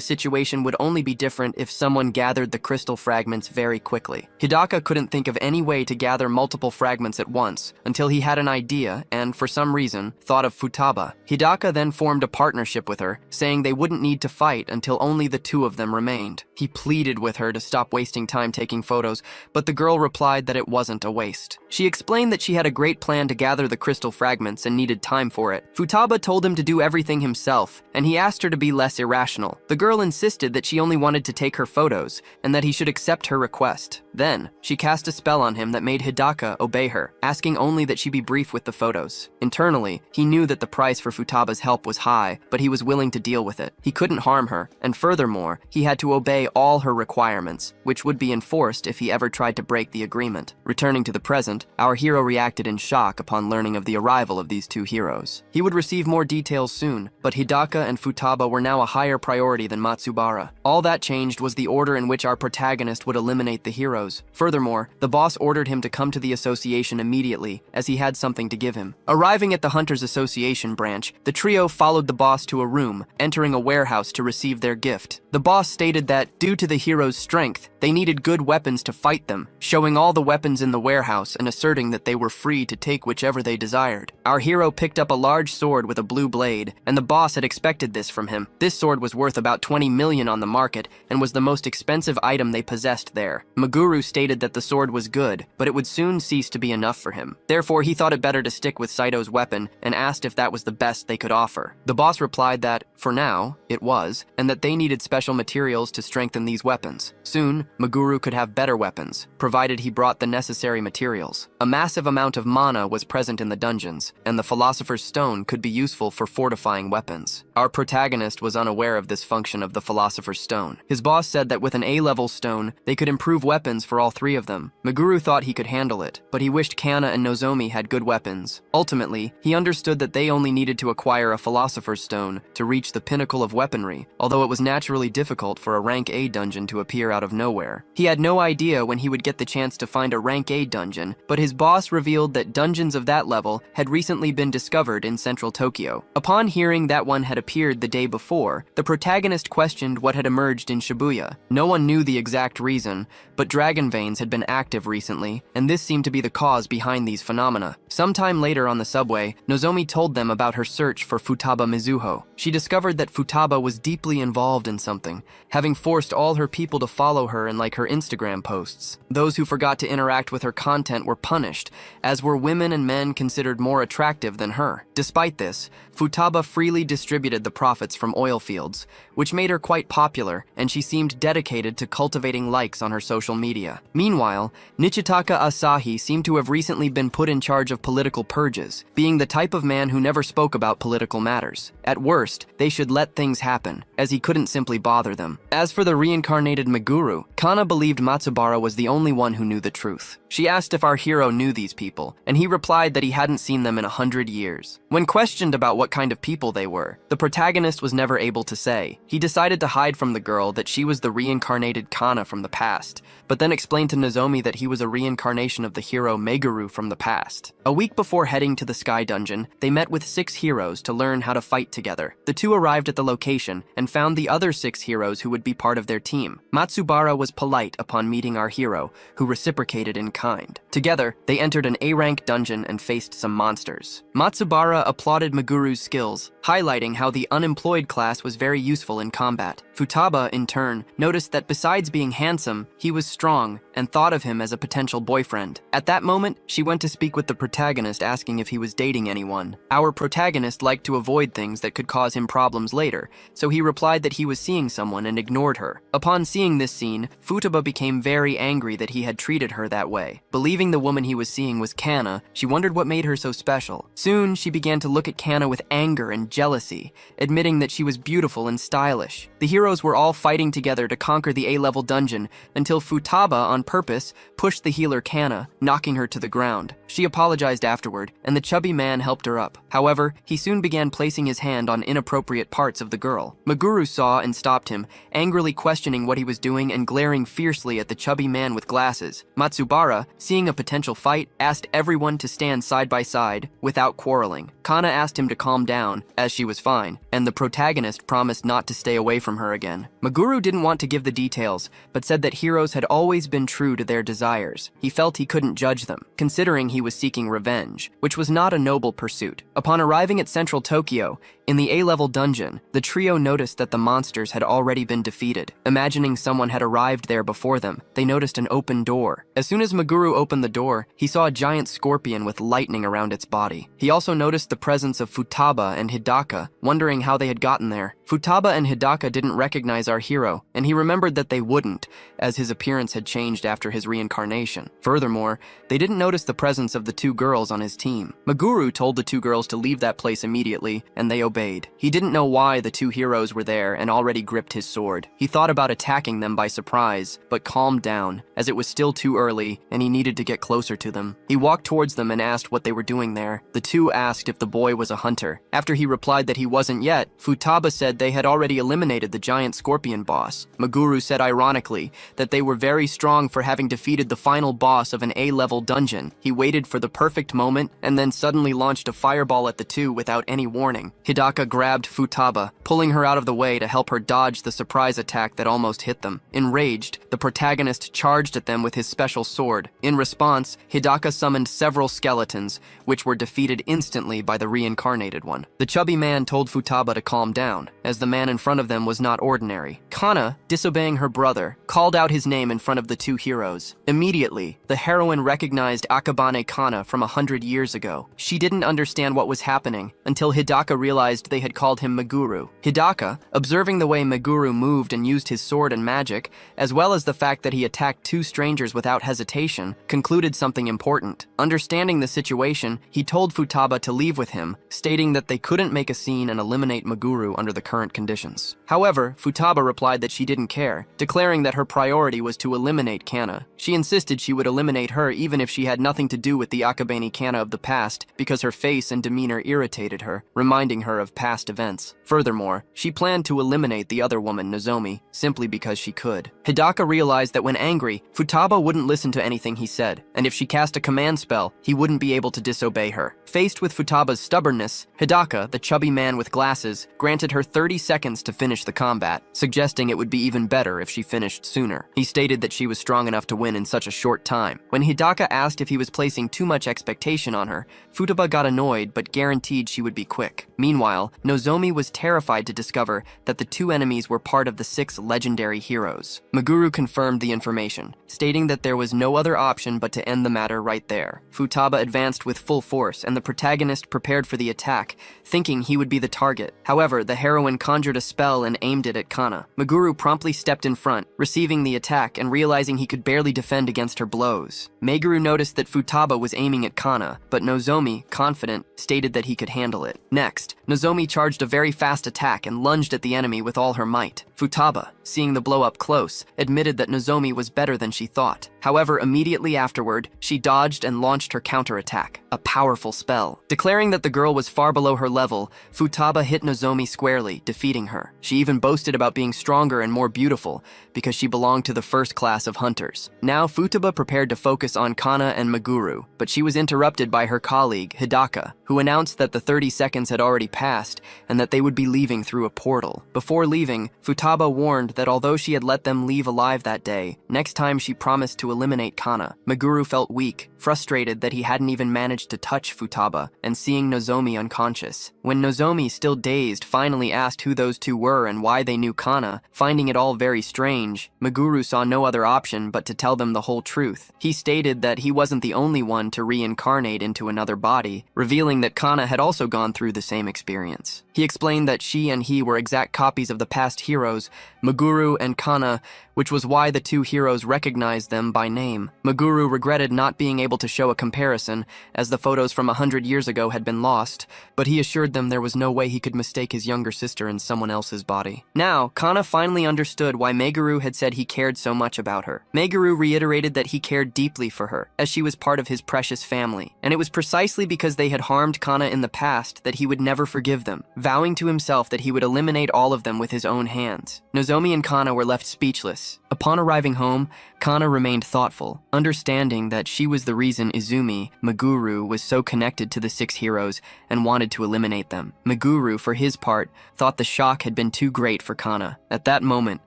A: situation would only be different if someone gathered the crystal fragments very quickly. Hidaka couldn't think of any way to gather multiple fragments at once, until he had an idea and, for some reason, thought of Futaba. Hidaka then formed a partnership with her, saying they wouldn't need to fight until only the 2 of them remained. He pleaded with her to stop wasting time taking photos, but the girl replied that it wasn't a waste. She explained that she had a great plan to gather the crystal fragments and needed time for it. Futaba told him to do everything everything himself, and he asked her to be less irrational. The girl insisted that she only wanted to take her photos, and that he should accept her request. Then, she cast a spell on him that made Hidaka obey her, asking only that she be brief with the photos. Internally, he knew that the price for Futaba's help was high, but he was willing to deal with it. He couldn't harm her, and furthermore, he had to obey all her requirements, which would be enforced if he ever tried to break the agreement. Returning to the present, our hero reacted in shock upon learning of the arrival of these two heroes. He would receive more details soon, but Hidaka and Futaba were now a higher priority than Matsubara. All that changed was the order in which our protagonist would eliminate the heroes. Furthermore, the boss ordered him to come to the association immediately, as he had something to give him. Arriving at the Hunters Association branch, the trio followed the boss to a room, entering a warehouse to receive their gift. The boss stated that, due to the heroes' strength, they needed good weapons to fight them, showing all the weapons in the warehouse and asserting that they were free to take whichever they desired. Our hero picked up a large sword with a blue blade, and the boss had expected this from him. This sword was worth about 20 million on the market and was the most expensive item they possessed there. Meguru stated that the sword was good, but it would soon cease to be enough for him. Therefore, he thought it better to stick with Saito's weapon and asked if that was the best they could offer. The boss replied that, for now, it was, and that they needed special materials to strengthen these weapons. Soon, Meguru could have better weapons, provided he brought the necessary materials. A massive amount of mana was present in the dungeons, and the Philosopher's Stone could be useful for fortifying weapons. Our protagonist was unaware of this function of the Philosopher's Stone. His boss said that with an A-level stone, they could improve weapons for all three of them. Meguru thought he could handle it, but he wished Kana and Nozomi had good weapons. Ultimately, he understood that they only needed to acquire a Philosopher's Stone to reach the pinnacle of weaponry, although it was naturally difficult for a rank A dungeon to appear out of nowhere. He had no idea when he would get the chance to find a rank A dungeon, but his boss revealed that dungeons of that level had recently been discovered in central Tokyo. Upon hearing that one had appeared the day before, the protagonist questioned what had emerged in Shibuya. No one knew the exact reason, but dragon veins had been active recently, and this seemed to be the cause behind these phenomena. Sometime later on the subway, Nozomi told them about her search for Futaba Mizuho. She discovered that Futaba was deeply involved in something, having forced all her people to follow her and like her Instagram posts. Those who forgot to interact with her content were punished, as were women and men considered more attractive than her. Despite this, Futaba freely distributed the profits from oil fields, which made her quite popular, and she seemed dedicated to cultivating likes on her social media. Meanwhile, Nichitaka Asahi seemed to have recently been put in charge of political purges, being the type of man who never spoke about political matters. At worst, they should let things happen, as he couldn't simply bother them. As for the reincarnated Meguru, Kana believed Matsubara was the only one who knew the truth. She asked if our hero knew these people, and he replied that he hadn't seen them in 100 years. When questioned about what kind of people they were, the protagonist was never able to say. He decided to hide from the girl that she was the reincarnated Kana from the past, but then explained to Nozomi that he was a reincarnation of the hero Meguru from the past. A week before heading to the Sky Dungeon, they met with 6 heroes to learn how to fight together. The 2 arrived at the location and found the other 6 heroes who would be part of their team. Matsubara was polite upon meeting our hero, who reciprocated in kind. Together, they entered an A-rank dungeon and faced some monsters. Matsubara applauded Meguru's skills, highlighting how the unemployed class was very useful in combat. Futaba, in turn, noticed that besides being handsome, he was strong and thought of him as a potential boyfriend. At that moment, she went to speak with the protagonist asking if he was dating anyone. Our protagonist liked to avoid things that could cause him problems later, so he replied that he was seeing someone and ignored her. Upon seeing this scene, Futaba became very angry that he had treated her that way. Believing the woman he was seeing was Kana, she wondered what made her so special. Soon, she began to look at Kana with anger and jealousy, admitting that she was beautiful and stylish. The heroes were all fighting together to conquer the A-level dungeon until Futaba, on purpose, pushed the healer Kana, knocking her to the ground. She apologized afterward, and the chubby man helped her up. However, he soon began placing his hand on inappropriate parts of the girl. Meguru saw and stopped him, angrily questioning what he was doing and glaring fiercely at the chubby man with glasses. Matsubara, seeing a potential fight, asked everyone to stand side by side, without quarreling. Kana asked him to calm down, as she was fine, and the protagonist promised not to stay away from her again. Meguru didn't want to give the details, but said that heroes had always been true to their desires. He felt he couldn't judge them, considering he was seeking revenge, which was not a noble pursuit. Upon arriving at central Tokyo, in the A-level A-level dungeon, the trio noticed that the monsters had already been defeated. Imagining someone had arrived there before them, they noticed an open door. As soon as Meguru opened the door, he saw a giant scorpion with lightning around its body. He also noticed the presence of Futaba and Hidaka, wondering how they had gotten there. Futaba and Hidaka didn't recognize our hero, and he remembered that they wouldn't, as his appearance had changed after his reincarnation. Furthermore, they didn't notice the presence of the two girls on his team. Meguru told the two girls to leave that place immediately, and they obeyed. He didn't know why the two heroes were there and already gripped his sword. He thought about attacking them by surprise, but calmed down, as it was still too early and he needed to get closer to them. He walked towards them and asked what they were doing there. The two asked if the boy was a hunter. After he replied that he wasn't yet, Futaba said they had already eliminated the giant scorpion boss. Meguru said ironically that they were very strong for having defeated the final boss of an A-level dungeon. He waited for the perfect moment and then suddenly launched a fireball at the two without any warning. Hidaka grabbed Futaba, pulling her out of the way to help her dodge the surprise attack that almost hit them. Enraged, the protagonist charged at them with his special sword. In response, Hidaka summoned several skeletons, which were defeated instantly by the reincarnated one. The chubby man told Futaba to calm down, as the man in front of them was not ordinary. Kana, disobeying her brother, called out his name in front of the two heroes. Immediately, the heroine recognized Akabane Kana from 100 years ago. She didn't understand what was happening until Hidaka realized they had called him Meguru. Hidaka, observing the way Meguru moved and used his sword and magic, as well as the fact that he attacked two strangers without hesitation, concluded something important. Understanding the situation, he told Futaba to leave with him, stating that they couldn't make a scene and eliminate Meguru under the current conditions. However, Futaba replied that she didn't care, declaring that her priority was to eliminate Kana. She insisted she would eliminate her even if she had nothing to do with the Akabane Kana of the past, because her face and demeanor irritated her, reminding her of past events. Furthermore, she planned to eliminate the other woman, Nozomi, simply because she could. Hidaka realized that when angry, Futaba wouldn't listen to anything he said, and if she cast a command spell, he wouldn't be able to disobey her. Faced with Futaba's stubbornness, Hidaka, the chubby man with glasses, granted her 30 seconds to finish the combat, suggesting it would be even better if she finished sooner. He stated that she was strong enough to win in such a short time. When Hidaka asked if he was placing too much expectation on her, Futaba got annoyed but guaranteed she would be quick. Meanwhile, Nozomi was terrified to discover that the two enemies were part of the 6 legendary heroes. Meguru confirmed the information, stating that there was no other option but to end the matter right there. Futaba advanced with full force and the protagonist prepared for the attack, thinking he would be the target. However, the heroine conjured a spell and aimed it at Kana. Meguru promptly stepped in front, receiving the attack and realizing he could barely defend against her blows. Meguru noticed that Futaba was aiming at Kana, but Nozomi, confident, stated that he could handle it. Next, Nozomi charged a very fast attack and lunged at the enemy with all her might. Futaba, seeing the blow up close, admitted that Nozomi was better than she thought. However, immediately afterward, she dodged and launched her counterattack, a powerful spell. Declaring that the girl was far below her level, Futaba hit Nozomi squarely, defeating her. She even boasted about being stronger and more beautiful, because she belonged to the first class of hunters. Now Futaba prepared to focus on Kana and Meguru, but she was interrupted by her colleague, Hidaka, who announced that the 30 seconds had already passed and that they would be leaving through a portal. Before leaving, Futaba warned that although she had let them leave alive that day, next time she promised to eliminate Kana. Meguru felt weak, frustrated that he hadn't even managed to touch Futaba, and seeing Nozomi unconscious. When Nozomi, still dazed, finally asked who those two were and why they knew Kana, finding it all very strange, Meguru saw no other option but to tell them the whole truth. He stated that he wasn't the only one to reincarnate into another body, revealing that Kana had also gone through the same experience. He explained that she and he were exact copies of the past heroes, Meguru and Kana, which was why the two heroes recognized them by name. Meguru regretted not being able to show a comparison, as the photos from 100 years ago had been lost, but he assured them there was no way he could mistake his younger sister in someone else's body. Now, Kana finally understood why Meguru had said he cared so much about her. Meguru reiterated that he cared deeply for her, as she was part of his precious family, and it was precisely because they had harmed Kana in the past that he would never forgive them, vowing to himself that he would eliminate all of them with his own hands. Nozomi and Kana were left speechless. A Upon arriving home, Kana remained thoughtful, understanding that she was the reason Izumi, Meguru, was so connected to the 6 heroes and wanted to eliminate them. Meguru, for his part, thought the shock had been too great for Kana. At that moment,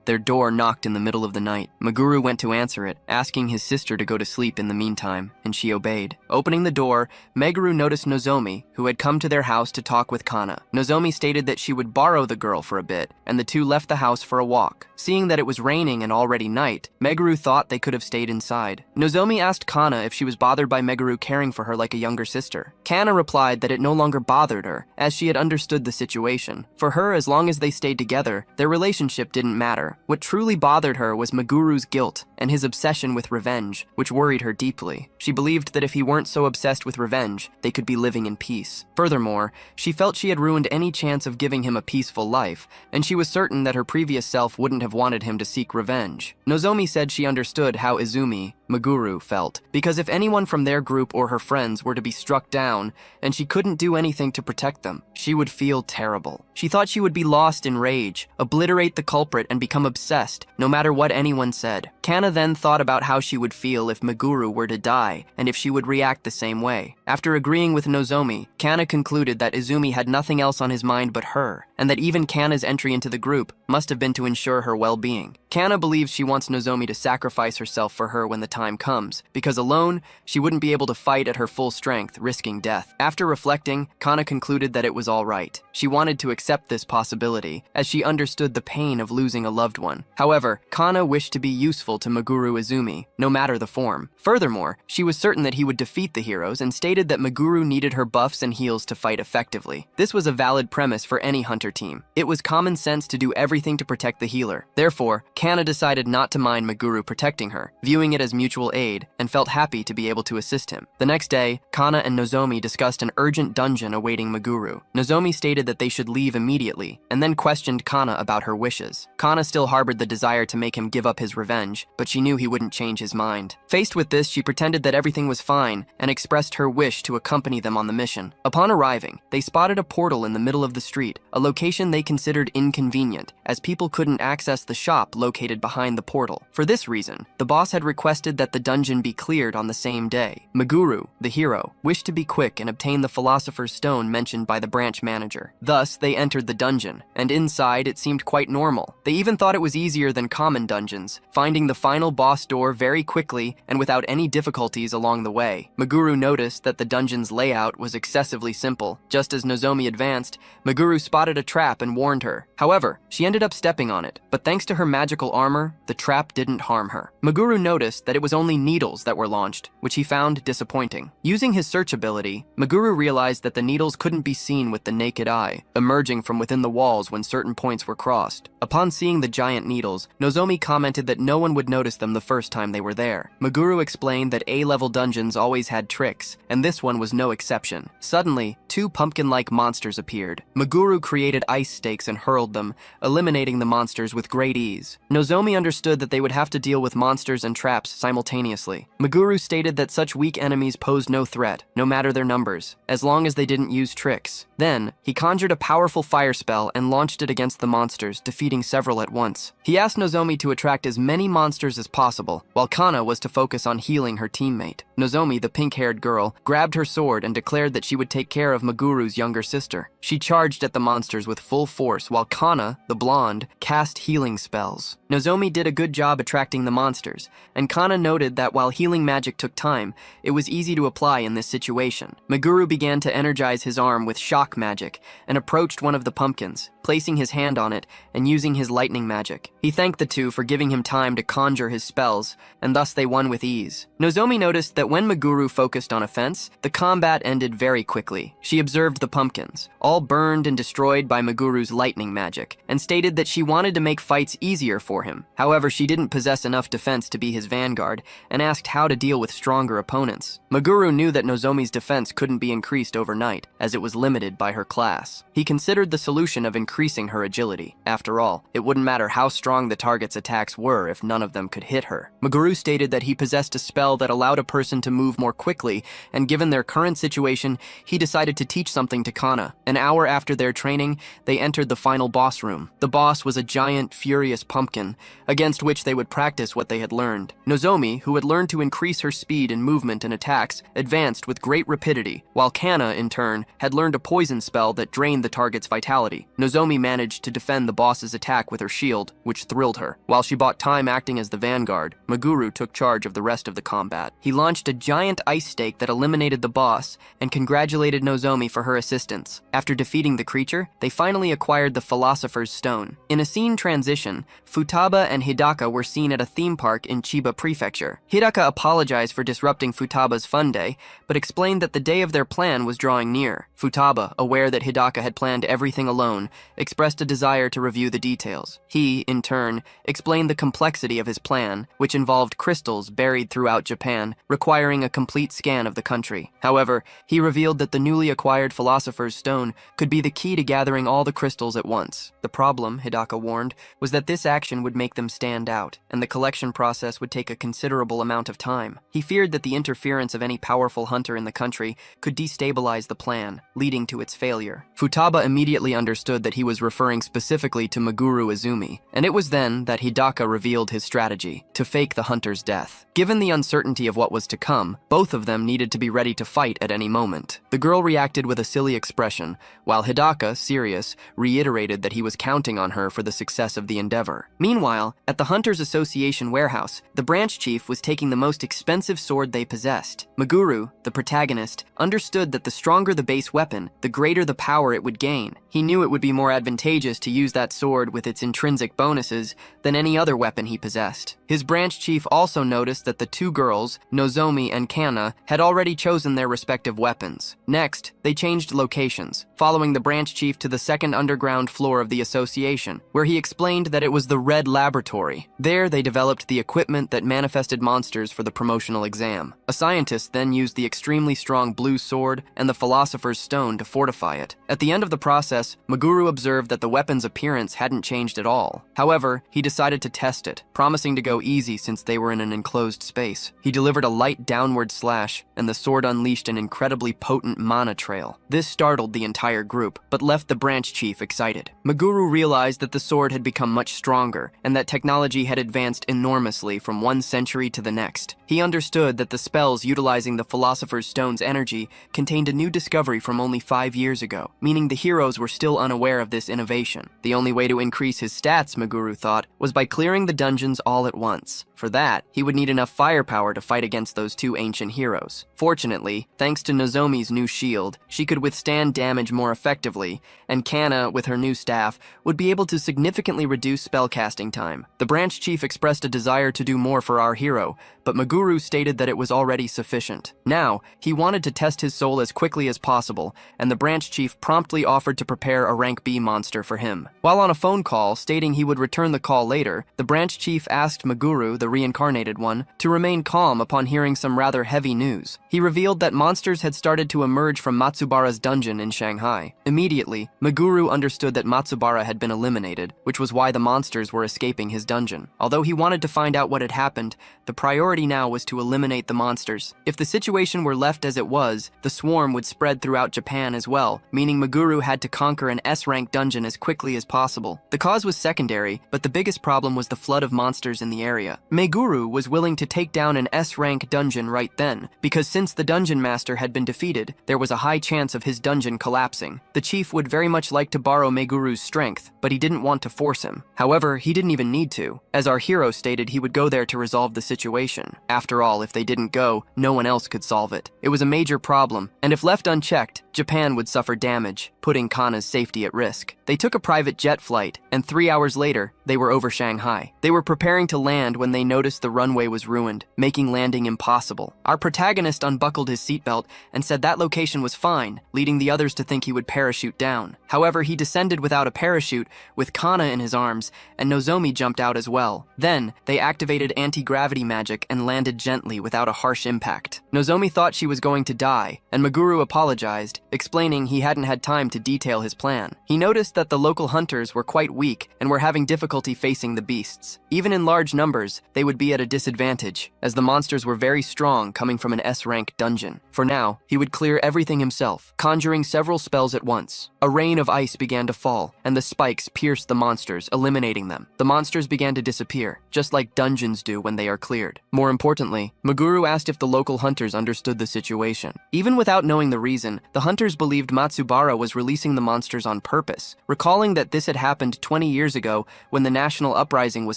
A: their door knocked in the middle of the night. Meguru went to answer it, asking his sister to go to sleep in the meantime, and she obeyed. Opening the door, Meguru noticed Nozomi, who had come to their house to talk with Kana. Nozomi stated that she would borrow the girl for a bit, and the two left the house for a walk. Seeing that it was raining and already night, Meguru thought they could have stayed inside. Nozomi asked Kana if she was bothered by Meguru caring for her like a younger sister. Kana replied that it no longer bothered her, as she had understood the situation. For her, as long as they stayed together, their relationship didn't matter. What truly bothered her was Meguru's guilt and his obsession with revenge, which worried her deeply. She believed that if he weren't so obsessed with revenge, they could be living in peace. Furthermore, she felt she had ruined any chance of giving him a peaceful life, and she was certain that her previous self wouldn't have wanted him to seek revenge. Nozomi said she understood how Izumi, Meguru, felt, because if anyone from their group or her friends were to be struck down, and she couldn't do anything to protect them, she would feel terrible. She thought she would be lost in rage, obliterate the culprit, and become obsessed, no matter what anyone said. Kana then thought about how she would feel if Meguru were to die, and if she would react the same way. After agreeing with Nozomi, Kana concluded that Izumi had nothing else on his mind but her, and that even Kana's entry into the group must have been to ensure her well-being. Kana believes she wants Nozomi to sacrifice herself for her when the time comes, because alone, she wouldn't be able to fight at her full strength, risking death. After reflecting, Kana concluded that it was all right. She wanted to accept this possibility, as she understood the pain of losing a loved one. However, Kana wished to be useful to Meguru Izumi, no matter the form. Furthermore, she was certain that he would defeat the heroes and stated that Meguru needed her buffs and heals to fight effectively. This was a valid premise for any hunter team. It was common sense to do everything to protect the healer. Therefore, Kana decided not to mind Meguru protecting her, viewing it as mutual aid, and felt happy to be able to assist him. The next day, Kana and Nozomi discussed an urgent dungeon awaiting Meguru. Nozomi stated that they should leave immediately, and then questioned Kana about her wishes. Kana still harbored the desire to make him give up his revenge, but she knew he wouldn't change his mind. Faced with this, she pretended that everything was fine, and expressed her wish to accompany them on the mission. Upon arriving, they spotted a portal in the middle of the street, a location they considered inconvenient, as people couldn't access the shop located behind the portal. For this reason, the boss had requested that the dungeon be cleared on the same day. Meguru, the hero, wished to be quick and obtain the Philosopher's Stone mentioned by the branch manager. Thus, they entered the dungeon, and inside it seemed quite normal. They even thought it was easier than common dungeons, finding the final boss door very quickly and without any difficulties along the way. Meguru noticed that the dungeon's layout was excessively simple. Just as Nozomi advanced, Meguru spotted a trap and warned her. However, she ended up stepping on it, but thanks to her magical armor, the trap didn't harm her. Meguru noticed that it was only needles that were launched, which he found disappointing. Using his search ability, Meguru realized that the needles couldn't be seen with the naked eye, emerging from within the walls when certain points were crossed. Upon seeing the giant needles, Nozomi commented that no one would notice them the first time they were there. Meguru explained that A-level dungeons always had tricks, and this one was no exception. Suddenly, 2 pumpkin-like monsters appeared. Meguru created ice stakes and hurled them, eliminating the monsters with great ease. Nozomi understood that they would have to deal with monsters and traps simultaneously. Meguru stated that such weak enemies posed no threat, no matter their numbers, as long as they didn't use tricks. Then, he conjured a powerful fire spell and launched it against the monsters, defeating several at once. He asked Nozomi to attract as many monsters as possible, while Kana was to focus on healing her teammate. Nozomi, the pink-haired girl, grabbed her sword and declared that she would take care of Meguru's younger sister. She charged at the monsters with full force, while Kana, the blonde, cast healing spells. Nozomi did a good job attracting the monsters, and Kana noted that while healing magic took time, it was easy to apply in this situation. Meguru began to energize his arm with shock magic and approached one of the pumpkins, placing his hand on it and using his lightning magic. He thanked the two for giving him time to conjure his spells, and thus they won with ease. Nozomi noticed that when Meguru focused on offense, the combat ended very quickly. She observed the pumpkins, all burned and destroyed by Meguru's lightning magic, and stated that she wanted to make fights easier for him. However, she didn't possess enough defense to be his vanguard, and asked how to deal with stronger opponents. Meguru knew that Nozomi's defense couldn't be increased overnight, as it was limited by her class. He considered the solution of increasing her agility. After all, it wouldn't matter how strong the target's attacks were if none of them could hit her. Meguru stated that he possessed a spell that allowed a person to move more quickly, and given their current situation, he decided to teach something to Kana. An hour after their training, they entered the final boss room. The boss was a giant, furious pumpkin, against which they would practice what they had learned. Nozomi, who had learned to increase her speed in movement and attacks, advanced with great rapidity, while Kana, in turn, had learned a poison spell that drained the target's vitality. Nozomi managed to defend the boss's attack with her shield, which thrilled her. While she bought time acting as the vanguard, Meguru took charge of the rest of the combat. He launched a giant ice stake that eliminated the boss and congratulated Nozomi for her assistance. After defeating the creature, they finally acquired the Philosopher's Stone. In a scene transition, Futaba and Hidaka were seen at a theme park in Chiba Prefecture. Hidaka apologized for disrupting Futaba's fun day, but explained that the day of their plan was drawing near. Futaba, aware that Hidaka had planned everything alone, expressed a desire to review the details. He, in turn, explained the complexity of his plan, which involved crystals buried throughout Japan, requiring a complete scan of the country. However, he revealed that the newly acquired Philosopher's Stone could be the key to gathering all the crystals at once. The problem, Hidaka warned, was that this action would make them stand out, and the collection process would take a considerable amount of time. He feared that the interference of any powerful hunter in the country could destabilize the plan, leading to its failure. Futaba immediately understood that he was referring specifically to Meguru Izumi, and it was then that Hidaka revealed his strategy, to fake the hunter's death. Given the uncertainty of what was to come, both of them needed to be ready to fight at any moment. The girl reacted with a silly expression, while Hidaka, serious, reiterated that he was counting on her for the success of the endeavor. Meanwhile, at the Hunters Association warehouse, the branch chief was taking the most expensive sword they possessed. Meguru, the protagonist, understood that the stronger the base weapon, the greater the power it would gain. He knew it would be more advantageous to use that sword with its intrinsic bonuses than any other weapon he possessed. His branch chief also noticed that the two girls, Nozomi and Kana, had already chosen their respective weapons. Next, they changed locations, following the branch chief to the second underground floor of the association, where he explained that it was the Red Laboratory. There, they developed the equipment that manifested monsters for the promotional exam. A scientist then used the extremely strong blue sword and the Philosopher's Stone to fortify it. At the end of the process, Meguru observed that the weapon's appearance hadn't changed at all. However, he decided to test it, promising to go easy since they were in an enclosed space. He delivered a light downward slash, and the sword unleashed an incredibly potent mana trail. This startled the entire group, but left the branch chief excited. Meguru realized that the sword had become much stronger, and that technology had advanced enormously from one century to the next. He understood that the spells utilizing the Philosopher's Stone's energy contained a new discovery from only 5 years ago, meaning the heroes were still unaware of this innovation. The only way to increase his stats, Meguru thought, was by clearing the dungeons all at once. For that, he would need enough firepower to fight against those two ancient heroes. Fortunately, thanks to Nozomi's new shield, she could withstand damage more effectively, and Kana, with her new staff, would be able to significantly reduce spellcasting time. The branch chief expressed a desire to do more for our hero, but Meguru stated that it was already sufficient. Now, he wanted to test his soul as quickly as possible, and the branch chief promptly offered to prepare a rank B monster for him. While on a phone call stating he would return the call later, the branch chief asked Meguru, the reincarnated one, to remain calm upon hearing some rather heavy news. He revealed that monsters had started to emerge from Matsubara's dungeon in Shanghai. Immediately, Meguru understood that Matsubara had been eliminated, which was why the monsters were escaping his dungeon. Although he wanted to find out what had happened, the priority now was to eliminate the monsters. If the situation were left as it was, the swarm would spread throughout Japan as well, meaning Meguru had to conquer an S-rank dungeon as quickly as possible. The cause was secondary, but the biggest problem was the flood of monsters in the area. Meguru was willing to take down an S-rank dungeon right then, because since the dungeon master had been defeated, there was a high chance of his dungeon collapsing. The chief would very much like to borrow Meguru's strength, but he didn't want to force him. However, he didn't even need to. As our hero stated, he would go there to resolve the situation. After all, if they didn't go, no one else could solve it. It was a major problem, and if left unchecked, Japan would suffer damage, putting Kana's safety at risk. They took a private jet flight, and 3 hours later, they were over Shanghai. They were preparing to land when they noticed the runway was ruined, making landing impossible. Our protagonist unbuckled his seatbelt and said that location was fine, leading the others to think he would parachute down. However, he descended without a parachute, with Kana in his arms, and Nozomi jumped out as well. Then, they activated anti-gravity magic and landed gently without a harsh impact. Nozomi thought she was going to die, and Meguru apologized, explaining he hadn't had time to detail his plan. He noticed that the local hunters were quite weak and were having difficulty facing the beasts. Even in large numbers, they would be at a disadvantage, as the monsters were very strong coming from an S-rank dungeon. For now, he would clear everything himself, conjuring several spells at once. A rain of ice began to fall, fell, and the spikes pierced the monsters, eliminating them. The monsters began to disappear, just like dungeons do when they are cleared. More importantly, Meguru asked if the local hunters understood the situation. Even without knowing the reason, the hunters believed Matsubara was releasing the monsters on purpose, recalling that this had happened 20 years ago when the national uprising was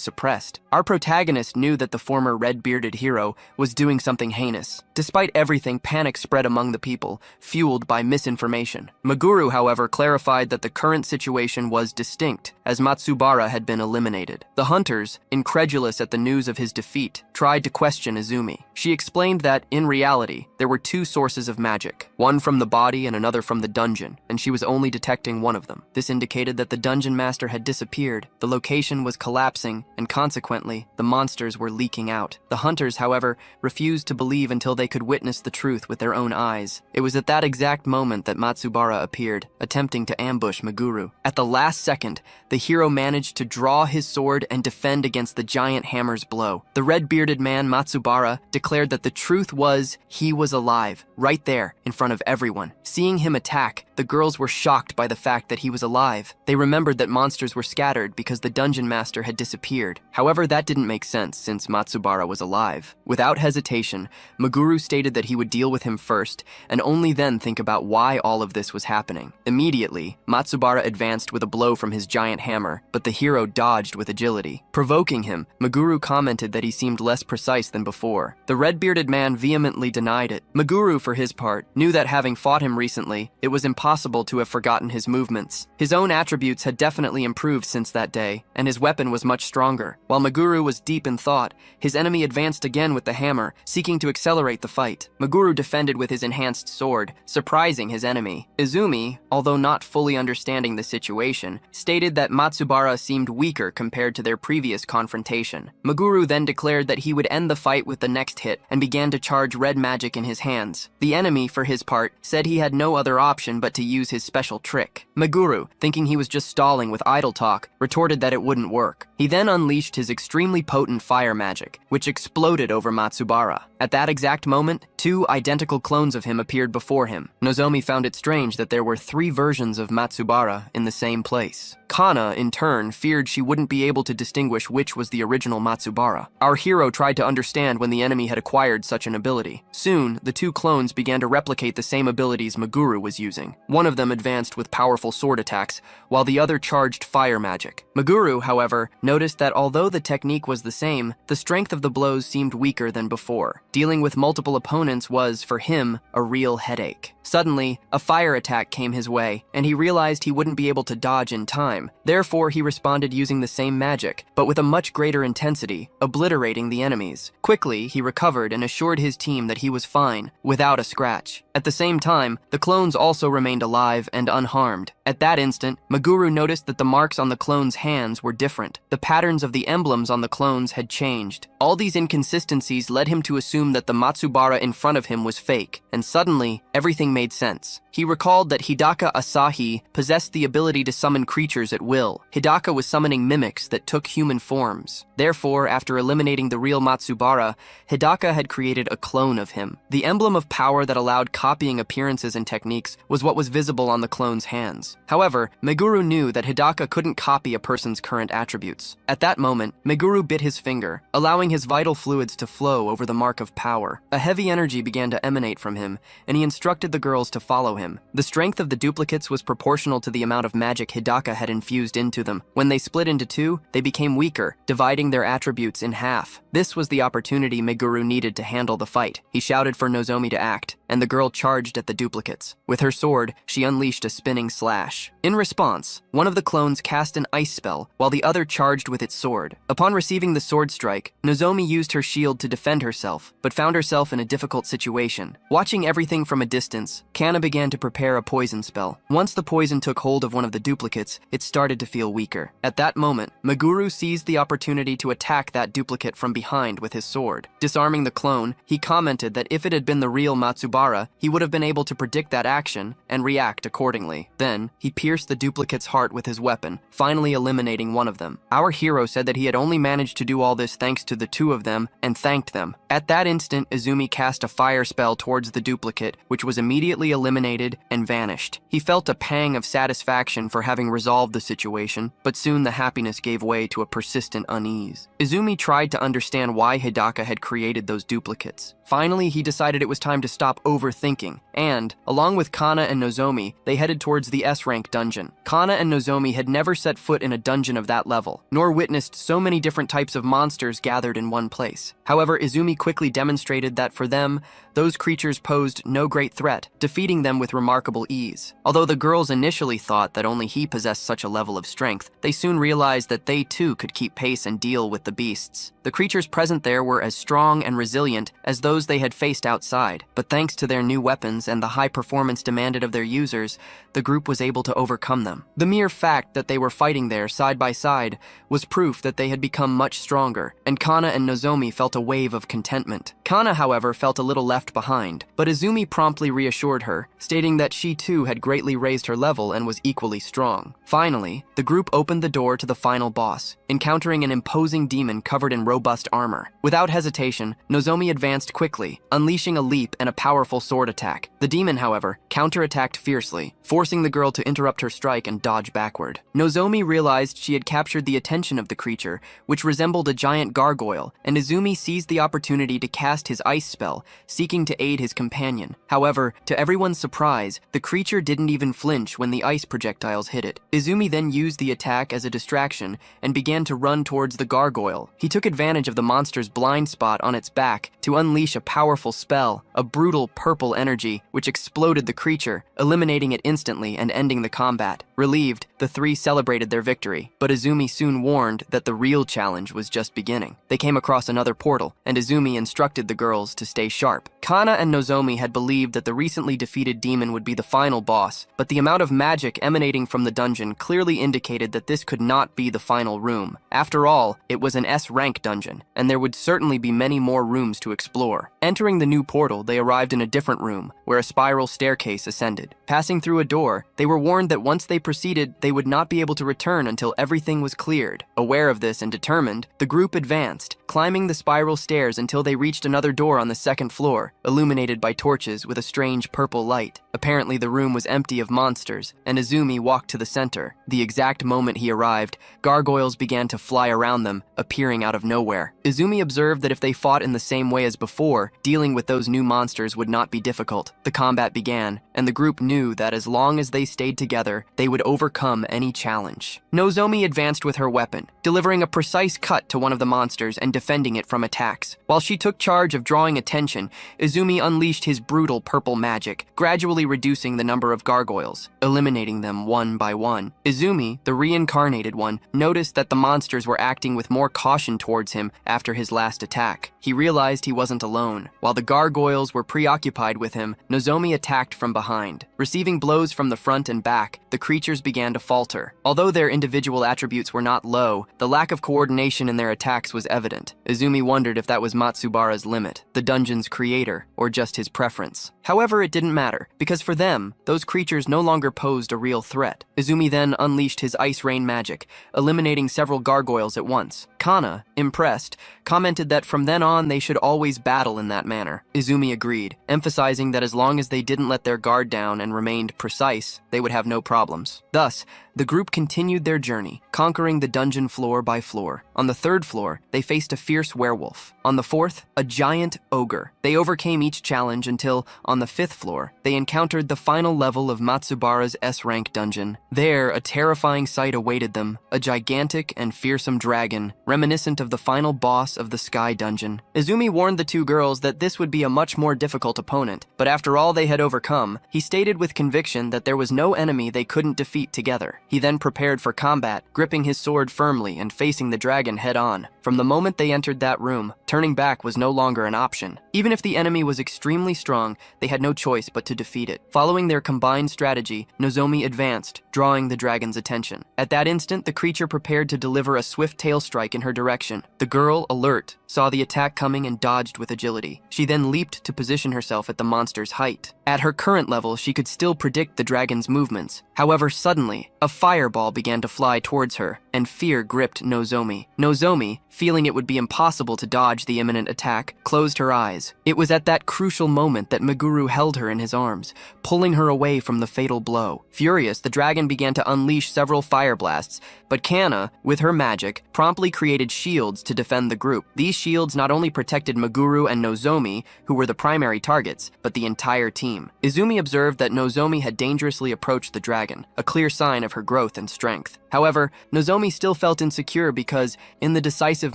A: suppressed. Our protagonist knew that the former red-bearded hero was doing something heinous. Despite everything, panic spread among the people, fueled by misinformation. Meguru, however, clarified that the current situation was distinct, as Matsubara had been eliminated. The hunters, incredulous at the news of his defeat, tried to question Izumi. She explained that, in reality, there were two sources of magic, one from the body and another from the dungeon, and she was only detecting one of them. This indicated that the dungeon master had disappeared, the location was collapsing, and consequently, the monsters were leaking out. The hunters, however, refused to believe until they could witness the truth with their own eyes. It was at that exact moment that Matsubara appeared, attempting to ambush Meguru. At the last second, the hero managed to draw his sword and defend against the giant hammer's blow. The red-bearded man, Matsubara, declared that the truth was he was alive, right there, in front of everyone. Seeing him attack, the girls were shocked by the fact that he was alive. They remembered that monsters were scattered because the dungeon master had disappeared. However, that didn't make sense since Matsubara was alive. Without hesitation, Meguru stated that he would deal with him first, and only then think about why all of this was happening. Immediately, Matsubara advanced with a blow from his giant hammer, but the hero dodged with agility. Provoking him, Meguru commented that he seemed less precise than before. The red-bearded man vehemently denied it. Meguru, for his part, knew that having fought him recently, it was impossible to have forgotten his movements. His own attributes had definitely improved since that day, and his weapon was much stronger. While Meguru was deep in thought, his enemy advanced again with the hammer, seeking to accelerate the fight. Meguru defended with his enhanced sword, surprising his enemy. Izumi, although not fully understanding the situation, stated that Matsubara seemed weaker compared to their previous confrontation. Meguru then declared that he would end the fight with the next hit and began to charge red magic in his hands. The enemy, for his part, said he had no other option but to use his special trick. Meguru, thinking he was just stalling with idle talk, retorted that it wouldn't work. He then unleashed his extremely potent fire magic, which exploded over Matsubara. At that exact moment, two identical clones of him appeared before him. Nozomi found it strange that there were 3 versions of Matsubara in the same place. Kana, in turn, feared she wouldn't be able to distinguish which was the original Matsubara. Our hero tried to understand when the enemy had acquired such an ability. Soon, the 2 clones began to replicate the same abilities Meguru was using. One of them advanced with powerful sword attacks, while the other charged fire magic. Meguru, however, noticed that although the technique was the same, the strength of the blows seemed weaker than before. Dealing with multiple opponents was, for him, a real headache. Suddenly, a fire attack came his way, and he realized he wouldn't be able to dodge in time. Therefore, he responded using the same magic, but with a much greater intensity, obliterating the enemies. Quickly, he recovered and assured his team that he was fine, without a scratch. At the same time, the clones also remained alive and unharmed. At that instant, Meguru noticed that the marks on the clones' hands were different. The patterns of the emblems on the clones had changed. All these inconsistencies led him to assume that the Matsubara in front of him was fake, and suddenly, everything made sense. He recalled that Hidaka Asahi possessed the ability to summon creatures at will. Hidaka was summoning mimics that took human forms. Therefore, after eliminating the real Matsubara, Hidaka had created a clone of him. The emblem of power that allowed copying appearances and techniques was what was visible on the clone's hands. However, Meguru knew that Hidaka couldn't copy a person's current attributes. At that moment, Meguru bit his finger, allowing his vital fluids to flow over the mark of power. A heavy energy began to emanate from him, and he instructed the girls to follow him. The strength of the duplicates was proportional to the amount of magic Hidaka had infused into them. When they split into 2, they became weaker, dividing their attributes in half. This was the opportunity Meguru needed to handle the fight. He shouted for Nozomi to act, and the girl charged at the duplicates. With her sword, she unleashed a spinning slash. In response, one of the clones cast an ice spell, while the other charged with its sword. Upon receiving the sword strike, Nozomi used her shield to defend herself, but found herself in a difficult situation. Watching everything from a distance, Kana began to prepare a poison spell. Once the poison took hold of one of the duplicates, it started to feel weaker. At that moment, Meguru seized the opportunity to attack that duplicate from behind with his sword. Disarming the clone, he commented that if it had been the real Matsubara, Matsubara, he would have been able to predict that action and react accordingly. Then, he pierced the duplicate's heart with his weapon, finally eliminating one of them. Our hero said that he had only managed to do all this thanks to the two of them and thanked them. At that instant, Izumi cast a fire spell towards the duplicate, which was immediately eliminated and vanished. He felt a pang of satisfaction for having resolved the situation, but soon the happiness gave way to a persistent unease. Izumi tried to understand why Hidaka had created those duplicates. Finally, he decided it was time to stop overthinking, and, along with Kana and Nozomi, they headed towards the S-rank dungeon. Kana and Nozomi had never set foot in a dungeon of that level, nor witnessed so many different types of monsters gathered in one place. However, Izumi quickly demonstrated that for them, those creatures posed no great threat, defeating them with remarkable ease. Although the girls initially thought that only he possessed such a level of strength, they soon realized that they too could keep pace and deal with the beasts. The creatures present there were as strong and resilient as those they had faced outside, but thanks to their new weapons and the high performance demanded of their users, the group was able to overcome them. The mere fact that they were fighting there side by side was proof that they had become much stronger, and Kana and Nozomi felt a wave of contentment. Kana, however, felt a little left behind, but Izumi promptly reassured her, stating that she too had greatly raised her level and was equally strong. Finally, the group opened the door to the final boss, encountering an imposing demon covered in robust armor. Without hesitation, Nozomi advanced quickly, unleashing a leap and a powerful sword attack. The demon, however, counterattacked fiercely, forcing the girl to interrupt her strike and dodge backward. Nozomi realized she had captured the attention of the creature, which resembled a giant gargoyle, and Izumi seized the opportunity to cast his ice spell, seeking to aid his companion. However, to everyone's surprise, the creature didn't even flinch when the ice projectiles hit it. Izumi then used the attack as a distraction and began to run towards the gargoyle. He took advantage of the monster's blind spot on its back to unleash a powerful spell, a brutal purple energy, which exploded the creature, eliminating it instantly and ending the combat. Relieved, the three celebrated their victory, but Izumi soon warned that the real challenge was just beginning. They came across another portal, and Izumi instructed the girls to stay sharp. Kana and Nozomi had believed that the recently defeated demon would be the final boss, but the amount of magic emanating from the dungeon clearly indicated that this could not be the final room. After all, it was an S-rank dungeon, and there would certainly be many more rooms to explore. Entering the new portal, they arrived in a different room, where a spiral staircase ascended. Passing through a door, they were warned that once they proceeded, they would not be able to return until everything was cleared. Aware of this and determined, the group advanced, climbing the spiral stairs until they reached another door on the second floor, illuminated by torches with a strange purple light. Apparently the room was empty of monsters, and Izumi walked to the center. The exact moment he arrived, gargoyles began to fly around them, appearing out of nowhere. Izumi observed that if they fought in the same way as before, dealing with those new monsters would not be difficult. The combat began, and the group knew that as long as they stayed together, they would overcome any challenge. Nozomi advanced with her weapon, delivering a precise cut to one of the monsters and defending it from attacks. While she took charge of drawing attention, Izumi unleashed his brutal purple magic, gradually reducing the number of gargoyles, eliminating them one by one. Izumi, the reincarnated one, noticed that the monsters were acting with more caution towards him after his last attack. He realized he wasn't alone. While the gargoyles were preoccupied with him, Nozomi attacked from behind. Receiving blows from the front and back, the creatures began to falter. Although their individual attributes were not low, the lack of coordination in their attacks was evident. Izumi wondered if that was Matsubara's limit, the dungeon's creator, or just his preference. However, it didn't matter, because for them, those creatures no longer posed a real threat. Izumi then unleashed his ice rain magic, eliminating several gargoyles at once. Kana, impressed, commented that from then on they should always battle in that manner. Izumi agreed, emphasizing that as long as they didn't let their guard down and remained precise, they would have no problems. Thus, the group continued their journey, conquering the dungeon floor by floor. On the third floor, they faced a fierce werewolf. On the fourth, a giant ogre. They overcame each challenge until, on the fifth floor, they encountered the final level of Matsubara's S-rank dungeon. There, a terrifying sight awaited them, a gigantic and fearsome dragon, reminiscent of the final boss of the Sky Dungeon. Izumi warned the two girls that this would be a much more difficult opponent, but after all they had overcome, he stated with conviction that there was no enemy they couldn't defeat together. He then prepared for combat, gripping his sword firmly and facing the dragon head-on. From the moment they entered that room, turning back was no longer an option. Even if the enemy was extremely strong, they had no choice but to defeat it. Following their combined strategy, Nozomi advanced, drawing the dragon's attention. At that instant, the creature prepared to deliver a swift tail strike in her direction. The girl, alert, saw the attack coming and dodged with agility. She then leaped to position herself at the monster's height. At her current level, she could still predict the dragon's movements. However, suddenly, a fireball began to fly towards her, and fear gripped Nozomi. Nozomi, feeling it would be impossible to dodge the imminent attack, closed her eyes. It was at that crucial moment that Meguru held her in his arms, pulling her away from the fatal blow. Furious, the dragon began to unleash several fire blasts, but Kana, with her magic, promptly created shields to defend the group. These shields not only protected Meguru and Nozomi, who were the primary targets, but the entire team. Izumi observed that Nozomi had dangerously approached the dragon, a clear sign of her growth and strength. However, Nozomi still felt insecure because, in the decisive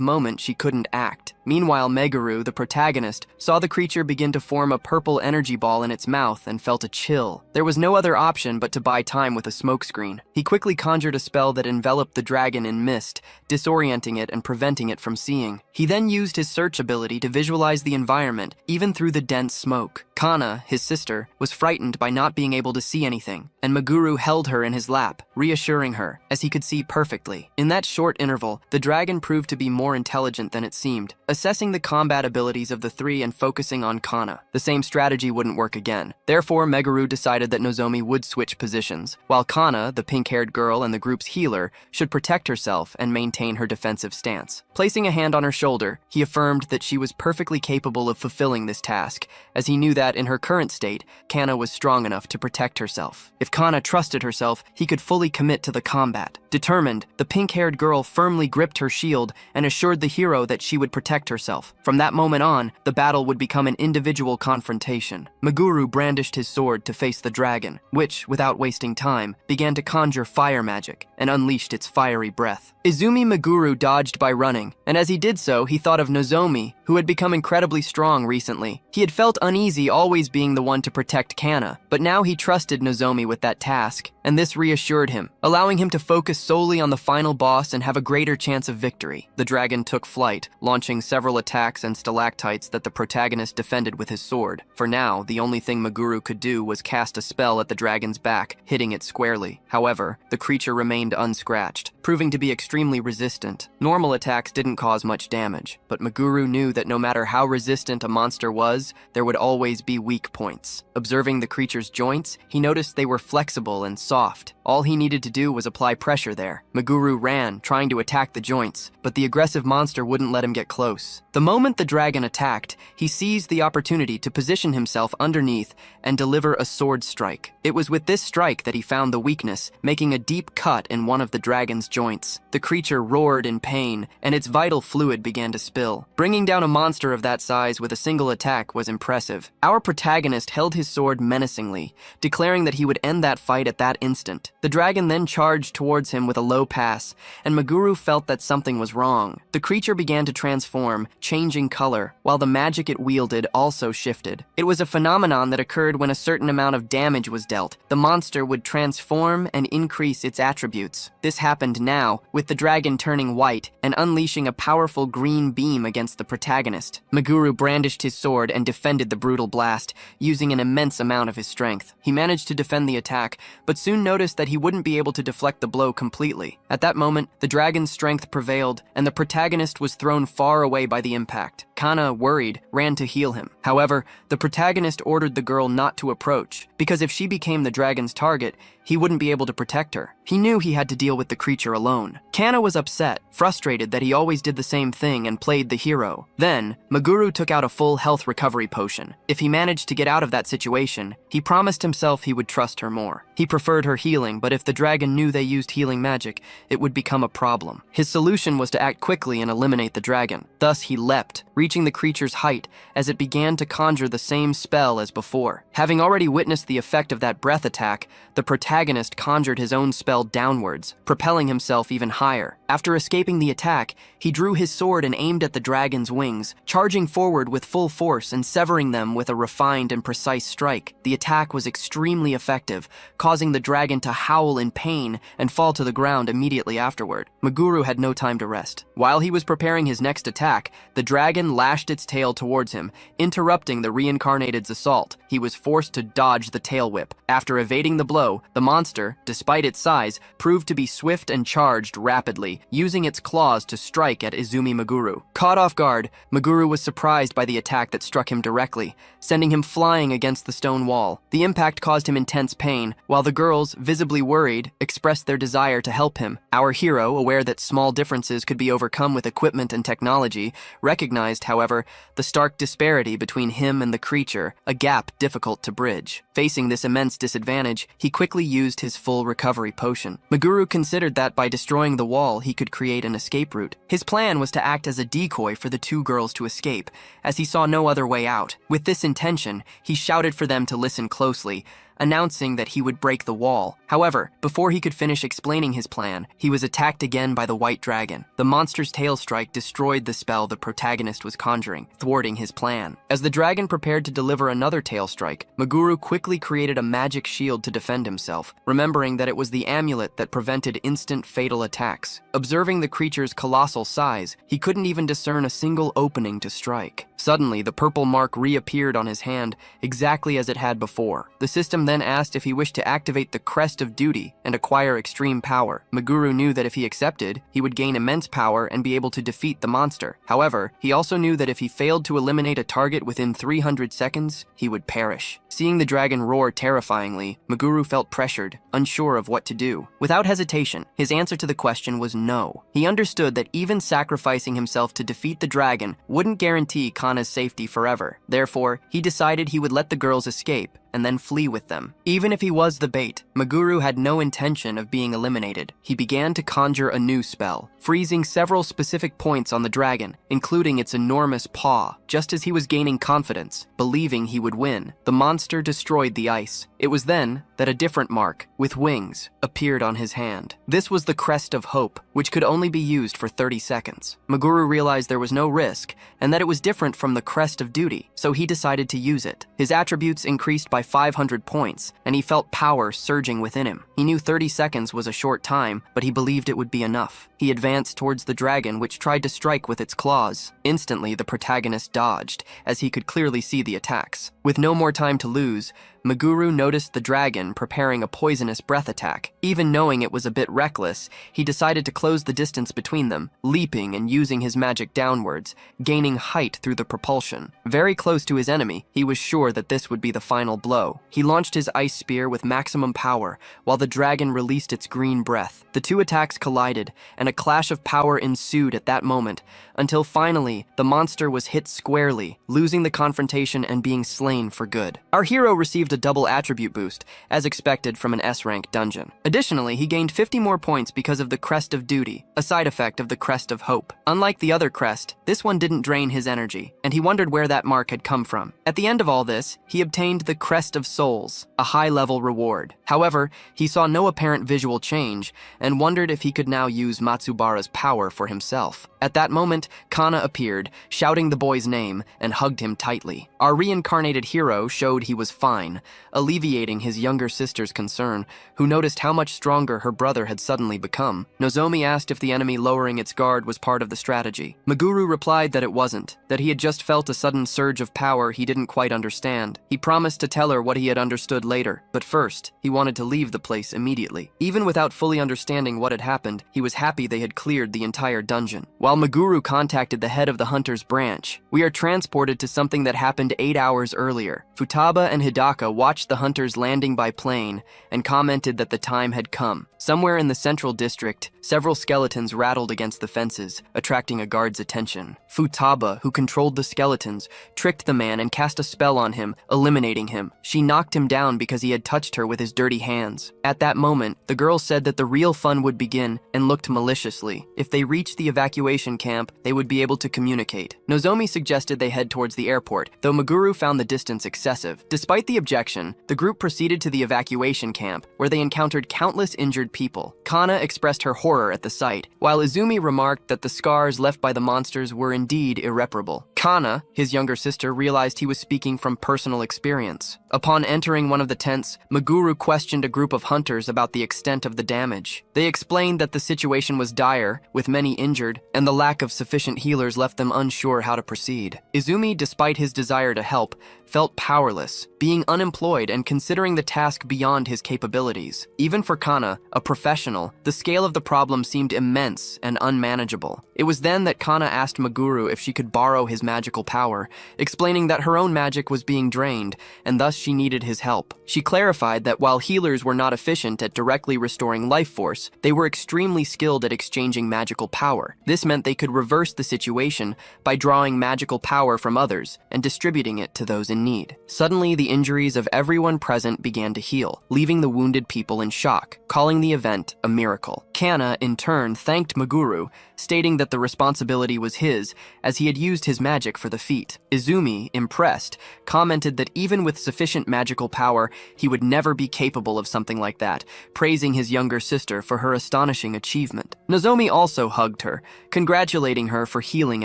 A: moment, she couldn't act. Meanwhile, Meguru, the protagonist, saw the creature begin to form a purple energy ball in its mouth and felt a chill. There was no other option but to buy time with a smokescreen. He quickly conjured a spell that enveloped the dragon in mist, disorienting it and preventing it from seeing. He then used his search ability to visualize the environment, even through the dense smoke. Kana, his sister, was frightened by not being able to see anything, and Meguru held her in his lap, reassuring her, as he could see perfectly. In that short interval, the dragon proved to be more intelligent than it seemed. Assessing the combat abilities of the three and focusing on Kana, the same strategy wouldn't work again. Therefore, Meguru decided that Nozomi would switch positions, while Kana, the pink-haired girl and the group's healer, should protect herself and maintain her defensive stance. Placing a hand on her shoulder, he affirmed that she was perfectly capable of fulfilling this task, as he knew that in her current state, Kana was strong enough to protect herself. If Kana trusted herself, he could fully commit to the combat. Determined, the pink-haired girl firmly gripped her shield and assured the hero that she would protect herself. From that moment on, the battle would become an individual confrontation. Meguru brandished his sword to face the dragon, which, without wasting time, began to conjure fire magic and unleashed its fiery breath. Izumi Meguru dodged by running, and as he did so, he thought of Nozomi, who had become incredibly strong recently. He had felt uneasy always being the one to protect Kana, but now he trusted Nozomi with that task, and this reassured him, allowing him to focus solely on the final boss and have a greater chance of victory. The dragon took flight, launching several attacks and stalactites that the protagonist defended with his sword. For now, the only thing Meguru could do was cast a spell at the dragon's back, hitting it squarely. However, the creature remained unscratched, proving to be extremely resistant. Normal attacks didn't cause much damage, but Meguru knew that no matter how resistant a monster was, there would always be weak points. Observing the creature's joints, he noticed they were flexible and soft. All he needed to do was apply pressure there. Meguru ran, trying to attack the joints, but the aggressive monster wouldn't let him get close. The moment the dragon attacked, he seized the opportunity to position himself underneath and deliver a sword strike. It was with this strike that he found the weakness, making a deep cut in one of the dragon's joints. The creature roared in pain, and its vital fluid began to spill. Bringing down a monster of that size with a single attack was impressive. Our protagonist held his sword menacingly, declaring that he would end that fight at that instant. The dragon then charged towards him with a low pass, and Meguru felt that something was wrong. The creature began to transform, changing color, while the magic it wielded also shifted. It was a phenomenon that occurred when a certain amount of damage was dealt. The monster would transform and increase its attributes. This happened now, with the dragon turning white and unleashing a powerful green beam against the protagonist. Meguru brandished his sword and defended the brutal blast, using an immense amount of his strength. He managed to defend the attack, but soon noticed that he wouldn't be able to deflect the blow completely. At that moment, the dragon's strength prevailed, and the protagonist was thrown far away by the impact. Kana, worried, ran to heal him. However, the protagonist ordered the girl not to approach, because if she became the dragon's target, he wouldn't be able to protect her. He knew he had to deal with the creature alone. Kana was upset, frustrated that he always did the same thing and played the hero. Then, Meguru took out a full health recovery potion. If he managed to get out of that situation, he promised himself he would trust her more. He preferred her healing, but if the dragon knew they used healing magic, it would become a problem. His solution was to act quickly and eliminate the dragon. Thus, he leapt, reaching the creature's height as it began to conjure the same spell as before. Having already witnessed the effect of that breath attack, the protagonist conjured his own spell downwards, propelling himself even higher. After escaping the attack, he drew his sword and aimed at the dragon's wings, charging forward with full force and severing them with a refined and precise strike. The attack was extremely effective, causing the dragon to howl in pain and fall to the ground immediately afterward. Meguru had no time to rest. While he was preparing his next attack, the dragon lashed its tail towards him, interrupting the reincarnated's assault. He was forced to dodge the tail whip. After evading the blow, the monster, despite its size, proved to be swift and charged rapidly, using its claws to strike at Izumi Meguru. Caught off guard, Meguru was surprised by the attack that struck him directly, sending him flying against the stone wall. The impact caused him intense pain, while the girls, visibly worried, expressed their desire to help him. Our hero, aware that small differences could be overcome with equipment and technology, recognized, however, the stark disparity between him and the creature, a gap difficult to bridge. Facing this immense disadvantage, he quickly used his full recovery potion. Meguru considered that by destroying the wall, he could create an escape route. His plan was to act as a decoy for the two girls to escape, as he saw no other way out. With this intention, he shouted for them to listen closely, announcing that he would break the wall. However, before he could finish explaining his plan, he was attacked again by the white dragon. The monster's tail strike destroyed the spell the protagonist was conjuring, thwarting his plan. As the dragon prepared to deliver another tail strike, Meguru quickly created a magic shield to defend himself, remembering that it was the amulet that prevented instant fatal attacks. Observing the creature's colossal size, he couldn't even discern a single opening to strike. Suddenly, the purple mark reappeared on his hand, exactly as it had before. The system then asked if he wished to activate the Crest of Duty and acquire extreme power. Meguru knew that if he accepted, he would gain immense power and be able to defeat the monster. However, he also knew that if he failed to eliminate a target within 300 seconds, he would perish. Seeing the dragon roar terrifyingly, Meguru felt pressured, unsure of what to do. Without hesitation, his answer to the question was no. He understood that even sacrificing himself to defeat the dragon wouldn't guarantee Kana's safety forever. Therefore, he decided he would let the girls escape and then flee with them. Even if he was the bait, Meguru had no intention of being eliminated. He began to conjure a new spell, freezing several specific points on the dragon, including its enormous paw. Just as he was gaining confidence, believing he would win, the monster destroyed the ice. It was then that a different mark, with wings, appeared on his hand. This was the Crest of Hope, which could only be used for 30 seconds. Meguru realized there was no risk, and that it was different from the Crest of Duty, so he decided to use it. His attributes increased by 500 points, and he felt power surging within him. He knew 30 seconds was a short time, but he believed it would be enough. He advanced towards the dragon, which tried to strike with its claws. Instantly, the protagonist dodged, as he could clearly see the attacks. With no more time to lose, Meguru noticed the dragon preparing a poisonous breath attack. Even knowing it was a bit reckless, he decided to close the distance between them, leaping and using his magic downwards, gaining height through the propulsion. Very close to his enemy, he was sure that this would be the final blow. He launched his ice spear with maximum power, while the dragon released its green breath. The two attacks collided, and a clash of power ensued at that moment, until finally, the monster was hit squarely, losing the confrontation and being slain for good. Our hero received a double attribute boost, as expected from an S-rank dungeon. Additionally, he gained 50 more points because of the Crest of Duty, a side effect of the Crest of Hope. Unlike the other crest, this one didn't drain his energy, and he wondered where that mark had come from. At the end of all this, he obtained the Crest of Souls, a high-level reward. However, he saw no apparent visual change, and wondered if he could now use Matsubara's power for himself. At that moment, Kana appeared, shouting the boy's name, and hugged him tightly. Our reincarnated hero showed he was fine, alleviating his younger sister's concern, who noticed how much stronger her brother had suddenly become. Nozomi asked if the enemy lowering its guard was part of the strategy. Meguru replied that it wasn't, that he had just felt a sudden surge of power he didn't quite understand. He promised to tell her what he had understood later, but first, he wanted to leave the place immediately. Even without fully understanding what had happened, he was happy they had cleared the entire dungeon. While Meguru contacted the head of the Hunter's branch, we are transported to something that happened 8 hours earlier. Futaba and Hidaka Hidaka watched the hunters landing by plane and commented that the time had come. Somewhere in the central district, several skeletons rattled against the fences, attracting a guard's attention. Futaba, who controlled the skeletons, tricked the man and cast a spell on him, eliminating him. She knocked him down because he had touched her with his dirty hands. At that moment, the girl said that the real fun would begin and looked maliciously. If they reached the evacuation camp, they would be able to communicate. Nozomi suggested they head towards the airport, though Meguru found the distance excessive. Despite the objection, the group proceeded to the evacuation camp, where they encountered countless injured people. Kana expressed her horror at the sight, while Izumi remarked that the scars left by the monsters were indeed irreparable. Kana, his younger sister, realized he was speaking from personal experience. Upon entering one of the tents, Meguru questioned a group of hunters about the extent of the damage. They explained that the situation was dire, with many injured, and the lack of sufficient healers left them unsure how to proceed. Izumi, despite his desire to help, felt powerless, being unemployed and considering the task beyond his capabilities. Even for Kana, a professional, the scale of the problem seemed immense and unmanageable. It was then that Kana asked Meguru if she could borrow his magical power, explaining that her own magic was being drained, and thus she needed his help. She clarified that while healers were not efficient at directly restoring life force, they were extremely skilled at exchanging magical power. This meant they could reverse the situation by drawing magical power from others and distributing it to those in need. Suddenly, the injuries of everyone present began to heal, leaving the wounded people in shock, calling the event a miracle. Kana, in turn, thanked Meguru, stating that the responsibility was his, as he had used his magic for the feat. Izumi, impressed, commented that even with sufficient magical power, he would never be capable of something like that, praising his younger sister for her astonishing achievement. Nozomi also hugged her, congratulating her for healing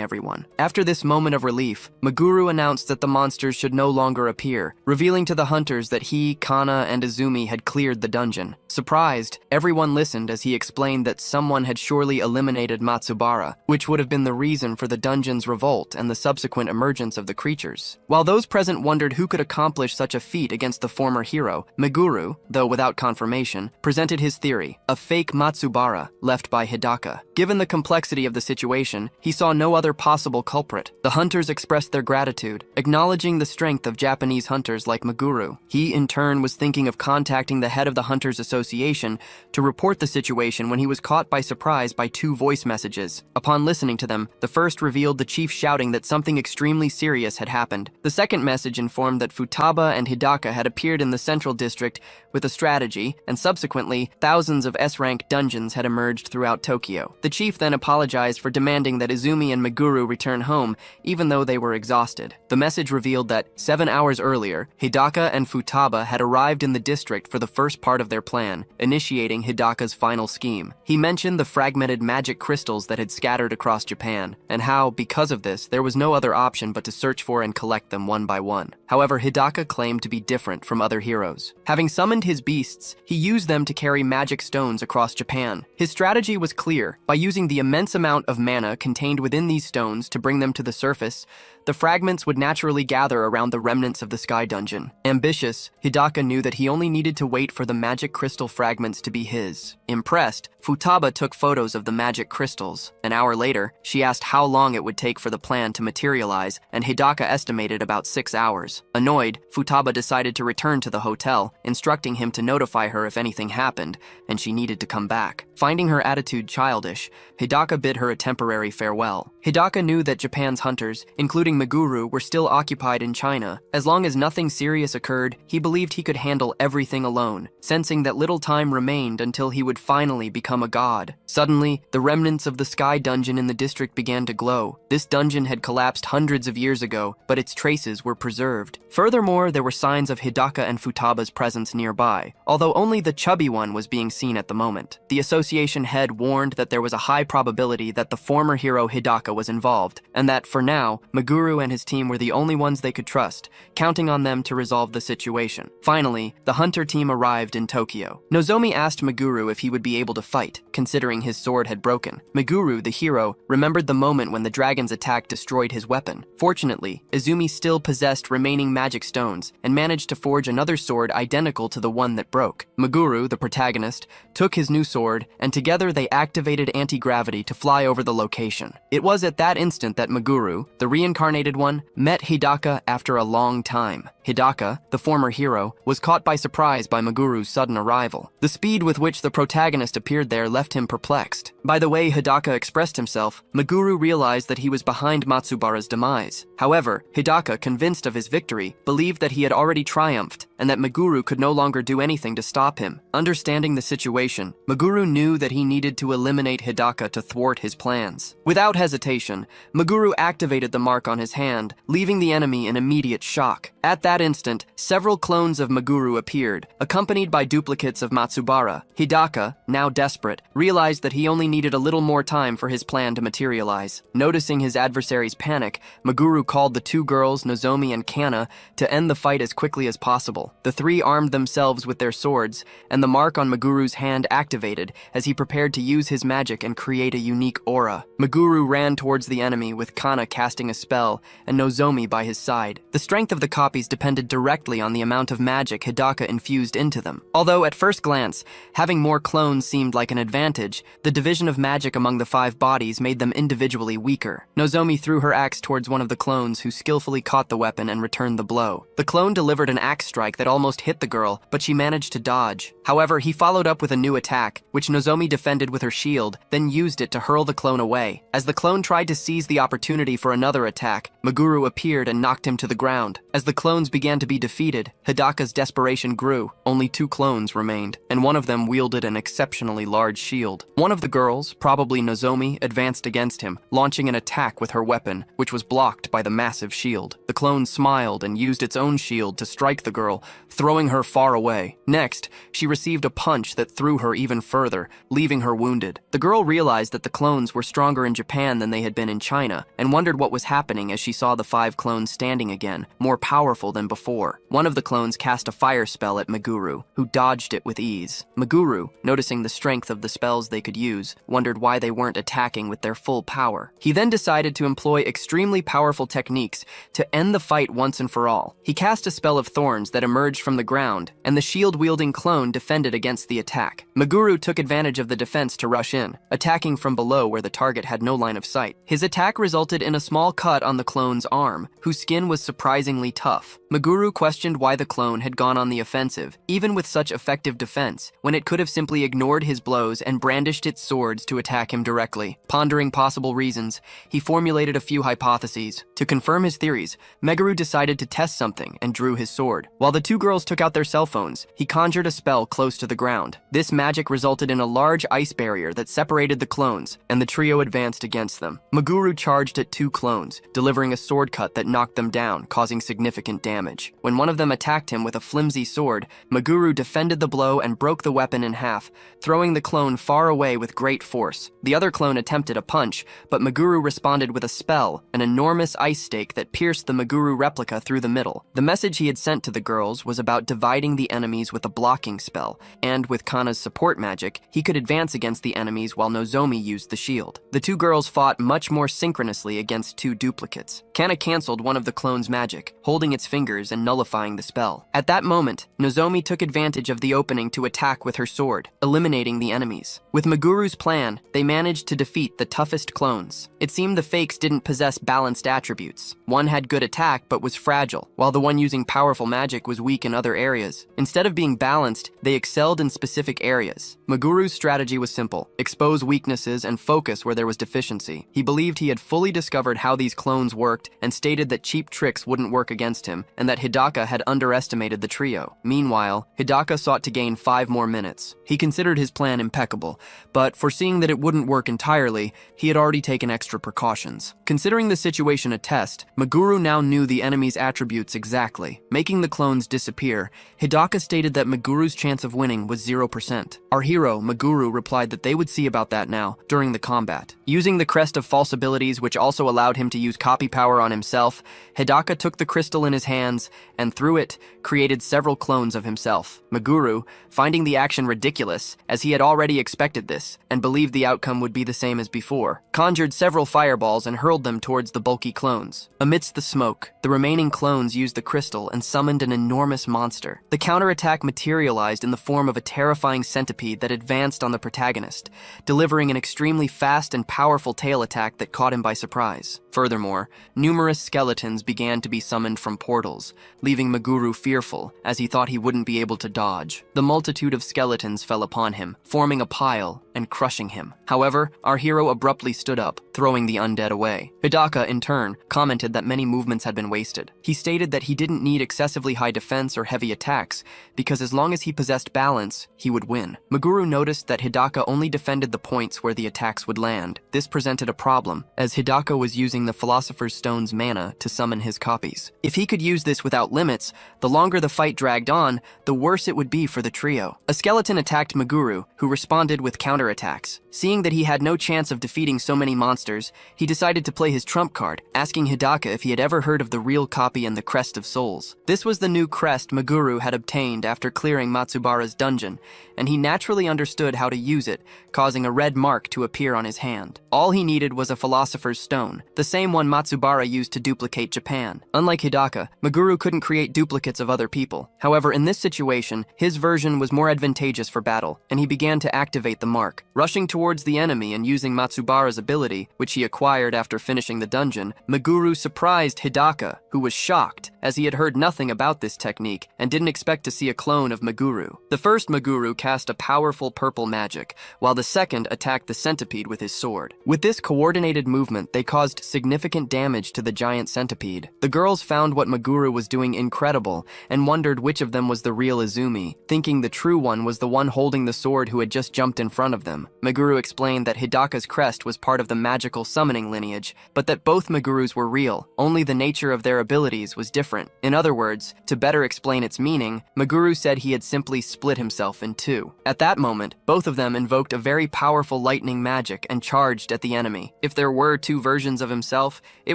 A: everyone. After this moment of relief, Meguru announced that the monsters should no longer appear, revealing to the hunters that he, Kana, and Izumi had cleared the dungeon. Surprised, everyone listened as he explained that someone had surely eliminated Matsubara, which would have been the reason for the dungeon's revolt and the subsequent emergence of the creatures. While those present wondered who could accomplish such a feat against the former hero, Meguru, though without confirmation, presented his theory, a fake Matsubara left by Hidaka. Given the complexity of the situation, he saw no other possible culprit. The hunters expressed their gratitude, acknowledging the strength of Japanese hunters like Meguru. He, in turn, was thinking of contacting the head of the Hunters Association to report the situation when he was caught by surprise by two voice messages. Upon listening to them, the first revealed the chief shouting that something extremely serious had happened. The second message informed that Futaba and Hidaka had appeared in the central district with a strategy, and subsequently, thousands of S-rank dungeons had emerged throughout Tokyo. The chief then apologized for demanding that Izumi and Meguru return home, even though they were exhausted. The message revealed that 7 hours earlier, Hidaka and Futaba had arrived in the district for the first part of their plan, initiating Hidaka's final scheme. He mentioned the fragmented magic crystals that had scattered across Japan, and how, because of this, there was no other option but to search for and collect them one by one. However, Hidaka claimed to be different from other heroes. Having summoned his beasts, he used them to carry magic stones across Japan. His strategy was clear. By using the immense amount of mana contained within these stones to bring them to the surface, the fragments would naturally gather around the remnants of the Sky Dungeon. Ambitious, Hidaka knew that he only needed to wait for the magic crystal fragments to be his. Impressed, Futaba took photos of the magic crystals. An hour later, she asked how long it would take for the plan to materialize, and Hidaka estimated about 6 hours. Annoyed, Futaba decided to return to the hotel, instructing him to notify her if anything happened, and she needed to come back. Finding her attitude childish, Hidaka bid her a temporary farewell. Hidaka knew that Japan's hunters, including Meguru, were still occupied in China. As long as nothing serious occurred, he believed he could handle everything alone, sensing that little time remained until he would finally become a god. Suddenly, the remnants of the Sky Dungeon in the district began to glow. This dungeon had collapsed hundreds of years ago, but its traces were preserved. Furthermore, there were signs of Hidaka and Futaba's presence nearby, although only the chubby one was being seen at the moment. The association head warned that there was a high probability that the former hero Hidaka was involved, and that, for now, Meguru and his team were the only ones they could trust, counting on them to resolve the situation. Finally, the hunter team arrived in Tokyo. Nozomi asked Meguru if he would be able to fight, considering his sword had broken. Meguru, the hero, remembered the moment when the dragon's attack destroyed his weapon. Fortunately, Izumi still possessed remaining magic stones, and managed to forge another sword identical to the one that broke. Meguru, the protagonist, took his new sword, and together they activated anti-gravity to fly over the location. It was at that instant that Meguru, the reincarnated one, met Hidaka after a long time. Hidaka, the former hero, was caught by surprise by Maguru's sudden arrival. The speed with which the protagonist appeared there left him perplexed. By the way Hidaka expressed himself, Maguru realized that he was behind Matsubara's demise. However, Hidaka, convinced of his victory, believed that he had already triumphed and that Maguru could no longer do anything to stop him. Understanding the situation, Maguru knew that he needed to eliminate Hidaka to thwart his plans. Without hesitation, Maguru activated the mark on his hand, leaving the enemy in immediate shock. At that instant, several clones of Maguru appeared, accompanied by duplicates of Matsubara. Hidaka, now desperate, realized that he only needed a little more time for his plan to materialize. Noticing his adversary's panic, Maguru called the two girls, Nozomi and Kana, to end the fight as quickly as possible. The three armed themselves with their swords, and the mark on Maguru's hand activated as he prepared to use his magic and create a unique aura. Maguru ran towards the enemy with Kana casting a spell and Nozomi by his side. The strength of the copies depended directly on the amount of magic Hidaka infused into them. Although at first glance, having more clones seemed like an advantage, the division of magic among the 5 bodies made them individually weaker. Nozomi threw her axe towards one of the clones who skillfully caught the weapon and returned the blow. The clone delivered an axe strike that almost hit the girl, but she managed to dodge. However, he followed up with a new attack, which Nozomi defended with her shield, then used it to hurl the clone away. As the clone tried to seize the opportunity for another attack, Maguru appeared and knocked him to the ground. As the clones began to be defeated, Hidaka's desperation grew. Only 2 clones remained, and one of them wielded an exceptionally large shield. One of the girls, probably Nozomi, advanced against him, launching an attack with her weapon, which was blocked by the massive shield. The clone smiled and used its own shield to strike the girl, throwing her far away. Next, she received a punch that threw her even further, leaving her wounded. The girl realized that the clones were stronger in Japan than they had been in China, and wondered what was happening as she saw the 5 clones standing again, more powerful than before. One of the clones cast a fire spell at Maguru, who dodged it with ease. Maguru, noticing the strength of the spells they could use, wondered why they weren't attacking with their full power. He then decided to employ extremely powerful techniques to end the fight once and for all. He cast a spell of thorns that emerged from the ground, and the shield-wielding clone defended against the attack. Maguru took advantage of the defense to rush in, attacking from below where the target had no line of sight. His attack resulted in a small cut on the clone's arm, whose skin was surprisingly tough. Maguru questioned why the clone had gone on the offensive, even with such effective defense, when it could have simply ignored his blows and brandished its swords to attack him directly. Pondering possible reasons, he formulated a few hypotheses. To confirm his theories, Maguru decided to test something and drew his sword. While the 2 girls took out their cell phones, he conjured a spell close to the ground. This magic resulted in a large ice barrier that separated the clones, and the trio advanced against them. Maguru charged at 2 clones, delivering a sword cut that knocked them down, causing significant damage. When one of them attacked him with a flimsy sword, Maguru defended the blow and broke the weapon in half, throwing the clone far away with great force. The other clone attempted a punch, but Maguru responded with a spell, an enormous ice stake that pierced the Maguru replica through the middle. The message he had sent to the girls was about dividing the enemies with a blocking spell, and with Kana's support magic, he could advance against the enemies while Nozomi used the shield. The 2 girls fought much more synchronously against 2 duplicates. Kana canceled one of the clone's magic, holding its fingers and nullifying the spell. At that moment, Nozomi took advantage of the opening to attack with her sword, eliminating the enemies. With Maguru's plan, they managed to defeat the toughest clones. It seemed the fakes didn't possess balanced attributes. One had good attack but was fragile, while the one using powerful magic was weak in other areas. Instead of being balanced, they excelled in specific areas. Maguru's strategy was simple: expose weaknesses and focus where there was deficiency. He believed he had fully discovered how these clones worked and stated that cheap tricks wouldn't work against him, and that Hidaka had underestimated the trio. Meanwhile, Hidaka sought to gain 5 more minutes. He considered his plan impeccable, but foreseeing that it wouldn't work entirely, he had already taken extra precautions. Considering the situation a test, Maguru now knew the enemy's attributes exactly. Making the clones disappear, Hidaka stated that Maguru's chance of winning was 0%. Our hero, Maguru, replied that they would see about that now, during the combat. Using the crest of false abilities, which also allowed him to use copy power on himself, Hidaka took the crystal in his hands, and through it, created several clones of himself. Maguru, finding the action ridiculous, as he had already expected this, and believed the outcome would be the same as before, conjured several fireballs and hurled them towards the bulky clones. Amidst the smoke, the remaining clones used the crystal and summoned an enormous monster. The counterattack materialized in the form of a terrifying centipede that advanced on the protagonist, delivering an extremely fast and powerful tail attack that caught him by surprise. Furthermore, numerous skeletons began to be summoned from portals, leaving Maguru fearful as he thought he wouldn't be able to dodge. The multitude of skeletons fell upon him, forming a pile and crushing him. However, our hero abruptly stood up, throwing the undead away. Hidaka, in turn, commented that many movements had been wasted. He stated that he didn't need excessively high defense or heavy attacks, because as long as he possessed balance, he would win. Maguru noticed that Hidaka only defended the points where the attacks would land. This presented a problem, as Hidaka was using the Philosopher's Stone's mana to summon his copies. If he could use this without limits, the longer the fight dragged on, the worse it would be for the trio. A skeleton attacked Maguru, who responded with counterattacks. Seeing that he had no chance of defeating so many monsters, he decided to play his trump card, asking Hidaka if he had ever heard of the real copy and the Crest of Souls. This was the new crest Maguru had obtained after clearing Matsubara's dungeon, and he naturally understood how to use it, causing a red mark to appear on his hand. All he needed was a Philosopher's Stone, the same one Matsubara used to duplicate Japan. Unlike Hidaka, Maguru couldn't create duplicates of other people. However, in this situation, his version was more advantageous for battle, and he began to activate the mark. Rushing towards the enemy and using Matsubara's ability, which he acquired after finishing the dungeon, Maguru surprised Hidaka, who was shocked, as he had heard nothing about this technique and didn't expect to see a clone of Maguru. The first Maguru cast a powerful purple magic, while the second attacked the centipede with his sword. With this coordinated movement, they caused significant damage to the giant centipede. The girls found what Maguru was doing incredible and wondered which of them was the real Izumi, thinking the true one was the one holding the sword who had just jumped in front of them. Maguru explained that Hidaka's crest was part of the magical summoning lineage, but that both Magurus were real, only the nature of their abilities was different. In other words, to better explain its meaning, Maguru said he had simply split himself in two. At that moment, both of them invoked a very powerful lightning magic and charged at the enemy. If there were two versions of himself, it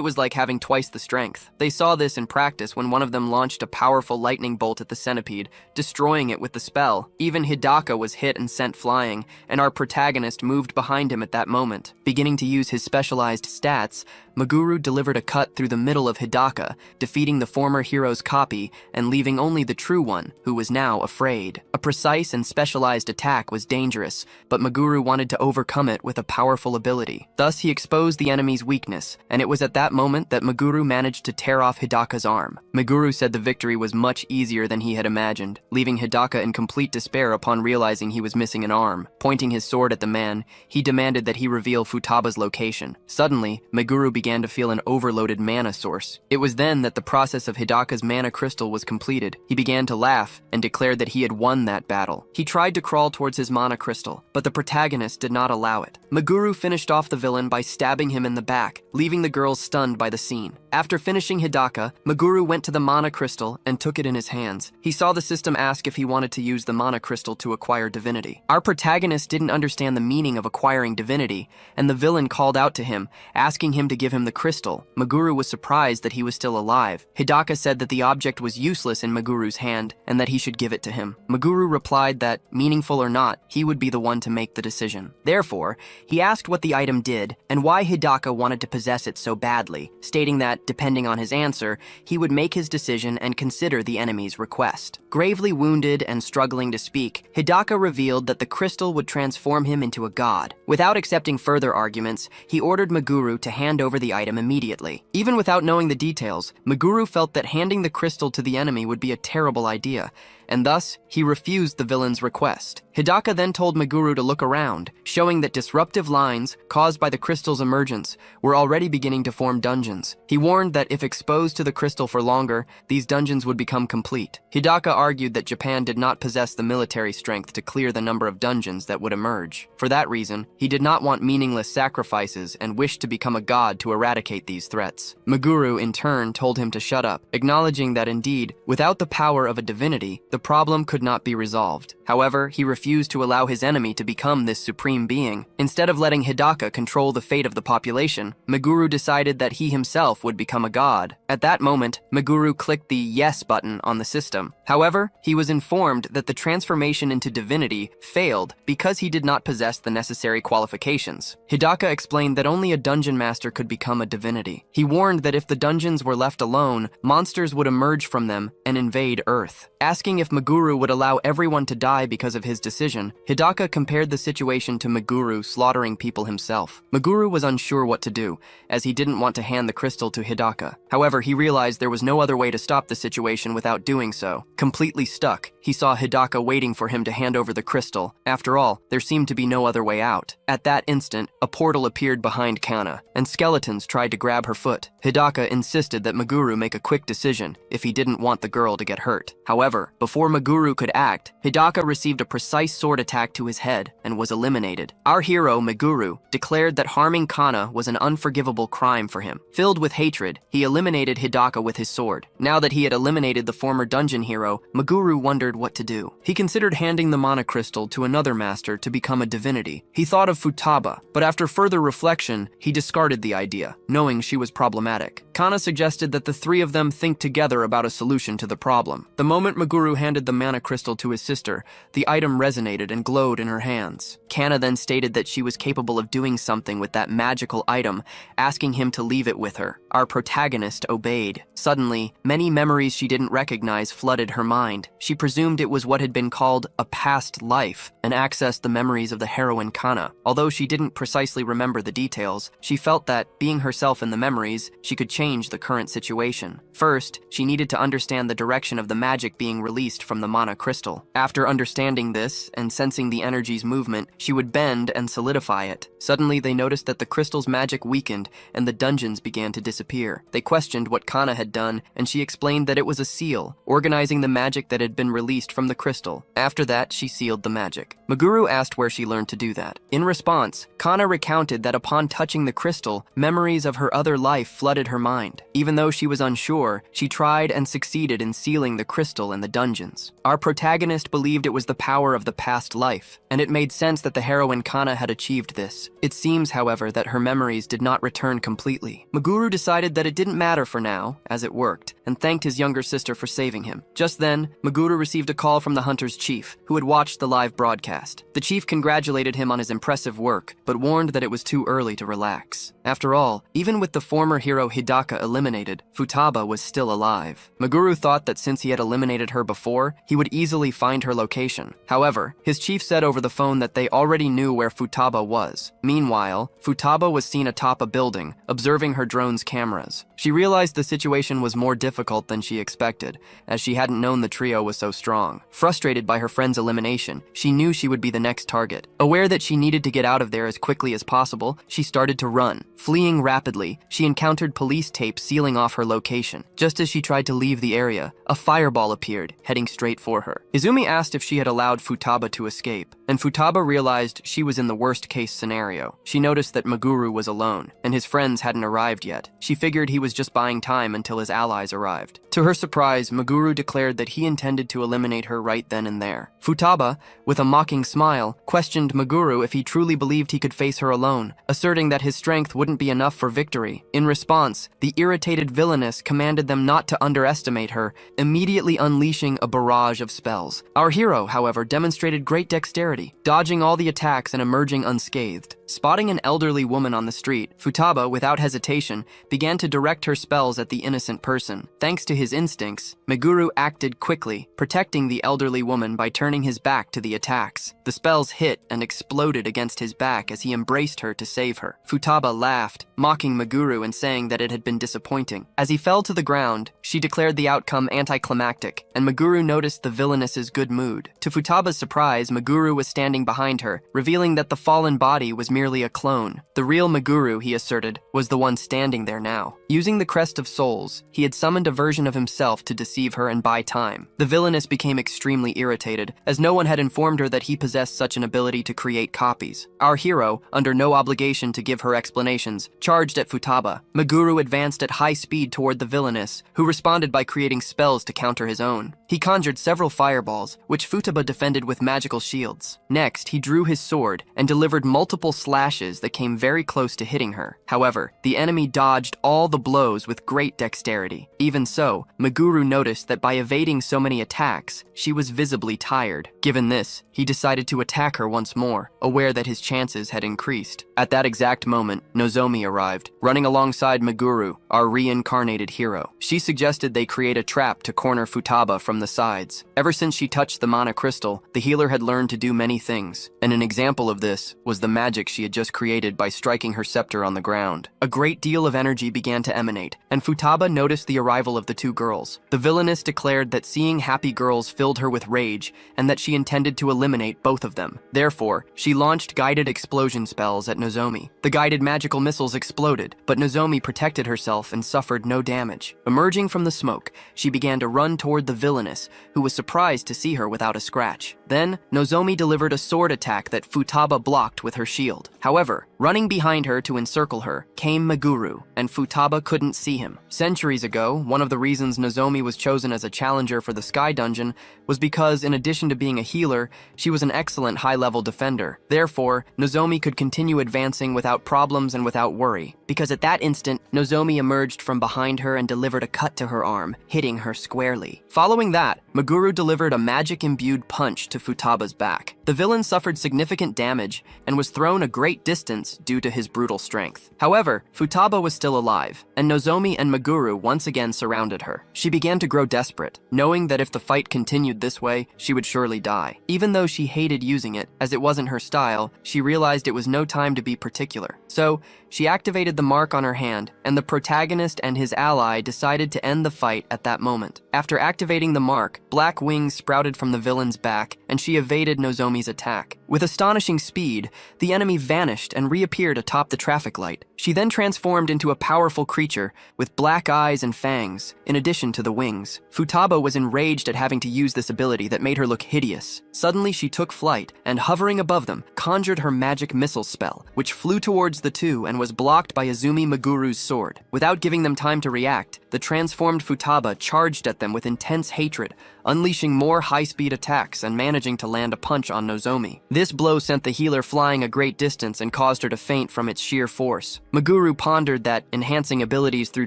A: was like having twice the strength. They saw this in practice when one of them launched a powerful lightning bolt at the centipede, destroying it with the spell. Even Hidaka was hit and sent flying, and our protagonist moved behind him at that moment. Beginning to use his specialized stats, Maguru delivered a cut through the middle of Hidaka, defeating the former hero's copy and leaving only the true one, who was now afraid. A precise and specialized attack was dangerous, but Maguru wanted to overcome it with a powerful ability. Thus, he exposed the enemy's weakness, and it was at that moment that Maguru managed to tear off Hidaka's arm. Maguru said the victory was much easier than he had imagined, leaving Hidaka in complete despair upon realizing he was missing an arm. Pointing his sword at the man, he demanded that he reveal Futaba's location. Suddenly, Maguru began to feel an overloaded mana source. It was then that the process of Hidaka's mana crystal was completed. He began to laugh and declared that he had won that battle. He tried to crawl towards his mana crystal, but the protagonist did not allow it. Maguru finished off the villain by stabbing him in the back, leaving the girls stunned by the scene. After finishing Hidaka, Maguru went to the mana crystal and took it in his hands. He saw the system ask if he wanted to use the mana crystal to acquire divinity. Our protagonist didn't understand the meaning of acquiring divinity, and the villain called out to him, asking him to give him the crystal. Maguru was surprised that he was still alive. Hidaka said that the object was useless in Maguru's hand and that he should give it to him. Maguru replied that, meaningful or not, he would be the one to make the decision. Therefore, he asked what the item did and why Hidaka wanted to possess it so badly, stating that, depending on his answer, he would make his decision and consider the enemy's request. Gravely wounded and struggling to speak, Hidaka revealed that the crystal would transform him into a god. Without accepting further arguments, he ordered Maguru to hand over the item immediately. Even without knowing the details, Maguru felt that handing the crystal to the enemy would be a terrible idea, and thus, he refused the villain's request. Hidaka then told Maguru to look around, showing that disruptive lines, caused by the crystal's emergence, were already beginning to form dungeons. He warned that if exposed to the crystal for longer, these dungeons would become complete. Hidaka argued that Japan did not possess the military strength to clear the number of dungeons that would emerge. For that reason, he did not want meaningless sacrifices and wished to become a god to eradicate these threats. Maguru, in turn, told him to shut up, acknowledging that indeed, without the power of a divinity, the problem could not be resolved. However, he refused to allow his enemy to become this supreme being. Instead of letting Hidaka control the fate of the population, Maguru decided that he himself would become a god. At that moment, Maguru clicked the yes button on the system. However, he was informed that the transformation into divinity failed because he did not possess the necessary qualifications. Hidaka explained that only a dungeon master could become a divinity. He warned that if the dungeons were left alone, monsters would emerge from them and invade Earth. Asking if Maguru would allow everyone to die die because of his decision, Hidaka compared the situation to Meguru slaughtering people himself. Meguru was unsure what to do, as he didn't want to hand the crystal to Hidaka. However, he realized there was no other way to stop the situation without doing so. Completely stuck, he saw Hidaka waiting for him to hand over the crystal. After all, there seemed to be no other way out. At that instant, a portal appeared behind Kana, and skeletons tried to grab her foot. Hidaka insisted that Meguru make a quick decision if he didn't want the girl to get hurt. However, before Meguru could act, Hidaka received a precise sword attack to his head and was eliminated. Our hero, Meguru, declared that harming Kana was an unforgivable crime for him. Filled with hatred, he eliminated Hidaka with his sword. Now that he had eliminated the former dungeon hero, Meguru wondered what to do. He considered handing the mana crystal to another master to become a divinity. He thought of Futaba, but after further reflection, he discarded the idea, knowing she was problematic. Kana suggested that the three of them think together about a solution to the problem. The moment Meguru handed the mana crystal to his sister, the item resonated and glowed in her hands. Kana then stated that she was capable of doing something with that magical item, asking him to leave it with her. Our protagonist obeyed. Suddenly, many memories she didn't recognize flooded her mind. She presumed it was what had been called a past life, and accessed the memories of the heroine Kana. Although she didn't precisely remember the details, she felt that, being herself in the memories, she could change the current situation. First, she needed to understand the direction of the magic being released from the mana crystal. After understanding this, and sensing the energy's movement, she would bend and solidify it. Suddenly, they noticed that the crystal's magic weakened, and the dungeons began to disappear. They questioned what Kana had done, and she explained that it was a seal, organizing the magic that had been released from the crystal. After that, she sealed the magic. Meguru asked where she learned to do that. In response, Kana recounted that upon touching the crystal, memories of her other life flooded her mind. Even though she was unsure, she tried and succeeded in sealing the crystal in the dungeons. Our protagonist believed it was the power of the past life, and it made sense that the heroine Kana had achieved this. It seems, however, that her memories did not return completely. Meguru decided that it didn't matter for now, as it worked, and thanked his younger sister for saving him. Just then, Meguru received a call from the hunter's chief, who had watched the live broadcast. The chief congratulated him on his impressive work, but warned that it was too early to relax. After all, even with the former hero Hidaka eliminated, Futaba was still alive. Meguru thought that since he had eliminated her before, he would easily find her location. However, his chief said over the phone that they already knew where Futaba was. Meanwhile, Futaba was seen atop a building, observing her drone's cameras. She realized the situation was more difficult than she expected, as she hadn't known the trio was so strong. Frustrated by her friend's elimination, she knew she would be the next target. Aware that she needed to get out of there as quickly as possible, she started to run. Fleeing rapidly, she encountered police tape sealing off her location. Just as she tried to leave the area, a fireball appeared, heading straight for her. Izumi asked if she had allowed Futaba to escape, and Futaba realized she was in the worst-case scenario. She noticed that Meguru was alone, and his friends hadn't arrived yet. She figured he was just buying time until his allies arrived. To her surprise, Meguru declared that he intended to eliminate her right then and there. Futaba, with a mocking smile, questioned Meguru if he truly believed he could face her alone, asserting that his strength wouldn't be enough for victory. In response, the irritated villainess commanded them not to underestimate her, immediately unleashing a barrage of spells. Our hero, however, demonstrated great dexterity, dodging all the attacks and emerging unscathed. Spotting an elderly woman on the street, Futaba, without hesitation, began to direct her spells at the innocent person. Thanks to his instincts, Meguru acted quickly, protecting the elderly woman by turning his back to the attacks. The spells hit and exploded against his back as he embraced her to save her. Futaba laughed, mocking Meguru and saying that it had been disappointing. As he fell to the ground, she declared the outcome anticlimactic, and Meguru noticed the villainess's good mood. To Futaba's surprise, Meguru was standing behind her, revealing that the fallen body was merely a clone. The real Meguru, he asserted, was the one standing there now. Using the Crest of Souls, he had summoned a version of himself to deceive her and buy time. The villainess became extremely irritated, as no one had informed her that he possessed such an ability to create copies. Our hero, under no obligation to give her explanations, charged at Futaba. Meguru advanced at high speed toward the villainess, who responded by creating spells to counter his own. He conjured several fireballs, which Futaba defended with magical shields. Next, he drew his sword and delivered multiple slashes that came very close to hitting her. However, the enemy dodged all the blows with great dexterity. Even so, Meguru noticed that by evading so many attacks, she was visibly tired. Given this, he decided to attack her once more, aware that his chances had increased. At that exact moment, Nozomi arrived, running alongside Meguru, our reincarnated hero. She suggested they create a trap to corner Futaba from the sides. Ever since she touched the mana crystal, the healer had learned to do many things, and an example of this was the magic she had just created by striking her scepter on the ground. A great deal of energy began to emanate, and Futaba noticed the arrival of the two girls. The villainess declared that seeing happy girls filled her with rage, and that she intended to eliminate both of them. Therefore, she launched guided explosion spells at Nozomi. The guided magical missiles exploded, but Nozomi protected herself and suffered no damage. Emerging from the smoke, she began to run toward the villainess, who was surprised to see her without a scratch. Then, Nozomi delivered a sword attack that Futaba blocked with her shield. However, running behind her to encircle her came Meguru, and Futaba couldn't see him. Centuries ago, one of the reasons Nozomi was chosen as a challenger for the Sky Dungeon was because, in addition to being a healer, she was an excellent high-level defender. Therefore, Nozomi could continue advancing without problems and without worry. Because at that instant, Nozomi emerged from behind her and delivered a cut to her arm, hitting her squarely. Following that, Meguru delivered a magic-imbued punch to Futaba's back. The villain suffered significant damage and was thrown a great distance due to his brutal strength. However, Futaba was still alive, and Nozomi and Meguru once again surrounded her. She began to grow desperate, knowing that if the fight continued this way, she would surely die. Even though she hated using it, as it wasn't her style, she realized it was no time to be particular. So, she activated the mark on her hand, and the protagonist and his ally decided to end the fight at that moment. After activating the mark, black wings sprouted from the villain's back, and she evaded Nozomi's attack. With astonishing speed, the enemy vanished and reappeared atop the traffic light. She then transformed into a powerful creature with black eyes and fangs, in addition to the wings. Futaba was enraged at having to use this ability that made her look hideous. Suddenly, she took flight, and hovering above them, conjured her magic missile spell, which flew towards the two and was blocked by Izumi Meguru's sword. Without giving them time to react, the transformed Futaba charged at them with intense hatred, unleashing more high-speed attacks and managing to land a punch on Nozomi. This blow sent the healer flying a great distance and caused her to faint from its sheer force. Meguru pondered that enhancing abilities through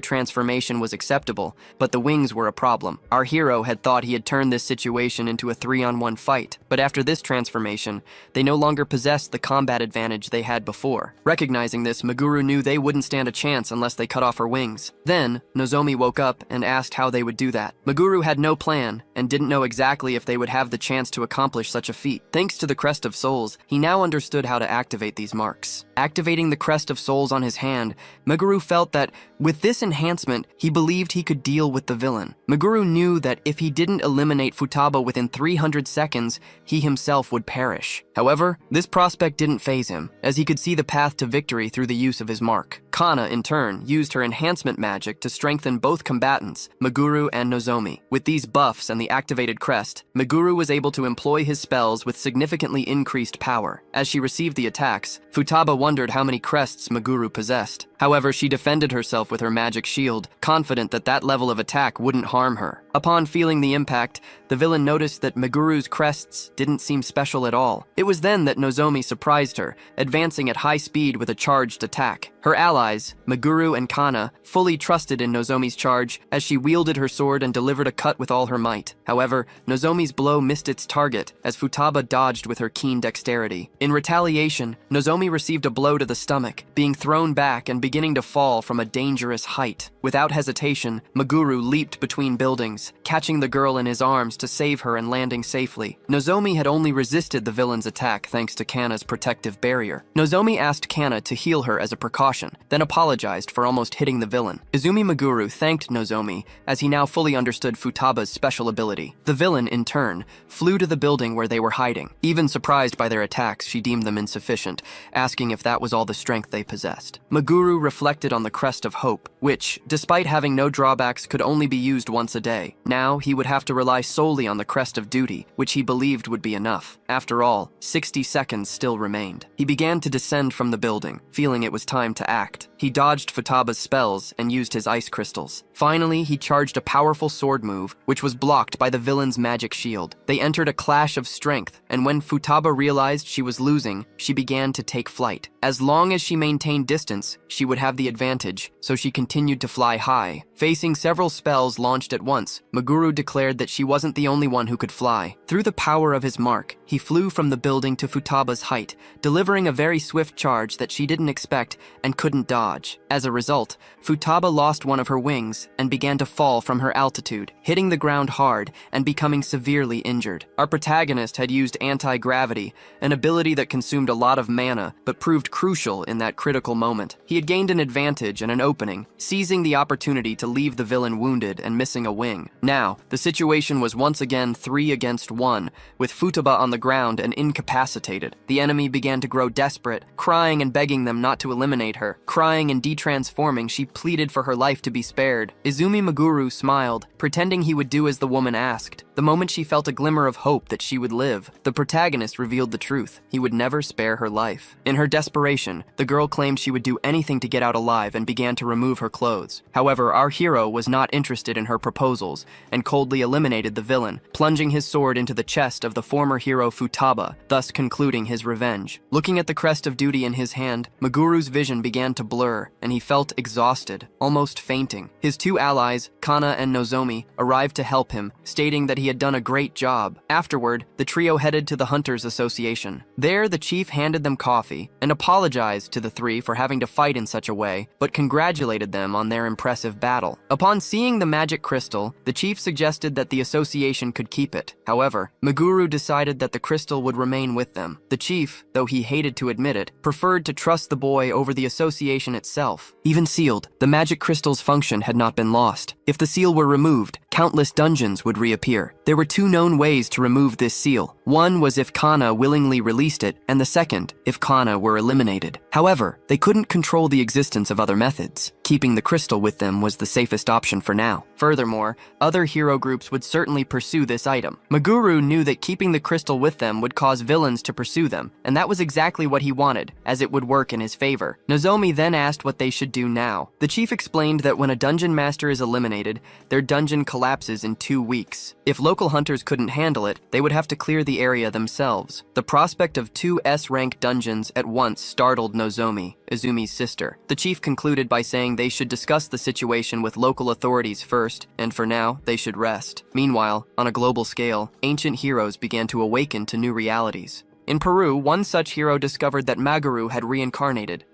A: transformation was acceptable, but the wings were a problem. Our hero had thought he had turned this situation into a 3-on-1 fight, but after this transformation, they no longer possessed the combat advantage they had before. Recognizing this, Meguru knew they wouldn't stand a chance unless they cut off her wings. Then, Nozomi woke up and asked how they would do that. Meguru had no plan, and didn't know exactly if they would have the chance to accomplish such a feat. Thanks to the Crest of Souls, he now understood how to activate these marks. Activating the Crest of Souls on his hand, Meguru felt that, with this enhancement, he believed he could deal with the villain. Meguru knew that if he didn't eliminate Futaba within 300 seconds, he himself would perish. However, this prospect didn't faze him, as he could see the path to victory through the use of his mark. Kana, in turn, used her enhancement magic to strengthen both combatants, Meguru and Nozomi. With these buffs and the activated crest, Meguru was able to employ his spells with significantly increased power. As she received the attacks, Futaba wondered how many crests Meguru possessed. However, she defended herself with her magic shield, confident that that level of attack wouldn't harm her. Upon feeling the impact, the villain noticed that Meguru's crests didn't seem special at all. It was then that Nozomi surprised her, advancing at high speed with a charged attack. Her allies, Meguru and Kana, fully trusted in Nozomi's charge as she wielded her sword and delivered a cut with all her might. However, Nozomi's blow missed its target as Futaba dodged with her keen dexterity. In retaliation, Nozomi received a blow to the stomach, being thrown back and beginning to fall from a dangerous height. Without hesitation, Meguru leaped between buildings, catching the girl in his arms to save her and landing safely. Nozomi had only resisted the villain's attack thanks to Kana's protective barrier. Nozomi asked Kana to heal her as a precaution, then apologized for almost hitting the villain. Izumi Meguru thanked Nozomi as he now fully understood Futaba's special ability. The villain, in turn, flew to the building where they were hiding. Even surprised by their attacks, she deemed them insufficient, asking if that was all the strength they possessed. Meguru reflected on the Crest of Hope, which, despite having no drawbacks, could only be used once a day. Now, he would have to rely solely on the Crest of Duty, which he believed would be enough. After all, 60 seconds still remained. He began to descend from the building, feeling it was time to act. He dodged Futaba's spells and used his ice crystals. Finally, he charged a powerful sword move, which was blocked by the villain's magic shield. They entered a clash of strength, and when Futaba realized she was losing, she began to take flight. As long as she maintained distance, she she would have the advantage, so she continued to fly high. Facing several spells launched at once, Maguru declared that she wasn't the only one who could fly. Through the power of his mark, he flew from the building to Futaba's height, delivering a very swift charge that she didn't expect and couldn't dodge. As a result, Futaba lost one of her wings and began to fall from her altitude, hitting the ground hard and becoming severely injured. Our protagonist had used anti-gravity, an ability that consumed a lot of mana but proved crucial in that critical moment. He had gained an advantage and an opening, seizing the opportunity to leave the villain wounded and missing a wing. Now, the situation was once again 3 against 1, with Futaba on the ground and incapacitated. The enemy began to grow desperate, crying and begging them not to eliminate her. Crying and detransforming, she pleaded for her life to be spared. Izumi Maguru smiled, pretending he would do as the woman asked. The moment she felt a glimmer of hope that she would live, the protagonist revealed the truth. He would never spare her life. In her desperation, the girl claimed she would do anything to get out alive and began to remove her clothes. However, our hero was not interested in her proposals and coldly eliminated the villain, plunging his sword into the chest of the former hero Futaba, thus concluding his revenge. Looking at the crest of duty in his hand, Maguru's vision began to blur, and he felt exhausted, almost fainting. His 2 allies, Kana and Nozomi, arrived to help him, stating that he had done a great job. Afterward, the trio headed to the Hunters Association. There, the chief handed them coffee and apologized to the 3 for having to fight in such a way, but congratulated them on their impressive battle. Upon seeing the magic crystal, the chief suggested that the association could keep it. However, Maguru decided that the crystal would remain with them. The chief, though he hated to admit it, preferred to trust the boy over the association itself. Even sealed, the magic crystal's function had not been lost. If the seal were removed, countless dungeons would reappear. There were 2 known ways to remove this seal. One was if Kana willingly released it, and the second, if Kana were eliminated. However, they couldn't control the existence of other methods. Keeping the crystal with them was the safest option for now. Furthermore, other hero groups would certainly pursue this item. Maguru knew that keeping the crystal with them would cause villains to pursue them, and that was exactly what he wanted, as it would work in his favor. Nozomi then asked what they should do now. The chief explained that when a dungeon master is eliminated, their dungeon collapses in 2 weeks. If local hunters couldn't handle it, they would have to clear the area themselves. The prospect of 2 S-rank dungeons at once startled Nozomi, Izumi's sister. The chief concluded by saying they should discuss the situation with local authorities first, and for now, they should rest. Meanwhile, on a global scale, ancient heroes began to awaken to new realities. In Peru, one such hero discovered that Maguru had reincarnated.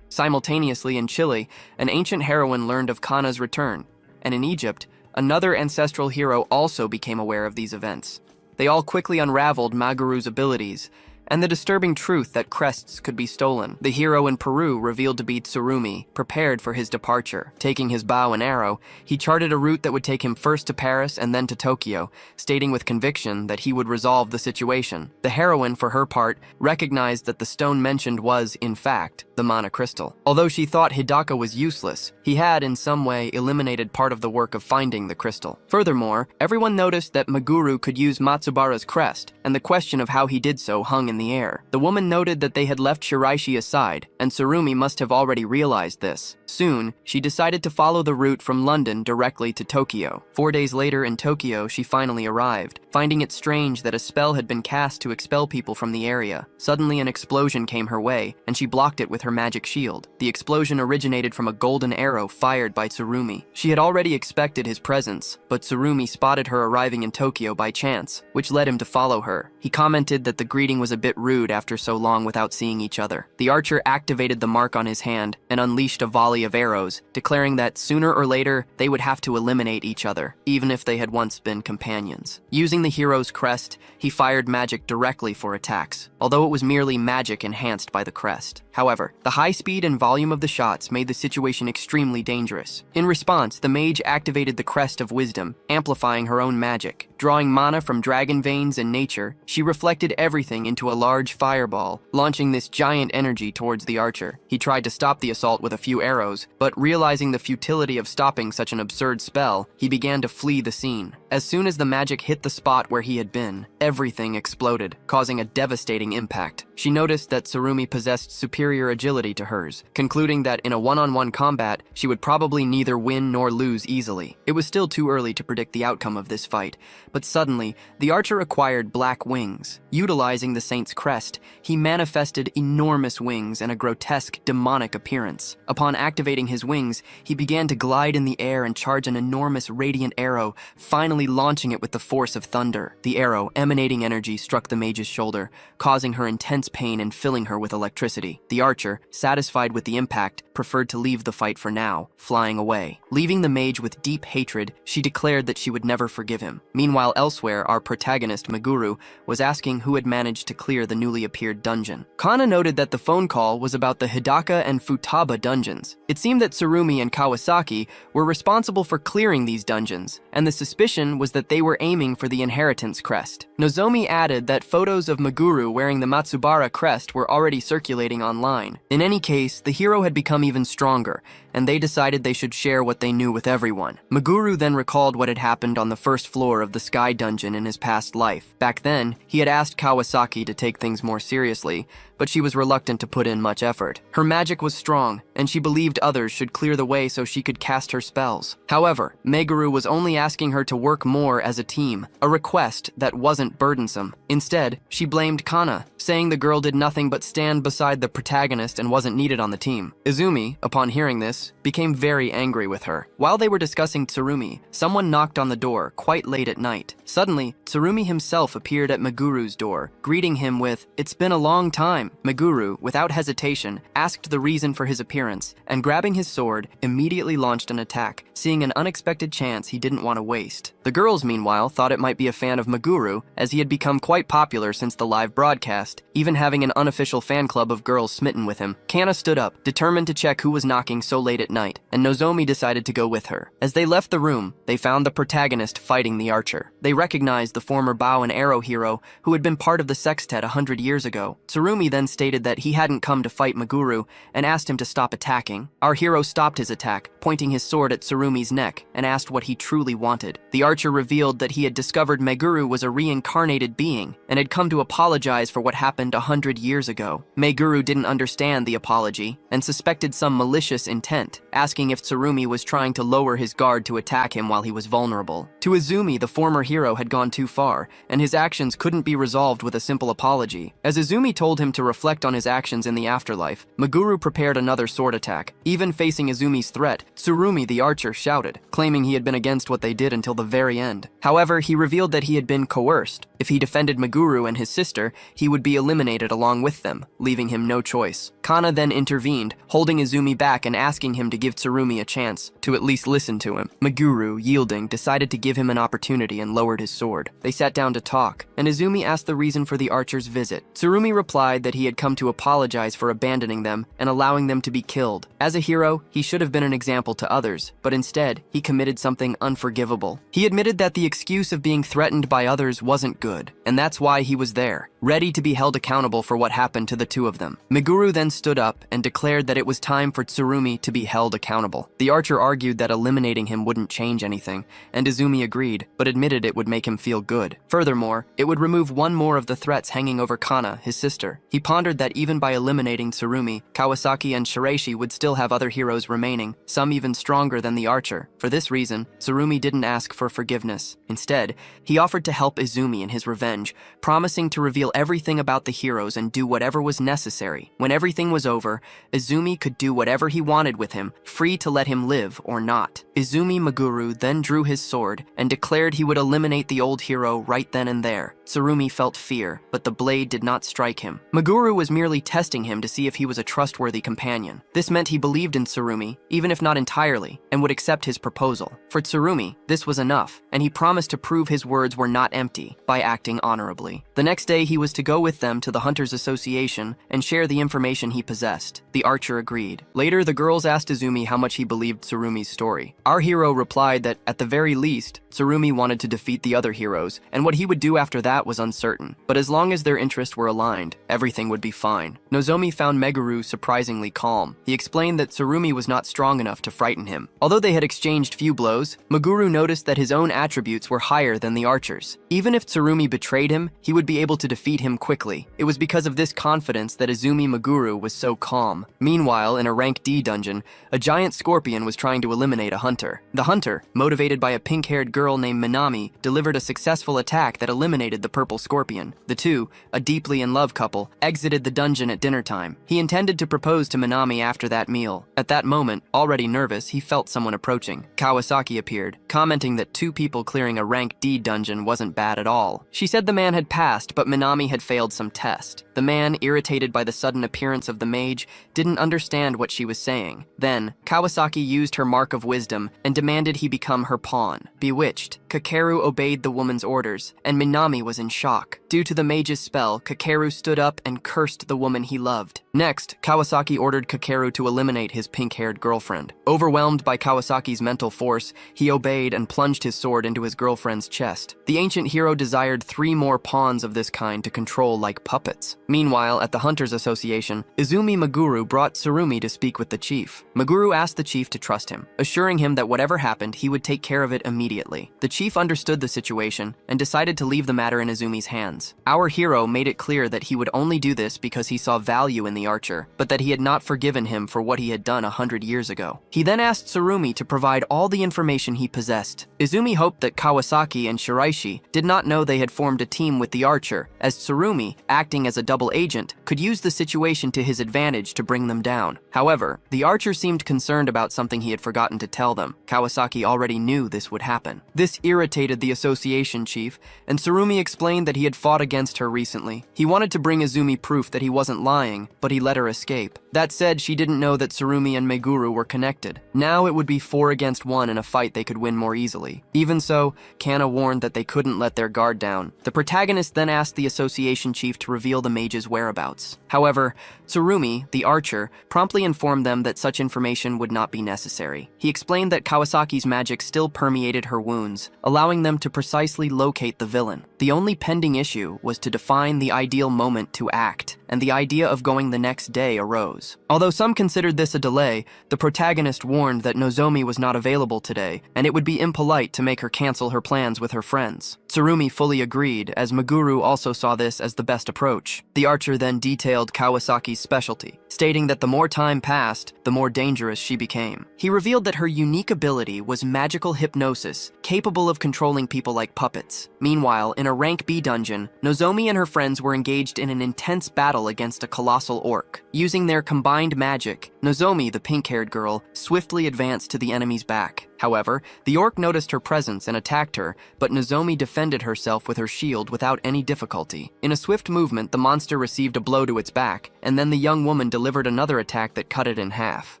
A: Simultaneously in Chile, an ancient heroine learned of Kana's return, and in Egypt, another ancestral hero also became aware of these events. They all quickly unraveled Maguru's abilities, and the disturbing truth that crests could be stolen. The hero in Peru revealed to be Tsurumi, prepared for his departure. Taking his bow and arrow, he charted a route that would take him first to Paris and then to Tokyo, stating with conviction that he would resolve the situation. The heroine, for her part, recognized that the stone mentioned was, in fact, the mana crystal. Although she thought Hidaka was useless, he had in some way eliminated part of the work of finding the crystal. Furthermore, everyone noticed that Maguru could use Matsubara's crest, and the question of how he did so hung in the air. The woman noted that they had left Shiraishi aside, and Tsurumi must have already realized this. Soon, she decided to follow the route from London directly to Tokyo. 4 days later in Tokyo, she finally arrived, finding it strange that a spell had been cast to expel people from the area. Suddenly, an explosion came her way, and she blocked it with her magic shield. The explosion originated from a golden arrow fired by Tsurumi. She had already expected his presence, but Tsurumi spotted her arriving in Tokyo by chance, which led him to follow her. He commented that the greeting was a bit rude after so long without seeing each other. The archer activated the mark on his hand and unleashed a volley of arrows, declaring that sooner or later they would have to eliminate each other, even if they had once been companions. Using the hero's crest, he fired magic directly for attacks, although it was merely magic enhanced by the crest. However, the high speed and volume of the shots made the situation extremely dangerous. In response, the mage activated the Crest of Wisdom, amplifying her own magic. Drawing mana from dragon veins and nature, she reflected everything into a large fireball, launching this giant energy towards the archer. He tried to stop the assault with a few arrows, but realizing the futility of stopping such an absurd spell, he began to flee the scene. As soon as the magic hit the spot where he had been, everything exploded, causing a devastating impact. she noticed that Tsurumi possessed superior agility to hers, concluding that in a one-on-one combat, she would probably neither win nor lose easily. It was still too early to predict the outcome of this fight, but suddenly, the archer acquired black wings. Utilizing the saint's crest, he manifested enormous wings and a grotesque, demonic appearance. Upon activating his wings, he began to glide in the air and charge an enormous radiant arrow, finally launching it with the force of thunder. The arrow, emanating energy, struck the mage's shoulder, causing her intense pain and filling her with electricity. The archer, satisfied with the impact, preferred to leave the fight for now, flying away. Leaving the mage with deep hatred, she declared that she would never forgive him. Meanwhile, elsewhere, our protagonist, Meguru, was asking who had managed to clear the newly appeared dungeon. Kana noted that the phone call was about the Hidaka and Futaba dungeons. It seemed that Tsurumi and Kawasaki were responsible for clearing these dungeons, and the suspicion was that they were aiming for the inheritance crest. Nozomi added that photos of Meguru wearing the Matsubara crest were already circulating online. In any case, the hero had become even stronger, and they decided they should share what they knew with everyone. Meguru then recalled what had happened on the first floor of the Sky Dungeon in his past life. Back then, he had asked Kawasaki to take things more seriously, but she was reluctant to put in much effort. Her magic was strong, and she believed others should clear the way so she could cast her spells. However, Meguru was only asking her to work more as a team, a request that wasn't burdensome. Instead, she blamed Kana, saying the girl did nothing but stand beside the protagonist and wasn't needed on the team. Izumi, upon hearing this, became very angry with her. While they were discussing Tsurumi, someone knocked on the door quite late at night. Suddenly, Tsurumi himself appeared at Meguru's door, greeting him with, "It's been a long time." Meguru, without hesitation, asked the reason for his appearance, and grabbing his sword, immediately launched an attack, seeing an unexpected chance he didn't want to waste. The girls, meanwhile, thought it might be a fan of Meguru, as he had become quite popular since the live broadcast, even having an unofficial fan club of girls smitten with him. Kana stood up, determined to check who was knocking so late at night, and Nozomi decided to go with her. As they left the room, they found the protagonist fighting the archer. They recognized the former bow and arrow hero who had been part of the sextet 100 years ago. Tsurumi then stated that he hadn't come to fight Meguru and asked him to stop attacking. Our hero stopped his attack, pointing his sword at Tsurumi's neck, and asked what he truly wanted. The archer revealed that he had discovered Meguru was a reincarnated being and had come to apologize for what happened 100 years ago. Meguru didn't understand the apology and suspected some malicious intent, asking if Tsurumi was trying to lower his guard to attack him while he was vulnerable. To Izumi, the former hero had gone too far, and his actions couldn't be resolved with a simple apology. As Izumi told him to reflect on his actions in the afterlife, Meguru prepared another sword attack. Even facing Izumi's threat, Tsurumi the archer shouted, claiming he had been against what they did until the very end. However, he revealed that he had been coerced. If he defended Meguru and his sister, he would be eliminated along with them, leaving him no choice. Kana then intervened, holding Izumi back and asking him to give Tsurumi a chance, to at least listen to him. Meguru, yielding, decided to give him an opportunity and lowered his sword. They sat down to talk, and Izumi asked the reason for the archer's visit. Tsurumi replied that he had come to apologize for abandoning them and allowing them to be killed. As a hero, he should have been an example to others, but instead, he committed something unforgivable. He admitted that the excuse of being threatened by others wasn't good, and that's why he was there, ready to be held accountable for what happened to the two of them. Meguru then stood up and declared that it was time for Tsurumi to be held accountable. The archer argued that eliminating him wouldn't change anything, and Izumi agreed, but admitted it would make him feel good. Furthermore, it would remove one more of the threats hanging over Kana, his sister. He pondered that even by eliminating Tsurumi, Kawasaki and Shiraishi would still have other heroes remaining, some even stronger than the archer. For this reason, Tsurumi didn't ask for forgiveness. Instead, he offered to help Izumi in his revenge, promising to reveal everything about the heroes and do whatever was necessary. When everything was over, Izumi could do whatever he wanted with him, free to let him live or not. Izumi Meguru then drew his sword and declared he would eliminate the old hero right then and there. Tsurumi felt fear, but the blade did not strike him. Meguru was merely testing him to see if he was a trustworthy companion. This meant he believed in Tsurumi, even if not entirely, and would accept his proposal. For Tsurumi, this was enough, and he promised to prove his words were not empty by acting honorably. The next day, he was to go with them to the Hunters Association and share the information he possessed. The archer agreed. Later, the girls asked Izumi how much he believed Tsurumi's story. Our hero replied that, at the very least, Tsurumi wanted to defeat the other heroes, and what he would do after that was uncertain. But as long as their interests were aligned, everything would be fine. Nozomi found Meguru surprisingly calm. He explained that Tsurumi was not strong enough to frighten him. Although they had exchanged few blows, Meguru Meguru noticed that his own attributes were higher than the archer's. Even if Tsurumi betrayed him, he would be able to defeat him quickly. It was because of this confidence that Izumi Meguru was so calm. Meanwhile, in a rank D dungeon, a giant scorpion was trying to eliminate a hunter. The hunter, motivated by a pink-haired girl named Minami, delivered a successful attack that eliminated the purple scorpion. The two, a deeply in love couple, exited the dungeon at dinner time. He intended to propose to Minami after that meal. At that moment, already nervous, he felt someone approaching. Kawasaki appeared, commenting that 2 people clearing a rank D dungeon wasn't bad at all. She said the man had passed, but Minami had failed some test. The man, irritated by the sudden appearance of the mage, didn't understand what she was saying. Then, Kawasaki used her mark of wisdom and demanded he become her pawn. Bewitched, Kakeru obeyed the woman's orders, and Minami was in shock. Due to the mage's spell, Kakeru stood up and cursed the woman he loved. Next, Kawasaki ordered Kakeru to eliminate his pink-haired girlfriend. Overwhelmed by Kawasaki's mental force, he obeyed and plunged his sword into his girlfriend's chest. The ancient hero desired 3 more pawns of this kind to control like puppets. Meanwhile, at the Hunters Association, Izumi Meguru brought Tsurumi to speak with the chief. Meguru asked the chief to trust him, assuring him that whatever happened, he would take care of it immediately. The chief understood the situation and decided to leave the matter in Izumi's hands. Our hero made it clear that he would only do this because he saw value in the archer, but that he had not forgiven him for what he had done 100 years ago. He then asked Tsurumi to provide all the information he possessed. Izumi hoped that Kawasaki and Shiraishi did not know they had formed a team with the archer, as Tsurumi, acting as a double agent, could use the situation to his advantage to bring them down. However, the archer seemed concerned about something he had forgotten to tell them. Kawasaki already knew this would happen. This irritated the association chief, and Tsurumi explained that he had fought against her recently. He wanted to bring Izumi proof that he wasn't lying, but he let her escape. That said, she didn't know that Tsurumi and Meguru were connected. Now it would be 4 against 1 in a fight they could win more easily. Even so, Kana warned that they couldn't let their guard down. The protagonist then asked the association chief to reveal the mage's whereabouts. However, Tsurumi, the archer, promptly informed them that such information would not be necessary. He explained that Kawasaki's magic still permeated her wounds, allowing them to precisely locate the villain. The only pending issue was to define the ideal moment to act, and the idea of going the next day arose. Although some considered this a delay, the protagonist warned that Nozomi was not available today, and it would be impolite to make her cancel her plans with her friends. Tsurumi fully agreed, as Meguru also saw this as the best approach. The archer then detailed Kawasaki's specialty, stating that the more time passed, the more dangerous she became. He revealed that her unique ability was magical hypnosis, capable of controlling people like puppets. Meanwhile, in a rank B dungeon, Nozomi and her friends were engaged in an intense battle against a colossal orc. Using their combined magic, Nozomi, the pink-haired girl, swiftly advanced to the enemy's back. However, the orc noticed her presence and attacked her, but Nozomi defended herself with her shield without any difficulty. In a swift movement, the monster received a blow to its back, and then the young woman delivered another attack that cut it in half.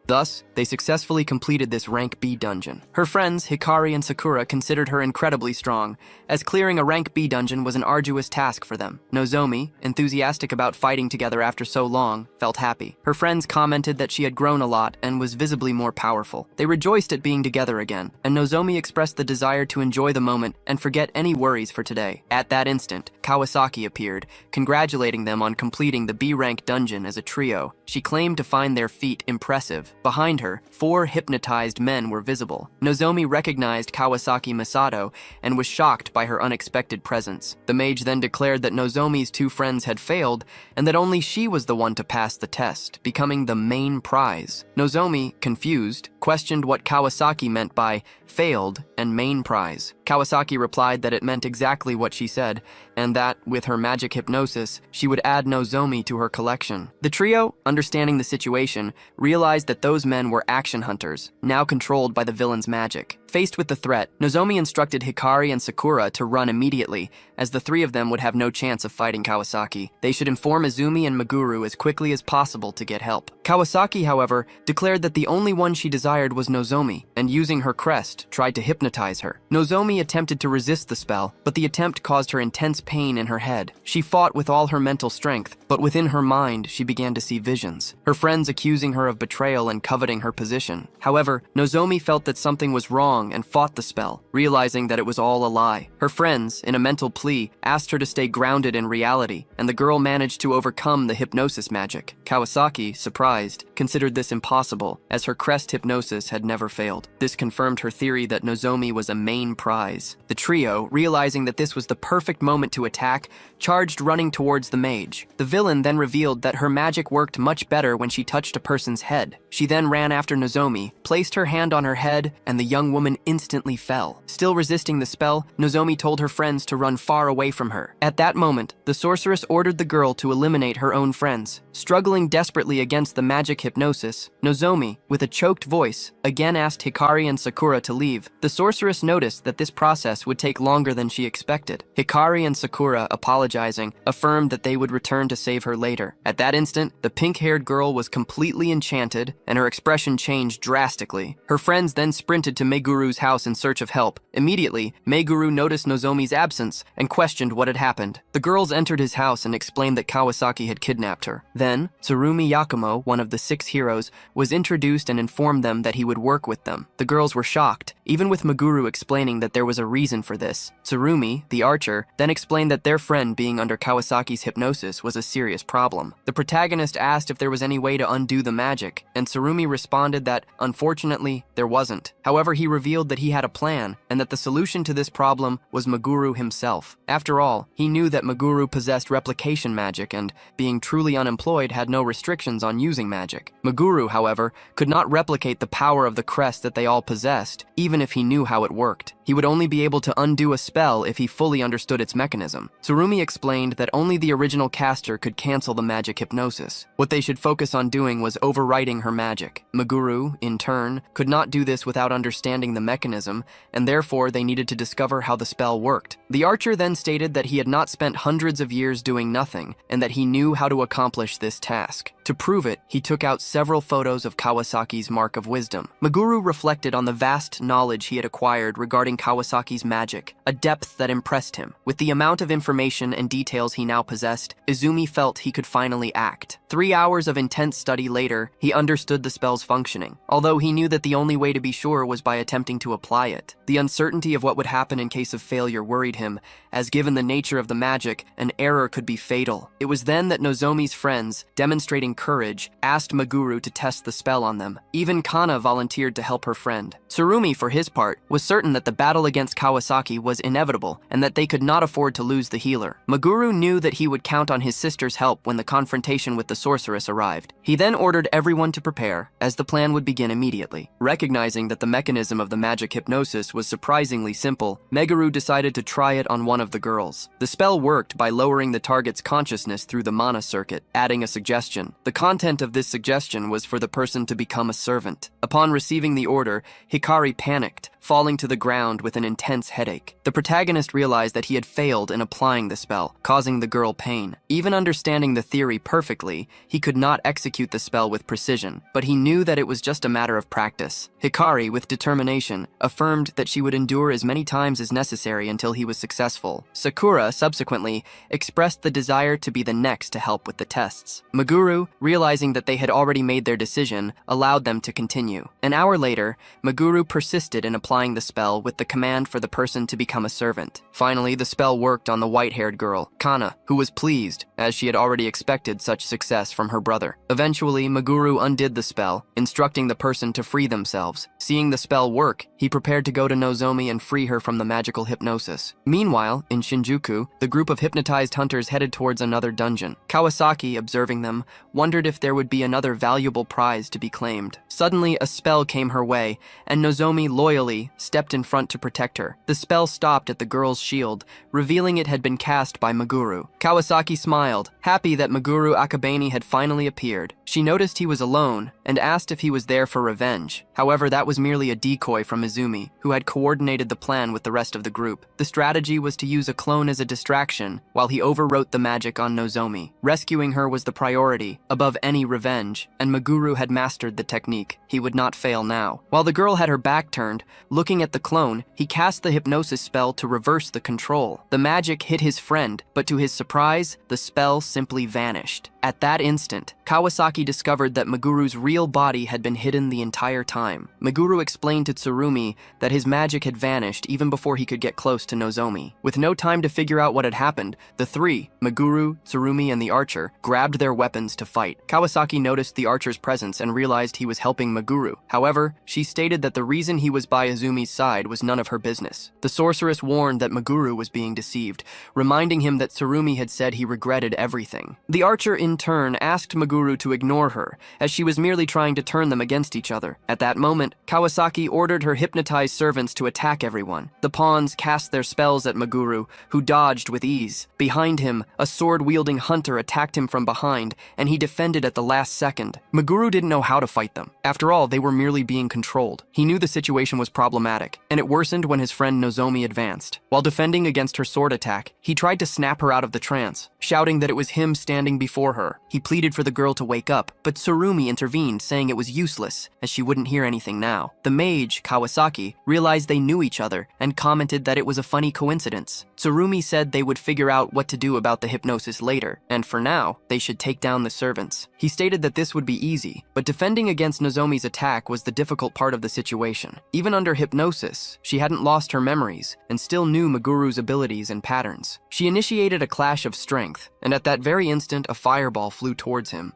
A: Thus, they successfully completed this rank B dungeon. Her friends, Hikari and Sakura, considered her incredibly strong, as clearing a rank B dungeon was an arduous task for them. Nozomi, enthusiastic about fighting together after so long, felt happy. Her friends commented that she had grown a lot and was visibly more powerful. They rejoiced at being together again, and Nozomi expressed the desire to enjoy the moment and forget any worries for today. At that instant, Kawasaki appeared, congratulating them on completing the B-rank dungeon as a trio. She claimed to find their feat impressive. Behind her, 4 hypnotized men were visible. Nozomi recognized Kawasaki Masato and was shocked by her unexpected presence. The mage then declared that Nozomi's 2 friends had failed and that only she was the one to pass the test, becoming the main prize. Nozomi, confused, questioned what Kawasaki meant by failed and main prize. Kawasaki replied that it meant exactly what she said, and that, with her magic hypnosis, she would add Nozomi to her collection. The trio, understanding the situation, realized that those men were action hunters, now controlled by the villain's magic. Faced with the threat, Nozomi instructed Hikari and Sakura to run immediately, as the 3 of them would have no chance of fighting Kawasaki. They should inform Izumi and Meguru as quickly as possible to get help. Kawasaki, however, declared that the only one she desired was Nozomi, and using her crest, tried to hypnotize her. Nozomi Nozomi attempted to resist the spell, but the attempt caused her intense pain in her head. She fought with all her mental strength, but within her mind, she began to see visions, her friends accusing her of betrayal and coveting her position. However, Nozomi felt that something was wrong and fought the spell, realizing that it was all a lie. Her friends, in a mental plea, asked her to stay grounded in reality, and the girl managed to overcome the hypnosis magic. Kawasaki, surprised, considered this impossible, as her crest hypnosis had never failed. This confirmed her theory that Nozomi was a main prize. The trio, realizing that this was the perfect moment to attack, charged running towards the mage. The villain then revealed that her magic worked much better when she touched a person's head. She then ran after Nozomi, placed her hand on her head, and the young woman instantly fell. Still resisting the spell, Nozomi told her friends to run far away from her. At that moment, the sorceress ordered the girl to eliminate her own friends. Struggling desperately against the magic hypnosis, Nozomi, with a choked voice, again asked Hikari and Sakura to leave. The sorceress noticed that this process would take longer than she expected. Hikari and Sakura, apologizing, affirmed that they would return to save her later. At that instant, the pink-haired girl was completely enchanted, and her expression changed drastically. Her friends then sprinted to Meguru's house in search of help. Immediately, Meguru noticed Nozomi's absence and questioned what had happened. The girls entered his house and explained that Kawasaki had kidnapped her. Then, Tsurumi Yakumo, one of the 6 heroes, was introduced and informed them that he would work with them. The girls were shocked, even with Meguru explaining that there was a reason for this. Tsurumi, the archer, then explained that their friend being under Kawasaki's hypnosis was a serious problem. The protagonist asked if there was any way to undo the magic, and Tsurumi responded that, unfortunately, there wasn't. However, he revealed that he had a plan, and that the solution to this problem was Meguru himself. After all, he knew that Meguru possessed replication magic and, being truly unemployed, had no restrictions on using magic. Meguru, however, could not replicate the power of the crest that they all possessed, even if he knew how it worked. He would only be able to undo a spell if he fully understood its mechanism. Tsurumi explained that only the original caster could cancel the magic hypnosis. What they should focus on doing was overwriting her magic. Meguru, in turn, could not do this without understanding the mechanism, and therefore they needed to discover how the spell worked. The archer then stated that he had not spent hundreds of years doing nothing, and that he knew how to accomplish this task. To prove it, he took out several photos of Kawasaki's mark of wisdom. Meguru reflected on the vast knowledge he had acquired regarding Kawasaki's magic, a depth that impressed him. With the amount of information and details he now possessed, Izumi felt he could finally act. 3 hours of intense study later, he understood the spell's functioning, although he knew that the only way to be sure was by attempting to apply it. The uncertainty of what would happen in case of failure worried him, as given the nature of the magic, an error could be fatal. It was then that Nozomi's friends, demonstrating courage, asked Meguru to test the spell on them. Even Kana volunteered to help her friend. Tsurumi, for his part, was certain that the battle against Kawasaki was inevitable and that they could not afford to lose the healer. Meguru knew that he would count on his sister's help when the confrontation with the sorceress arrived. He then ordered everyone to prepare, as the plan would begin immediately. Recognizing that the mechanism of the magic hypnosis was surprisingly simple, Meguru decided to try it on one of the girls. The spell worked by lowering the target's consciousness through the mana circuit, adding a suggestion. The content of this suggestion was for the person to become a servant. Upon receiving the order, Hikari panicked, falling to the ground with an intense headache. The protagonist realized that he had failed in applying the spell, causing the girl pain. Even understanding the theory perfectly, he could not execute the spell with precision, but he knew that it was just a matter of practice. Hikari, with determination, affirmed that she would endure as many times as necessary until he was successful. Sakura, subsequently, expressed the desire to be the next to help with the tests. Meguru, realizing that they had already made their decision, allowed them to continue. An hour later, Meguru persisted in applying the spell with the command for the person to become a servant. Finally, the spell worked on the white-haired girl, Kana, who was pleased, as she had already expected such success from her brother. Eventually, Meguru undid the spell, instructing the person to free themselves. Seeing the spell work, he prepared to go to Nozomi and free her from the magical hypnosis. Meanwhile, in Shinjuku, the group of hypnotized hunters headed towards another dungeon. Kawasaki, observing them, wondered if there would be another valuable prize to be claimed. Suddenly, a spell came her way, and Nozomi loyally stepped in front to protect her. The spell stopped at the girl's shield, revealing it had been cast by Meguru. Kawasaki smiled, happy that Meguru Akabane had finally appeared. She noticed he was alone and asked if he was there for revenge. However, that was merely a decoy from Izumi, who had coordinated the plan with the rest of the group. The strategy was to use a clone as a distraction while he overwrote the magic on Nozomi. Rescuing her was the priority, above any revenge, and Meguru had mastered the technique. He would not fail now. While the girl had her back turned, looking at the clone, he cast the hypnosis spell to reverse the control. The magic hit his friend, but to his surprise, the spell simply vanished. At that instant, Kawasaki discovered that Meguru's real body had been hidden the entire time. Meguru explained to Tsurumi that his magic had vanished even before he could get close to Nozomi. With no time to figure out what had happened, the three, Meguru, Tsurumi, and the archer, grabbed their weapons to fight. Kawasaki noticed the archer's presence and realized he was helping Meguru. However, she stated that the reason he was by Izumi's side was none of her business. The sorceress warned that Meguru was being deceived, reminding him that Tsurumi had said he regretted everything. The archer in turn asked Meguru to ignore her, as she was merely trying to turn them against each other. At that moment, Kawasaki ordered her hypnotized servants to attack everyone. The pawns cast their spells at Meguru, who dodged with ease. Behind him, a sword-wielding hunter attacked him from behind, and he defended at the last second. Meguru didn't know how to fight them. After all, they were merely being controlled. He knew the situation was problematic, and it worsened when his friend Nozomi advanced. While defending against her sword attack, he tried to snap her out of the trance, shouting that it was him standing before her. He pleaded for the girl to wake up, but Tsurumi intervened, saying it was useless, as she wouldn't hear anything now. The mage, Kawasaki, realized they knew each other and commented that it was a funny coincidence. Tsurumi said they would figure out what to do about the hypnosis later, and for now, they should take down the servants. He stated that this would be easy, but defending against Nozomi's attack was the difficult part of the situation. Even under hypnosis, she hadn't lost her memories and still knew Meguru's abilities and patterns. She initiated a clash of strength, and at that very instant, a fireball flew towards him.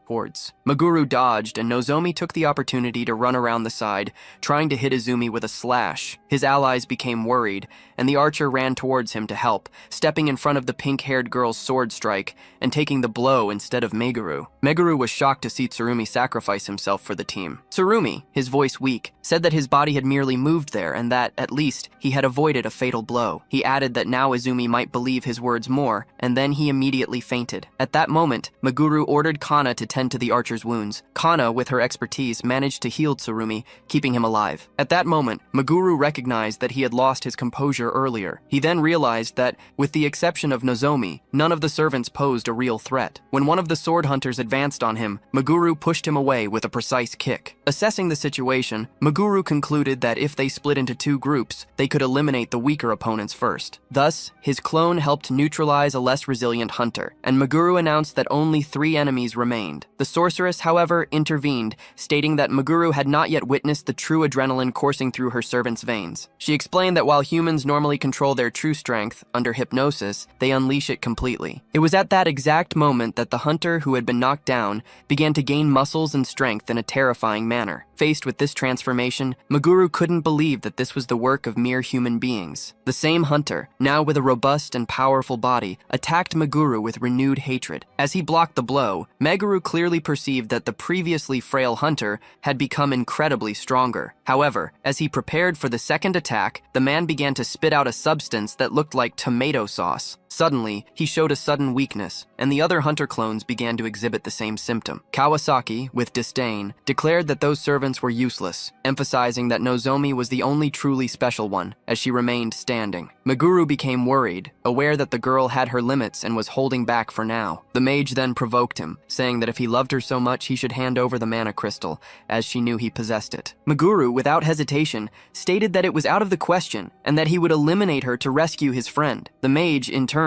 A: Meguru dodged, and Nozomi took the opportunity to run around the side, trying to hit Izumi with a slash. His allies became worried, and the archer ran towards him to help, stepping in front of the pink-haired girl's sword strike and taking the blow instead of Meguru. Meguru was shocked to see Tsurumi sacrifice himself for the team. Tsurumi, his voice weak, said that his body had merely moved there and that, at least, he had avoided a fatal blow. He added that now Izumi might believe his words more, and then he immediately fainted. At that moment, Meguru ordered Kana to tend to the archer's wounds. Kana, with her expertise, managed to heal Tsurumi, keeping him alive. At that moment, Meguru recognized that he had lost his composure earlier. He then realized that, with the exception of Nozomi, none of the servants posed a real threat. When one of the sword hunters advanced on him, Meguru pushed him away with a precise kick. Assessing the situation, Meguru concluded that if they split into two groups, they could eliminate the weaker opponents first. Thus, his clone helped neutralize a less resilient hunter, and Meguru announced that only 3 enemies remained. The sorceress, however, intervened, stating that Meguru had not yet witnessed the true adrenaline coursing through her servant's veins. She explained that while humans normally control their true strength, under hypnosis, they unleash it completely. It was at that exact moment that the hunter who had been knocked down began to gain muscles and strength in a terrifying manner. Faced with this transformation, Meguru couldn't believe that this was the work of mere human beings. The same hunter, now with a robust and powerful body, attacked Meguru with renewed hatred. As he blocked the blow, Meguru clearly perceived that the previously frail hunter had become incredibly stronger. However, as he prepared for the second attack, the man began to spit out a substance that looked like tomato sauce. Suddenly, he showed a sudden weakness, and the other hunter clones began to exhibit the same symptom. Kawasaki, with disdain, declared that those servants were useless, emphasizing that Nozomi was the only truly special one, as she remained standing. Meguru became worried, aware that the girl had her limits and was holding back for now. The mage then provoked him, saying that if he loved her so much, he should hand over the mana crystal, as she knew he possessed it. Meguru, without hesitation, stated that it was out of the question, and that he would eliminate her to rescue his friend. The mage, in turn,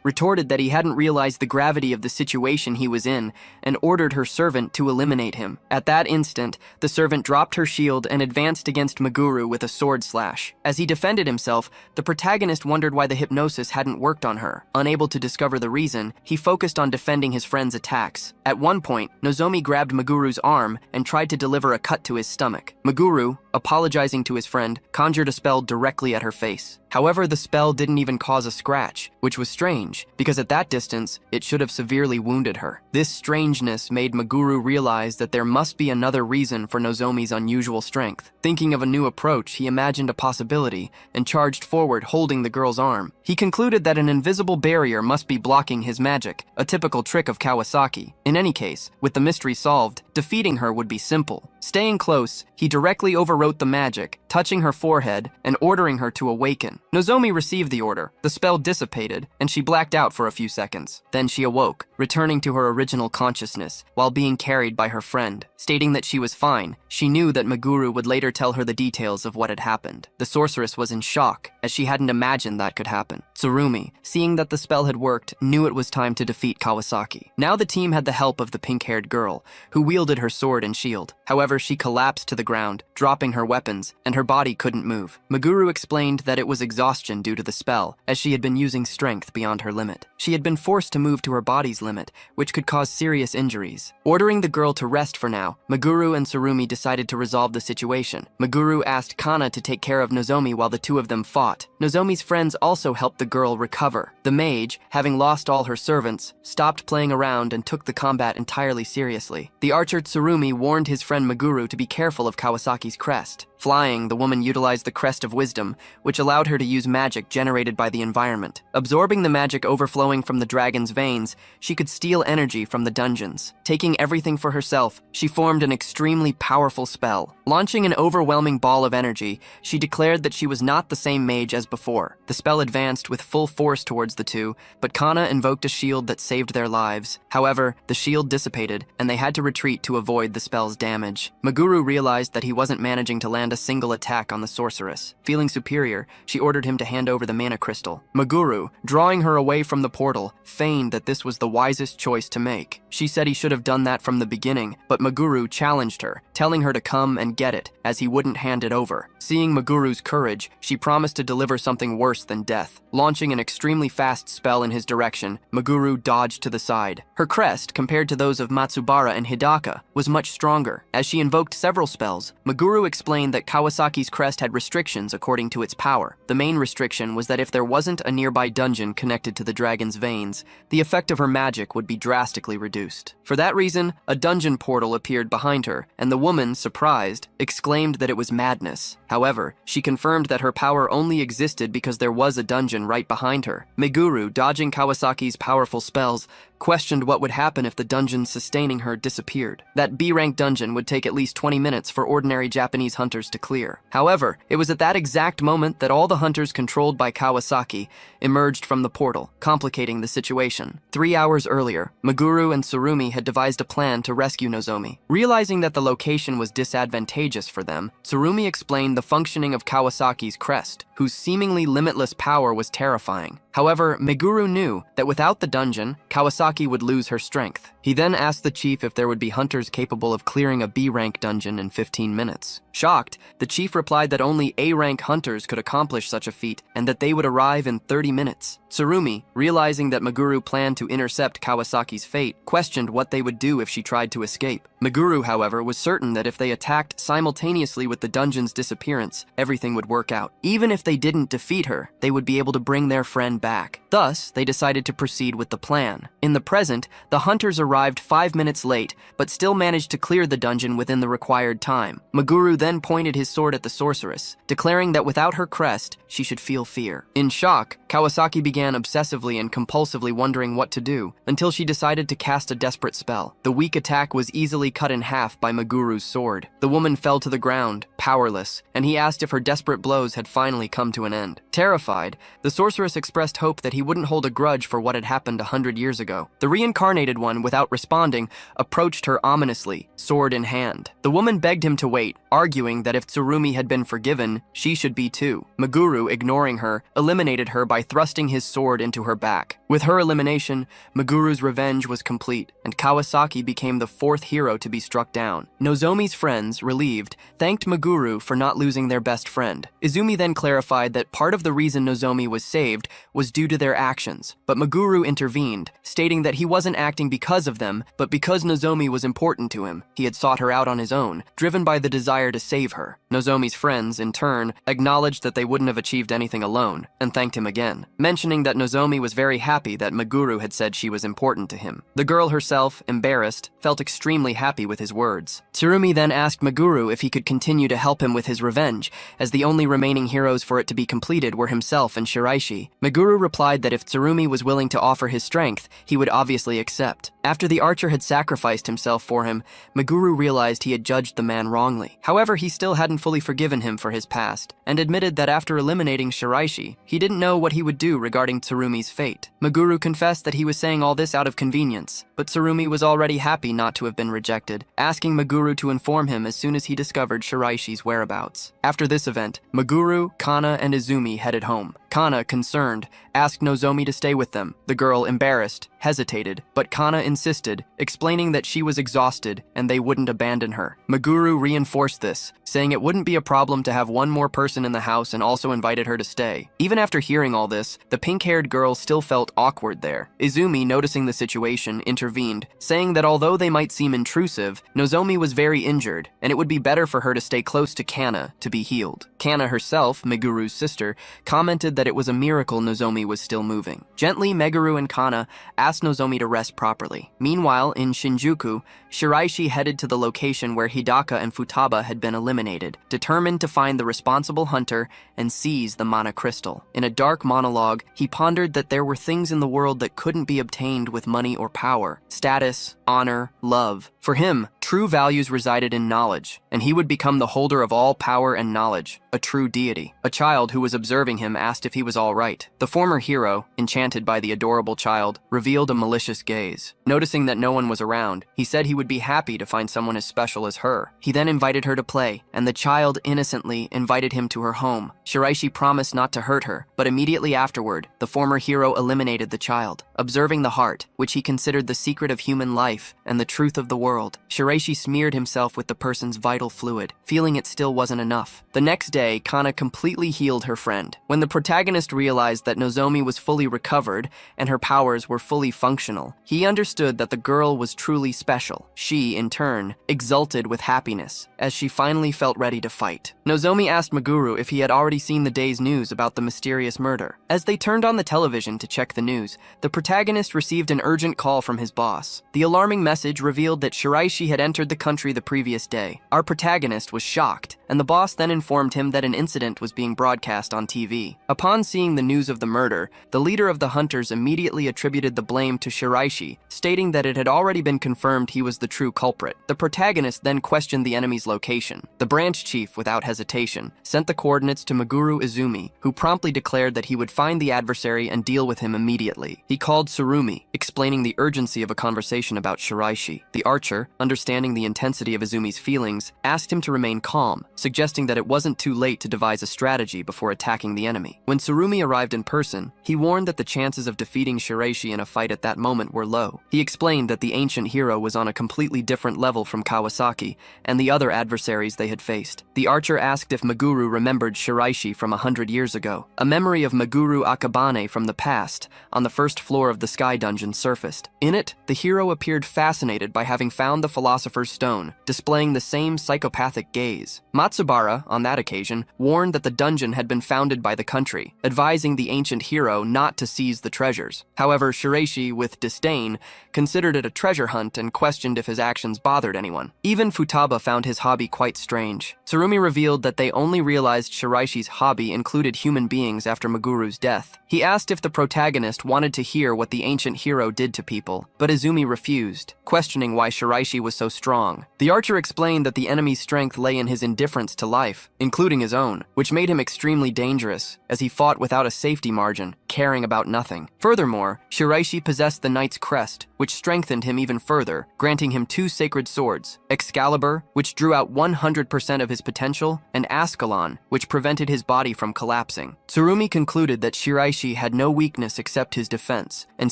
A: retorted that he hadn't realized the gravity of the situation he was in and ordered her servant to eliminate him. At that instant, the servant dropped her shield and advanced against Meguru with a sword slash. As he defended himself, the protagonist wondered why the hypnosis hadn't worked on her. Unable to discover the reason, he focused on defending his friend's attacks. At one point, Nozomi grabbed Meguru's arm and tried to deliver a cut to his stomach. Meguru, apologizing to his friend, conjured a spell directly at her face. However, the spell didn't even cause a scratch, which was strange, because at that distance, it should have severely wounded her. This strangeness made Meguru realize that there must be another reason for Nozomi's unusual strength. Thinking of a new approach, he imagined a possibility and charged forward, holding the girl's arm. He concluded that an invisible barrier must be blocking his magic, a typical trick of Kawasaki. In any case, with the mystery solved, defeating her would be simple. Staying close, he directly overwrote the magic, touching her forehead and ordering her to awaken. Nozomi received the order, the spell dissipated, and she blacked out for a few seconds. Then she awoke, returning to her original consciousness, while being carried by her friend. Stating that she was fine, she knew that Meguru would later tell her the details of what had happened. The sorceress was in shock, as she hadn't imagined that could happen. Tsurumi, seeing that the spell had worked, knew it was time to defeat Kawasaki. Now the team had the help of the pink-haired girl, who wielded her sword and shield. However, she collapsed to the ground, dropping her weapons, and her body couldn't move. Meguru explained that it was exhaustion due to the spell, as she had been using strength beyond her limit. She had been forced to move to her body's limit, which could cause serious injuries. Ordering the girl to rest for now, Meguru and Tsurumi decided to resolve the situation. Meguru asked Kana to take care of Nozomi while the two of them fought. Nozomi's friends also helped the girl recover. The mage, having lost all her servants, stopped playing around and took the combat entirely seriously. The archer Tsurumi warned his friend Meguru to be careful of Kawasaki's crest. Flying, the woman utilized the Crest of Wisdom, which allowed her to use magic generated by the environment. Absorbing the magic overflowing from the dragon's veins, she could steal energy from the dungeons. Taking everything for herself, she formed an extremely powerful spell. Launching an overwhelming ball of energy, she declared that she was not the same mage as before. The spell advanced with full force towards the two, but Kana invoked a shield that saved their lives. However, the shield dissipated, and they had to retreat to avoid the spell's damage. Meguru realized that he wasn't managing to land a single attack on the sorceress. Feeling superior, she ordered him to hand over the mana crystal. Meguru, drawing her away from the portal, feigned that this was the wisest choice to make. She said he should have done that from the beginning, but Meguru challenged her, telling her to come and get it, as he wouldn't hand it over. Seeing Meguru's courage, she promised to deliver something worse than death. Launching an extremely fast spell in his direction, Meguru dodged to the side. Her crest, compared to those of Matsubara and Hidaka, was much stronger. As she invoked several spells, Meguru explained that Kawasaki's crest had restrictions according to its power. The main restriction was that if there wasn't a nearby dungeon connected to the dragon's veins, the effect of her magic would be drastically reduced. For that reason, a dungeon portal appeared behind her, and the woman, surprised, exclaimed that it was madness. However, she confirmed that her power only existed because there was a dungeon right behind her. Meguru, dodging Kawasaki's powerful spells, questioned what would happen if the dungeon sustaining her disappeared. That B-rank dungeon would take at least 20 minutes for ordinary Japanese hunters to clear. However, it was at that exact moment that all the hunters controlled by Kawasaki emerged from the portal, complicating the situation. 3 hours earlier, Meguru and Tsurumi had devised a plan to rescue Nozomi. Realizing that the location was disadvantageous for them, Tsurumi explained the functioning of Kawasaki's crest, whose seemingly limitless power was terrifying. However, Meguru knew that without the dungeon, Kawasaki would lose her strength. He then asked the chief if there would be hunters capable of clearing a B-rank dungeon in 15 minutes. Shocked, the chief replied that only A-rank hunters could accomplish such a feat and that they would arrive in 30 minutes. Tsurumi, realizing that Meguru planned to intercept Kawasaki's fate, questioned what they would do if she tried to escape. Meguru, however, was certain that if they attacked simultaneously with the dungeon's disappearance, everything would work out. Even if they didn't defeat her, they would be able to bring their friend back. Thus, they decided to proceed with the plan. In the present, the hunters arrived 5 minutes late, but still managed to clear the dungeon within the required time. Meguru then pointed his sword at the sorceress, declaring that without her crest, she should feel fear. In shock, Kawasaki began obsessively and compulsively wondering what to do, until she decided to cast a desperate spell. The weak attack was easily cut in half by Meguru's sword. The woman fell to the ground, powerless, and he asked if her desperate blows had finally come to an end. Terrified, the sorceress expressed hope that he wouldn't hold a grudge for what had happened 100 years ago. The reincarnated one, without responding, approached her ominously, sword in hand. The woman begged him to wait, arguing that if Tsurumi had been forgiven, she should be too. Meguru, ignoring her, eliminated her by thrusting his sword into her back. With her elimination, Maguru's revenge was complete, and Kawasaki became the fourth hero to be struck down. Nozomi's friends, relieved, thanked Maguru for not losing their best friend. Izumi then clarified that part of the reason Nozomi was saved was due to their actions, but Maguru intervened, stating that he wasn't acting because of them, but because Nozomi was important to him. He had sought her out on his own, driven by the desire to save her. Nozomi's friends, in turn, acknowledged that they wouldn't have achieved anything alone, and thanked him again, mentioning that Nozomi was very happy that Maguru had said she was important to him. The girl herself, embarrassed, felt extremely happy with his words. Tsurumi then asked Maguru if he could continue to help him with his revenge, as the only remaining heroes for it to be completed were himself and Shiraishi. Maguru replied that if Tsurumi was willing to offer his strength, he would obviously accept. After the archer had sacrificed himself for him, Maguru realized he had judged the man wrongly. However, he still hadn't fully forgiven him for his past, and admitted that after eliminating Shiraishi, he didn't know what he would do regarding Tsurumi's fate. Maguru confessed that he was saying all this out of convenience, but Tsurumi was already happy not to have been rejected, asking Maguru to inform him as soon as he discovered Shiraishi's whereabouts. After this event, Maguru, Kana, and Izumi headed home. Kana, concerned, asked Nozomi to stay with them. The girl, embarrassed, hesitated, but Kana insisted, explaining that she was exhausted and they wouldn't abandon her. Maguru reinforced this, saying it wouldn't be a problem to have one more person in the house and also invited her to stay. Even after hearing all this, the pink-haired girl still felt awkward there. Izumi, noticing the situation, intervened, saying that although they might seem intrusive, Nozomi was very injured, and it would be better for her to stay close to Kana to be healed. Kana herself, Maguru's sister, commented that it was a miracle Nozomi was still moving. Gently, Meguru and Kana asked Nozomi to rest properly. Meanwhile, in Shinjuku, Shiraishi headed to the location where Hidaka and Futaba had been eliminated, determined to find the responsible hunter and seize the mana crystal. In a dark monologue, he pondered that there were things in the world that couldn't be obtained with money or power: status, honor, love. For him, true values resided in knowledge, and he would become the holder of all power and knowledge, a true deity. A child who was observing him asked if he was all right. The former hero, enchanted by the adorable child, revealed a malicious gaze. Noticing that no one was around, he said he would be happy to find someone as special as her. He then invited her to play, and the child innocently invited him to her home. Shiraishi promised not to hurt her, but immediately afterward, the former hero eliminated the child. Observing the heart, which he considered the secret of human life and the truth of the world, Shiraishi smeared himself with the person's vital fluid, feeling it still wasn't enough. The next day, Kana completely healed her friend. When the protagonist realized that Nozomi was fully recovered and her powers were fully functional, he understood that the girl was truly special. She, in turn, exulted with happiness as she finally felt ready to fight. Nozomi asked Maguru if he had already seen the day's news about the mysterious murder. As they turned on the television to check the news, the protagonist received an urgent call from his boss. The alarming message revealed that Shiraishi had entered the country the previous day. Our protagonist was shocked, and the boss then informed him that an incident was being broadcast on TV. Upon seeing the news of the murder, the leader of the hunters immediately attributed the blame to Shiraishi, stating that it had already been confirmed he was the true culprit. The protagonist then questioned the enemy's location. The branch chief, without hesitation, sent the coordinates to Maguru Izumi, who promptly declared that he would find the adversary and deal with him immediately. He called Tsurumi, explaining the urgency of a conversation about Shiraishi. The archer, understanding the intensity of Izumi's feelings, asked him to remain calm, suggesting that it wasn't too late to devise a strategy before attacking the enemy. When Tsurumi arrived in person, he warned that the chances of defeating Shiraishi in a fight at that moment were low. He explained that the ancient hero was on a completely different level from Kawasaki and the other adversaries they had faced. The archer asked if Maguru remembered Shiraishi from 100 years ago. A memory of Maguru Akabane from the past, on the first floor of the Sky Dungeon, surfaced. In it, the hero appeared fascinated by having found the Philosopher's Stone, displaying the same psychopathic gaze. Matsubara, on that occasion, warned that the dungeon had been founded by the country, advising the ancient hero not to seize the treasures. However, Shiraishi, with disdain, considered it a treasure hunt and questioned if his actions bothered anyone. Even Futaba found his hobby quite strange. Tsurumi revealed that they only realized Shiraishi's hobby included human beings after Maguru's death. He asked if the protagonist wanted to hear what the ancient hero did to people, but Izumi refused, questioning why Shiraishi was so strong. The archer explained that the enemy's strength lay in his indifference to life, including his own, which made him extremely dangerous, as he fought without a safety margin, caring about nothing. Furthermore, Shiraishi possessed the knight's crest, which strengthened him even further, granting him 2 sacred swords, Excalibur, which drew out 100% of his potential, and Ascalon, which prevented his body from collapsing. Tsurumi concluded that Shiraishi had no weakness except his defense, and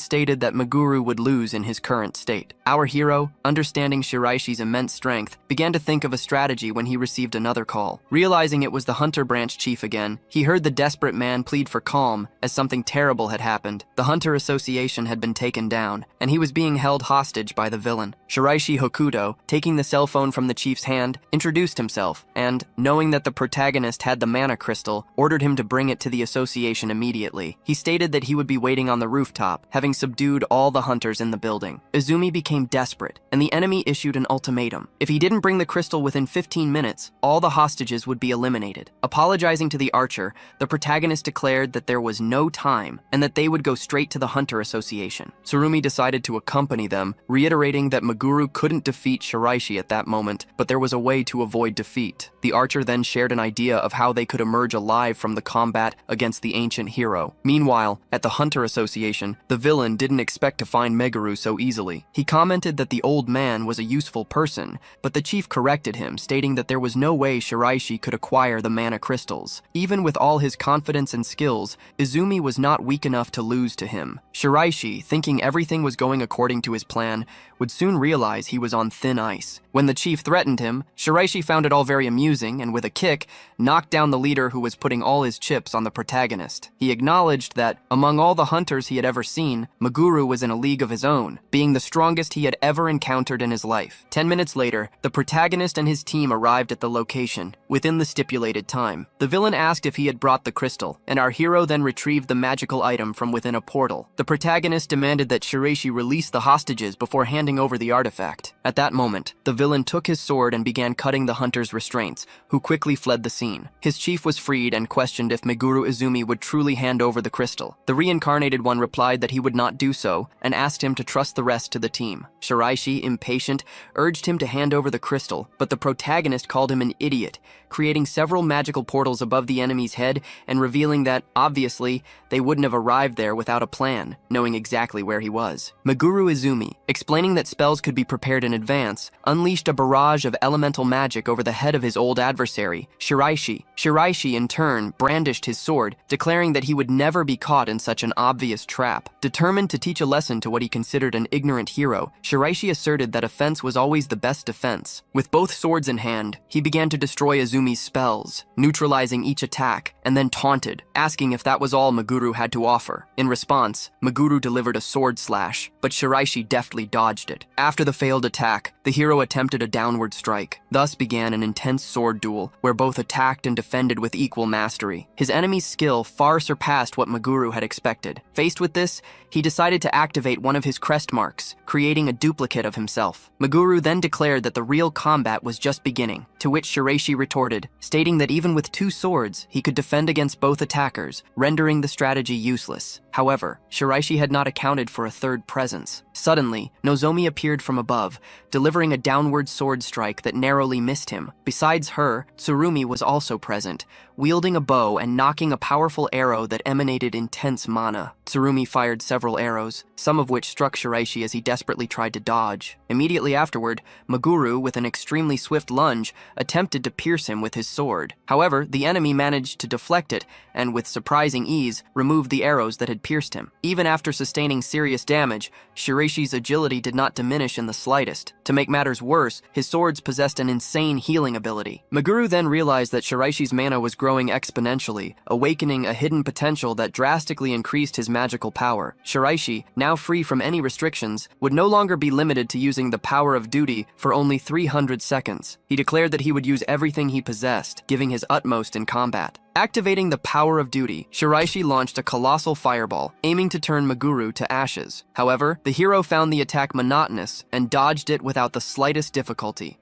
A: stated that Meguru would lose in his current state. Our hero, understanding Shiraishi's immense strength, began to think of a strategy when he received another call. Realizing it was the Hunter Branch chief again, he heard the desperate man plead for calm as something terrible had happened. The Hunter Association had been taken down, and he was being held hostage by the villain. Shiraishi Hokuto, taking the cell phone from the chief's hand, introduced himself, and, knowing that the protagonist had the mana crystal, ordered him to bring it to the association immediately. He stated that he would be waiting on the rooftop, having subdued all the hunters in the building. Izumi became desperate, and the enemy issued an ultimatum. If he didn't bring the crystal within 15 minutes, all the hostages would be eliminated. Apologizing to the archer, the protagonist declared that there was no time, and that they would go straight to the Hunter Association. Tsurumi decided to accompany them, reiterating that Meguru couldn't defeat Shiraishi at that moment, but there was a way to avoid defeat. The archer then shared an idea of how they could emerge alive from the combat against the ancient hero. Meanwhile, at the Hunter Association, the villain didn't expect to find Meguru so easily. He commented that the old man was a useful person, but the chief corrected him, stating that there was no way Shiraishi could acquire the mana crystals. Even with all his confidence and skills, Izumi was not weak enough to lose to him. Shiraishi, thinking everything was going according to his plan, would soon realize he was on thin ice. When the chief threatened him, Shiraishi found it all very amusing and with a kick, knocked down the leader who was putting all his chips on the protagonist. He acknowledged that, among all the hunters he had ever seen, Meguru was in a league of his own, being the strongest he had ever encountered in his life. 10 minutes later, the protagonist and his team arrived at the location, within the stipulated time. The villain asked if he had brought the crystal, and our hero then retrieved the magical item from within a portal. The protagonist demanded that Shiraishi release the hostages before handing over the artifact. At that moment, the villain took his sword and began cutting the hunter's restraints, who quickly fled the scene. His chief was freed and questioned if Meguru Izumi would truly hand over the crystal. The reincarnated one replied that he would not do so, and asked him to trust the rest to the team. Shiraishi, impatient, urged him to hand over the crystal, but the protagonist called him an idiot, creating several magical portals above the enemy's head and revealing that, obviously, they wouldn't have arrived there without a plan, knowing exactly where he was. Meguru Izumi, explaining that spells could be prepared in advance, unleashed a barrage of elemental magic over the head of his old adversary, Shiraishi. Shiraishi, in turn, brandished his sword, declaring that he would never be caught in such an obvious trap. Determined to teach a lesson to what he considered an ignorant hero, Shiraishi asserted that offense was always the best defense. With both swords in hand, he began to destroy Izumi's spells, neutralizing each attack, and then taunted, asking if that was all Meguru had to offer. In response, Meguru delivered a sword slash, but Shiraishi deftly dodged it. After the failed attack, the hero attempted a downward strike. Thus began an intense sword duel, where both attacked and defended with equal mastery. His enemy's skill far surpassed what Meguru had expected. Faced with this, he decided to activate one of his crest marks, creating a duplicate of himself. Meguru then declared that the real combat was just beginning, to which Shiraishi retorted, stating that even with 2 swords, he could defend against both attackers, rendering the strategy useless. However, Shiraishi had not accounted for a third presence. Suddenly, Nozomi appeared from above, delivering a downward sword strike that narrowly missed him. Besides her, Tsurumi was also present, wielding a bow and knocking a powerful arrow that emanated intense mana. Tsurumi fired several arrows, some of which struck Shiraishi as he desperately tried to dodge. Immediately afterward, Meguru, with an extremely swift lunge, attempted to pierce him with his sword. However, the enemy managed to deflect it, and with surprising ease, removed the arrows that had pierced him. Even after sustaining serious damage, Shiraishi's agility did not diminish in the slightest. To make matters worse, his swords possessed an insane healing ability. Meguru then realized that Shiraishi's mana was growing exponentially, awakening a hidden potential that drastically increased his magical power. Shiraishi, now free from any restrictions, would no longer be limited to using the power of duty for only 300 seconds. He declared that he would use everything he possessed, giving his utmost in combat. Activating the power of duty, Shiraishi launched a colossal fireball, aiming to turn Meguru to ashes. However, the hero found the attack monotonous and dodged it without the slightest difficulty.